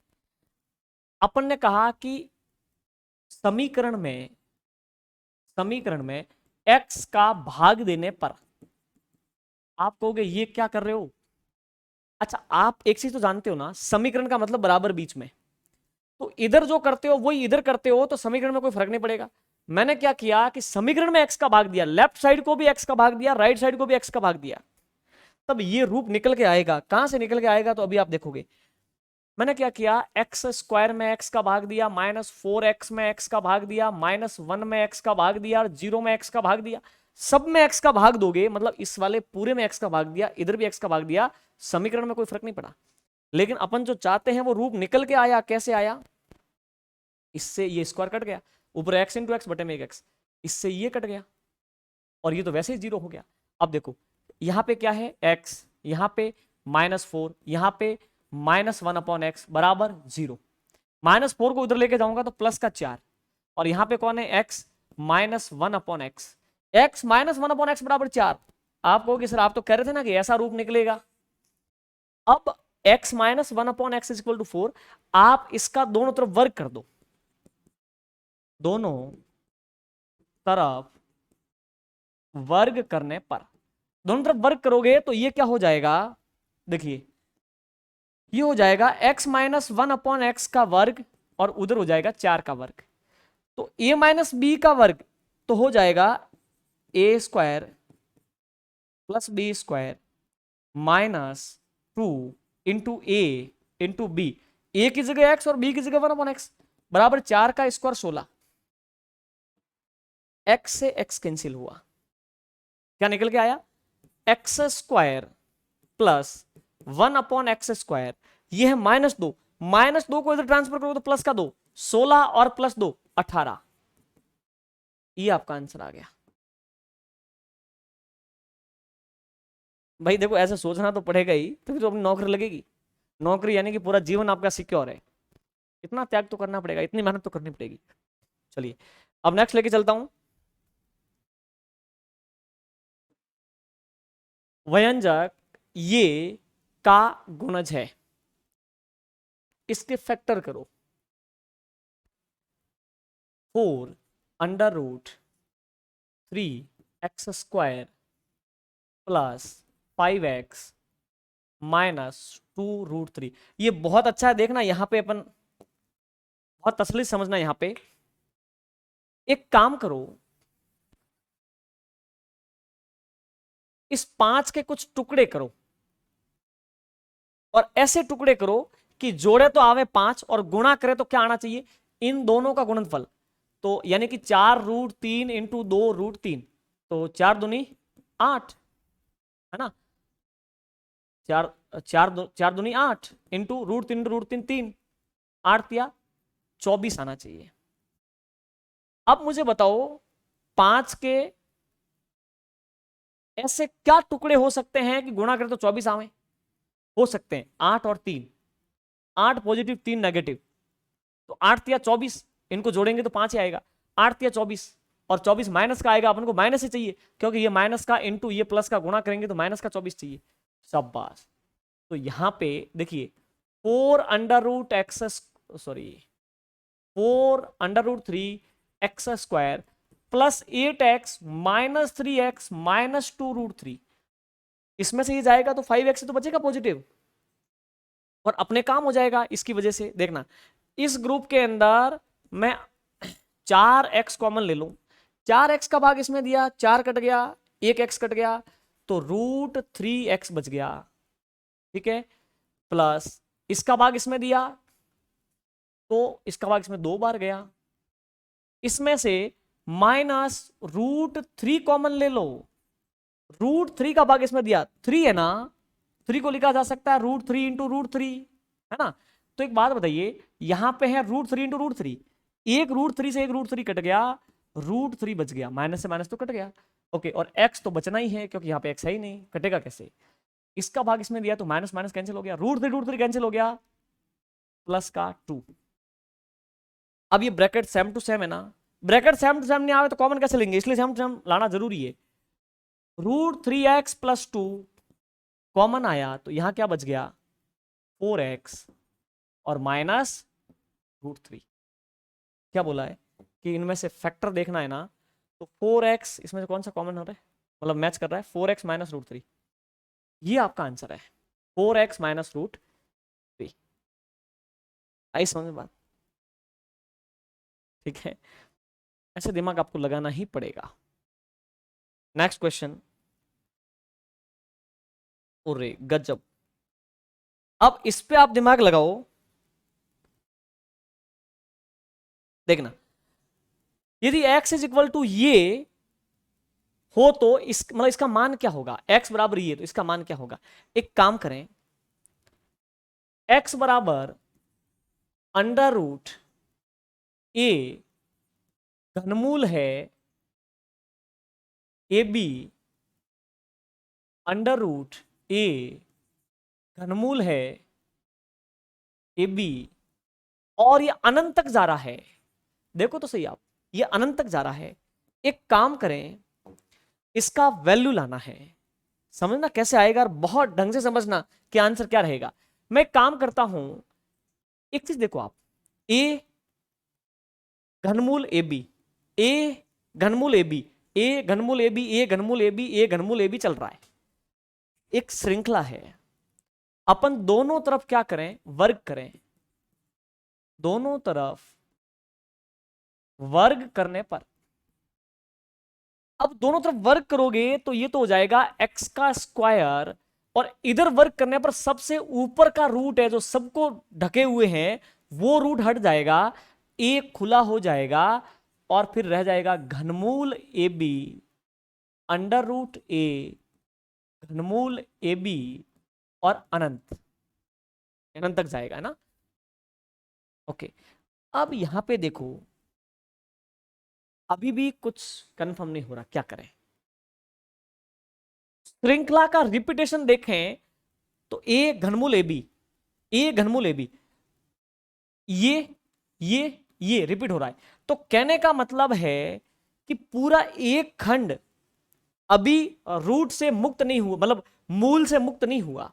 अपन ने कहा कि समीकरण में x का भाग देने पर, आप कहोगे ये क्या कर रहे हो? अच्छा, आप एक चीज तो जानते हो ना, समीकरण का मतलब बराबर बीच में, तो इधर जो करते हो वही इधर करते हो तो समीकरण में कोई फर्क नहीं पड़ेगा। मैंने क्या किया कि समीकरण में x का भाग दिया, लेफ्ट साइड को भी x का भाग दिया, राइट साइड को भी x का भाग दिया, तब ये रूप निकल के आएगा। कहां से निकल के आएगा? तो अभी आप देखोगे। मैंने क्या किया, x² में x का भाग दिया, -4x में x का भाग दिया, -1 में x का भाग दिया, और 0 में x का भाग दिया। सब में x का भाग दोगे मतलब इस वाले पूरे में x का भाग दिया, इधर भी x का भाग दिया, समीकरण में कोई फर्क नहीं पड़ा। लेकिन अपन जो चाहते हैं वो रूप निकल के आया। कैसे आया? इससे ये स्क्वायर कट गया, ऊपर x इंटू एक्स बटे में एक x, इससे ये कट गया, और ये तो वैसे ही 0 हो गया। अब देखो यहां पे क्या है? x, यहां पे -4, यहां पे -1/x बराबर 0। -4 को उधर लेके जाऊंगा तो प्लस का 4, और यहां पे कौन है? x -1/x, x -1/x बराबर 4। आप कहोगे सर आप तो कह रहे थे ना कि ऐसा रूप निकलेगा। अब x -1/x = 4, आप इसका दोनों तरफ वर्ग कर दो, दोनों तरफ वर्ग करने पर, दोनों तरफ वर्ग करोगे तो ये क्या हो जाएगा? देखिए ये हो जाएगा x -1/x का वर्ग, और उधर हो जाएगा 4 का वर्ग, तो a - b का वर्ग तो हो जाएगा a² + b² -2 into a into b। a की जगह x और b की जगह 1/x बराबर 4 का स्क्वायर 16। x से x कैंसिल हुआ, क्या निकल के आया? x² + 1/x², ये है -2, -2 को इधर ट्रांसफर करो तो प्लस का 2, 16 और +2 18। ये आपका आंसर आ गया। भाई देखो ऐसे सोचना तो पड़ेगा ही, तभी तो अपनी नौकरी लगेगी। नौकरी यानी कि पूरा जीवन आपका सिक्योर है, इतना त्याग तो करना पड़ेगा, इतनी मेहनत तो करनी पड़ेगी। चलिए अब नेक्स्ट लेके चलता हूं। व्यंजक ये का गुणज है, इसके फैक्टर करो। 4√3x² + 5x -2√3। ये बहुत अच्छा है, देखना यहां पे अपन बहुत तसल्ली से समझना। यहां पे एक काम करो, इस 5 के कुछ टुकड़े करो और ऐसे टुकड़े करो कि जोड़े तो आवे 5 और गुणा करे तो क्या आना चाहिए, इन दोनों का गुणनफल। तो यानी कि 4√3 इंटू 2√3, तो 4 दूनी 8, है ना, 4 दूनी 8 इंटू √3 3, 8 या 24 आना चाहिए। अब मुझे बताओ 5 के ऐसे क्या टुकड़े हो सकते हैं कि गुणा करें तो 24 आवे? हो सकते हैं 8 और 3, 8 पॉजिटिव 3 नेगेटिव, तो 8 या 24, इनको जोड़ेंगे तो 5 ही आएगा, 8 या 24, और 24 माइनस का आएगा, अपन को माइनस ही चाहिए क्योंकि ये माइनस का इंटू ये प्लस का गुणा करेंगे तो माइनस का 24 चाहिए। शाबाश। तो यहां पे देखिए 4√3 x² plus 8x minus 3x minus 2√3, इसमें से ये जाएगा तो 5x तो बचेगा पॉजिटिव और अपने काम हो जाएगा। इसकी वजह से देखना इस ग्रुप के अंदर मैं 4x कॉमन ले लूं, 4x का भाग इसमें दिया, 4 कट गया, 1x कट गया, तो √3x बच गया, ठीक है, प्लस इसका भाग इसमें दिया तो इसका भाग इसमें 2 बार गया, इसमें से माइनस √3 कॉमन ले लो, √3 का भाग इसमें दिया 3 है ना, 3 को लिखा जा सकता है √3 इंटू √3, है ना। तो एक बात बताइए यहां पे है √3 इंटू √3, एक √3 से एक √3 कट गया, √3 बच गया, माइनस से माइनस तो कट गया, ओके, और x तो बचना ही है क्योंकि यहां पे x है ही नहीं, कटेगा कैसे, इसका भाग इसमें दिया तो माइनस माइनस कैंसिल हो गया, √3 कैंसिल हो गया, प्लस का 2। अब ये ब्रैकेट सेम टू सेम है ना, ब्रैकेट सेम टू सेम नहीं आवे तो कॉमन कैसे लेंगे, इसलिए सेम टू सेम लाना जरूरी है। √3x प्लस 2 कॉमन आया तो यहां क्या बच गया 4x और माइनस √3। क्या बोला है कि इनमें से फैक्टर देखना है ना, तो 4x इसमें से कौन सा कॉमन हो रहा है, मतलब मैच कर रहा है, 4x माइनस √3, ये आपका आंसर है, 4x माइनस √3। आई समझ में बात, ठीक है, ऐसे दिमाग आपको लगाना ही पड़ेगा। नेक्स्ट क्वेश्चन, ओरे गजब, अब इस पे आप दिमाग लगाओ, देखना यदि x इज इक्वल टू ये हो तो इस मतलब इसका मान क्या होगा, x बराबर ये तो इसका मान क्या होगा। एक काम करें, x बराबर √a घनमूल है ab √a घनमूल है ab, और ये अनंत तक जा रहा है, देखो तो सही आप, ये अनंत तक जा रहा है। एक काम करें, इसका वैल्यू लाना है, समझना कैसे आएगा और बहुत ढंग से समझना कि आंसर क्या रहेगा। मैं काम करता हूं, एक चीज देखो आप, a घनमूल ए बी, ए घनमूल ए बी, ए घनमूल ए बी, ए घनमूल ए बी, ए घनमूल ए बी चल रहा है, एक श्रृंखला है। अपन दोनों तरफ क्या करें, वर्ग करें, दोनों तरफ वर्ग करने पर, अब दोनों तरफ वर्ग करोगे तो ये तो हो जाएगा x का स्क्वायर, और इधर वर्ग करने पर सबसे ऊपर का रूट है जो सबको ढके हुए हैं वो रूट हट जाएगा, एक खुला हो जाएगा और फिर रह जाएगा घनमूल ए बी √a घनमूल ए बी और अनंत, अनंत तक जाएगा ना। ओके, अब यहां पे देखो अभी भी कुछ कंफर्म नहीं हो रहा, क्या करें। श्रृंखला का रिपीटेशन देखें तो ए घनमूल ए बी, ए घनमूल ए बी, ये रिपीट हो रहा है, तो कहने का मतलब है कि पूरा एक खंड अभी रूट से मुक्त नहीं हुआ, मतलब मूल से मुक्त नहीं हुआ।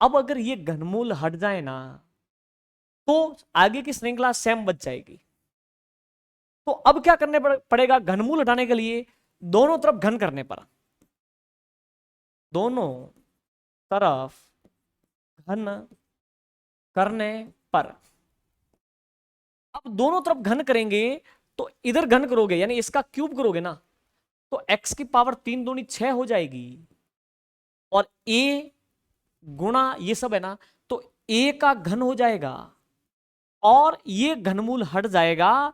अब अगर ये घनमूल हट जाए ना तो आगे की श्रृंखला सेम बच जाएगी। तो अब क्या करने पड़ेगा, घनमूल हटाने के लिए दोनों तरफ घन करने पर, दोनों तरफ घन करने पर, अब दोनों तरफ घन करेंगे तो इधर घन करोगे यानी इसका क्यूब करोगे ना, तो x की पावर 3 दूनी 6 हो जाएगी, और a गुणा ये सब है ना, तो ए का घन हो जाएगा और ये घनमूल हट जाएगा,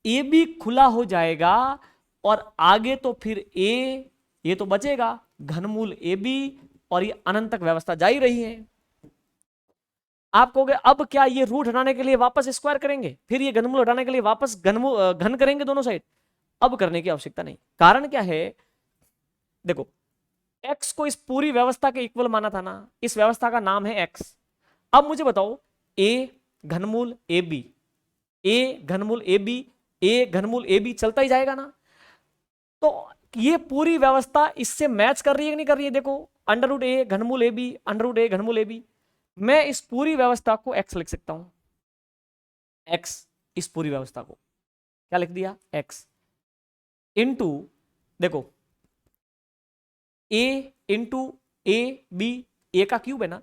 ए भी खुला हो जाएगा और आगे तो फिर ए, ये तो बचेगा घनमूल ए बी, और ये अनंत तक व्यवस्था जा ही रही है। आप कहोगे अब क्या ये रूट हटाने के लिए वापस स्क्वायर करेंगे, फिर ये घनमूल हटाने के लिए वापस घन करेंगे दोनों साइड? अब करने की आवश्यकता नहीं। कारण क्या है, देखो x को इस पूरी व्यवस्था के इक्वल माना था ना, इस व्यवस्था का नाम है x। अब मुझे बताओ a घनमूल ए बी, a घनमूल ए बी, a घनमूल ए बी चलता ही जाएगा ना। तो ये पूरी व्यवस्था इससे मैच कर रही है कि नहीं कर रही है? देखो अंडर रूट ए घनमूल a b, under root a घनमूल ए बी, मैं इस पूरी व्यवस्था को x लिख सकता हूं। x, इस पूरी व्यवस्था को क्या लिख दिया? x इंटू, देखो a इंटू ए बी, ए का क्यूब है ना,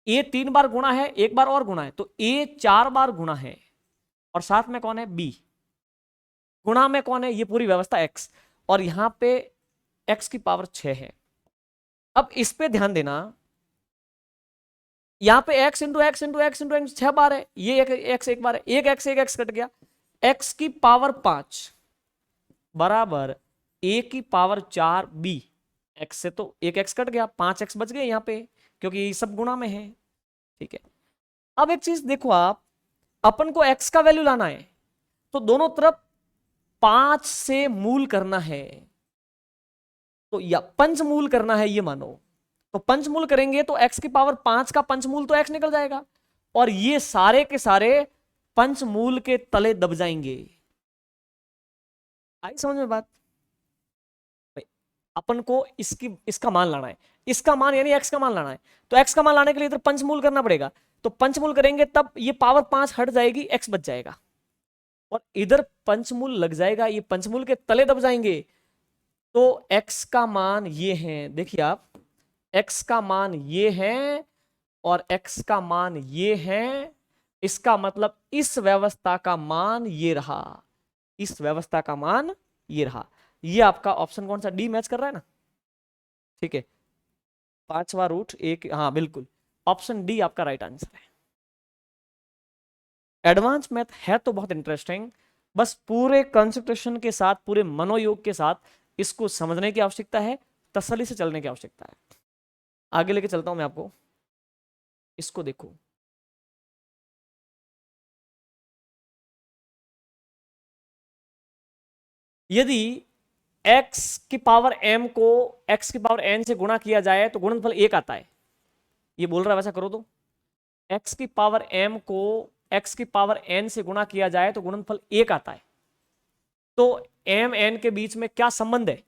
a 3 बार गुणा है, एक बार और गुणा है, तो a 4 बार गुणा है, और साथ में कौन है? b, गुणा में कौन है? ये पूरी व्यवस्था x, और यहां पे x की पावर 6 है। अब इस पे ध्यान देना, यहां पे x into x into x into x 6 बार है, ये x एक बार है, एक x कट गया, x की पावर 5 बराबर a की पावर 4 b, x से तो एक x कट गया, 5x बच गए यहां पे, क्योंकि ये सब गुणा में है। ठीक है, अब एक चीज देखो, आप अपन को x का वैल्यू लाना है, तो दोनों तरफ 5 से मूल करना है, तो या पंचमूल करना है ये मानो, तो पंचमूल करेंगे तो x की पावर 5 का पंचमूल तो x निकल जाएगा, और ये सारे के सारे पंचमूल के तले दब जाएंगे। आई समझ में बात? अपन को इसका मान लाना है, इसका मान यानी x का मान लाना है, तो x का मान लाने के लिए इधर पंचमूल करना पड़ेगा, तो पंचमूल करेंगे तब ये पावर 5 हट जाएगी, x बच जाएगा, और इधर पंचमूल लग जाएगा, ये पंचमूल के तले दब जाएंगे, तो x का मान ये है, देखिए आप, x का मान ये है और x का मान ये है, इसका मतलब इस व्यवस्था का मान ये रहा, इस व्यवस्था का मान ये रहा। ये आपका ऑप्शन कौन सा? डी मैच कर रहा है ना? ठीक है, 5वां रूट एक, हाँ बिल्कुल, ऑप्शन डी आपका राइट आंसर है। एडवांस मैथ है तो बहुत इंटरेस्टिंग, बस पूरे कंसंट्रेशन के साथ, पूरे मनोयोग के साथ इसको समझने की आवश्यकता है, तसल्ली से चलने की आवश्यकता है। आगे लेके चलता हूं मैं आपको, इसको देखो, यदि x की पावर m को x की पावर n से गुणा किया जाए तो गुणनफल 1 आता है, ये बोल रहा है, वैसा करो तो x की पावर m को x की पावर n से गुणा किया जाए तो गुणनफल 1 आता है, तो m n के बीच में क्या संबंध है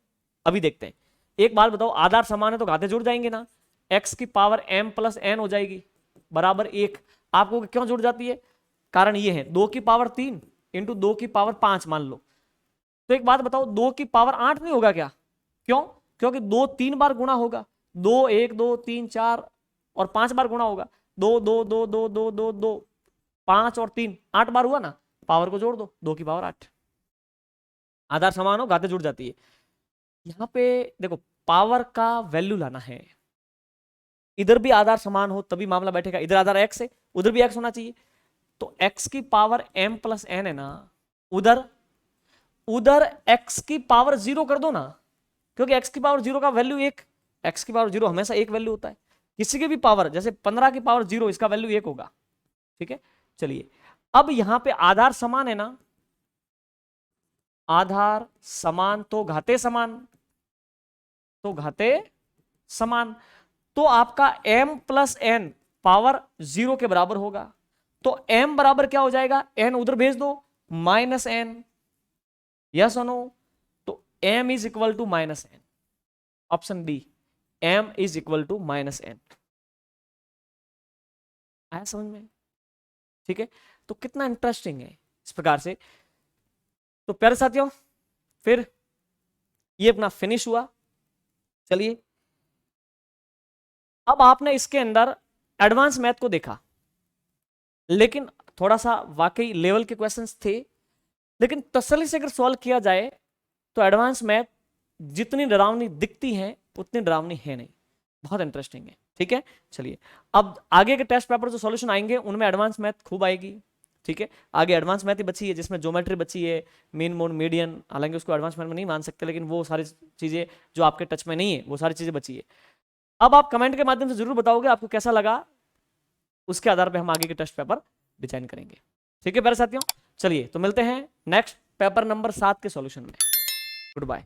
अभी देखते हैं। एक बात बताओ, आधार समान है तो घाते जुड़ जाएंगे ना, x की पावर m प्लस n हो जाएगी बराबर 1। आपको क्यों जुड़ जाती है? कारण ये है 2 की पावर 3 इंटू 2 की पावर 5 मान लो, तो एक बात बताओ 2 की पावर 8 नहीं होगा क्या? क्यों? क्योंकि 2 3 बार गुणा होगा, 2 1 2 3 4 और 5 बार गुणा होगा, 2 2 2 2 2 2 2 5 और 3 8 बार हुआ ना, पावर को जोड़ दो, 2 की पावर 8, आधार समान हो घाते जुड़ जाती है। यहां पे देखो पावर का वैल्यू लाना है, इधर भी आधार समान हो तभी मामला बैठेगा, इधर आधार x है उधर भी x होना चाहिए, तो x की पावर m प्लस n है ना, उधर उधर x की पावर 0 कर दो ना, क्योंकि x की पावर 0 का वैल्यू 1, x की पावर 0 हमेशा एक वैल्यू होता है, किसी की भी पावर, जैसे 15 की पावर 0 इसका वैल्यू 1 होगा। ठीक है, चलिए अब यहां पे आधार समान है ना, आधार समान तो घाते समान, तो घाते समान, तो आपका m प्लस n पावर 0 के बराबर होगा, तो m बराबर क्या हो जाएगा? n उधर भेज दो, माइनस n, यस और नो, तो m is equal to minus n, option D, m is equal to minus n। आया समझ में? ठीक है, तो कितना इंटरेस्टिंग है इस प्रकार से। तो प्यारे साथियों, फिर ये अपना फिनिश हुआ। चलिए अब आपने इसके अंदर एडवांस मैथ को देखा, लेकिन थोड़ा सा वाकई लेवल के क्वेश्चंस थे, लेकिन तसल्ली से अगर सॉल्व किया जाए तो एडवांस मैथ जितनी डरावनी दिखती है उतनी डरावनी है नहीं, बहुत इंटरेस्टिंग है। ठीक है। ठीक है, चलिए अब आगे के टेस्ट पेपर जो सॉल्यूशन आएंगे उनमें एडवांस मैथ खूब आएगी, ठीक है। आगे एडवांस मैथ ही बची है जिसमें ज्योमेट्री बची है, मीन मोड मीडियन, हालांकि उसको एडवांस मैथ में नहीं मान सकते, लेकिन वो सारी चीजें जो आपके टच में नहीं है वो सारी चीजें बची है। अब आप कमेंट के माध्यम से जरूर बताओगे आपको कैसा लगा, उसके आधार पर हम आगे के टेस्ट पेपर डिजाइन करेंगे, ठीक है प्यारे साथियों। चलिए तो मिलते हैं नेक्स्ट पेपर नंबर 7 के सॉल्यूशन में। Good bye.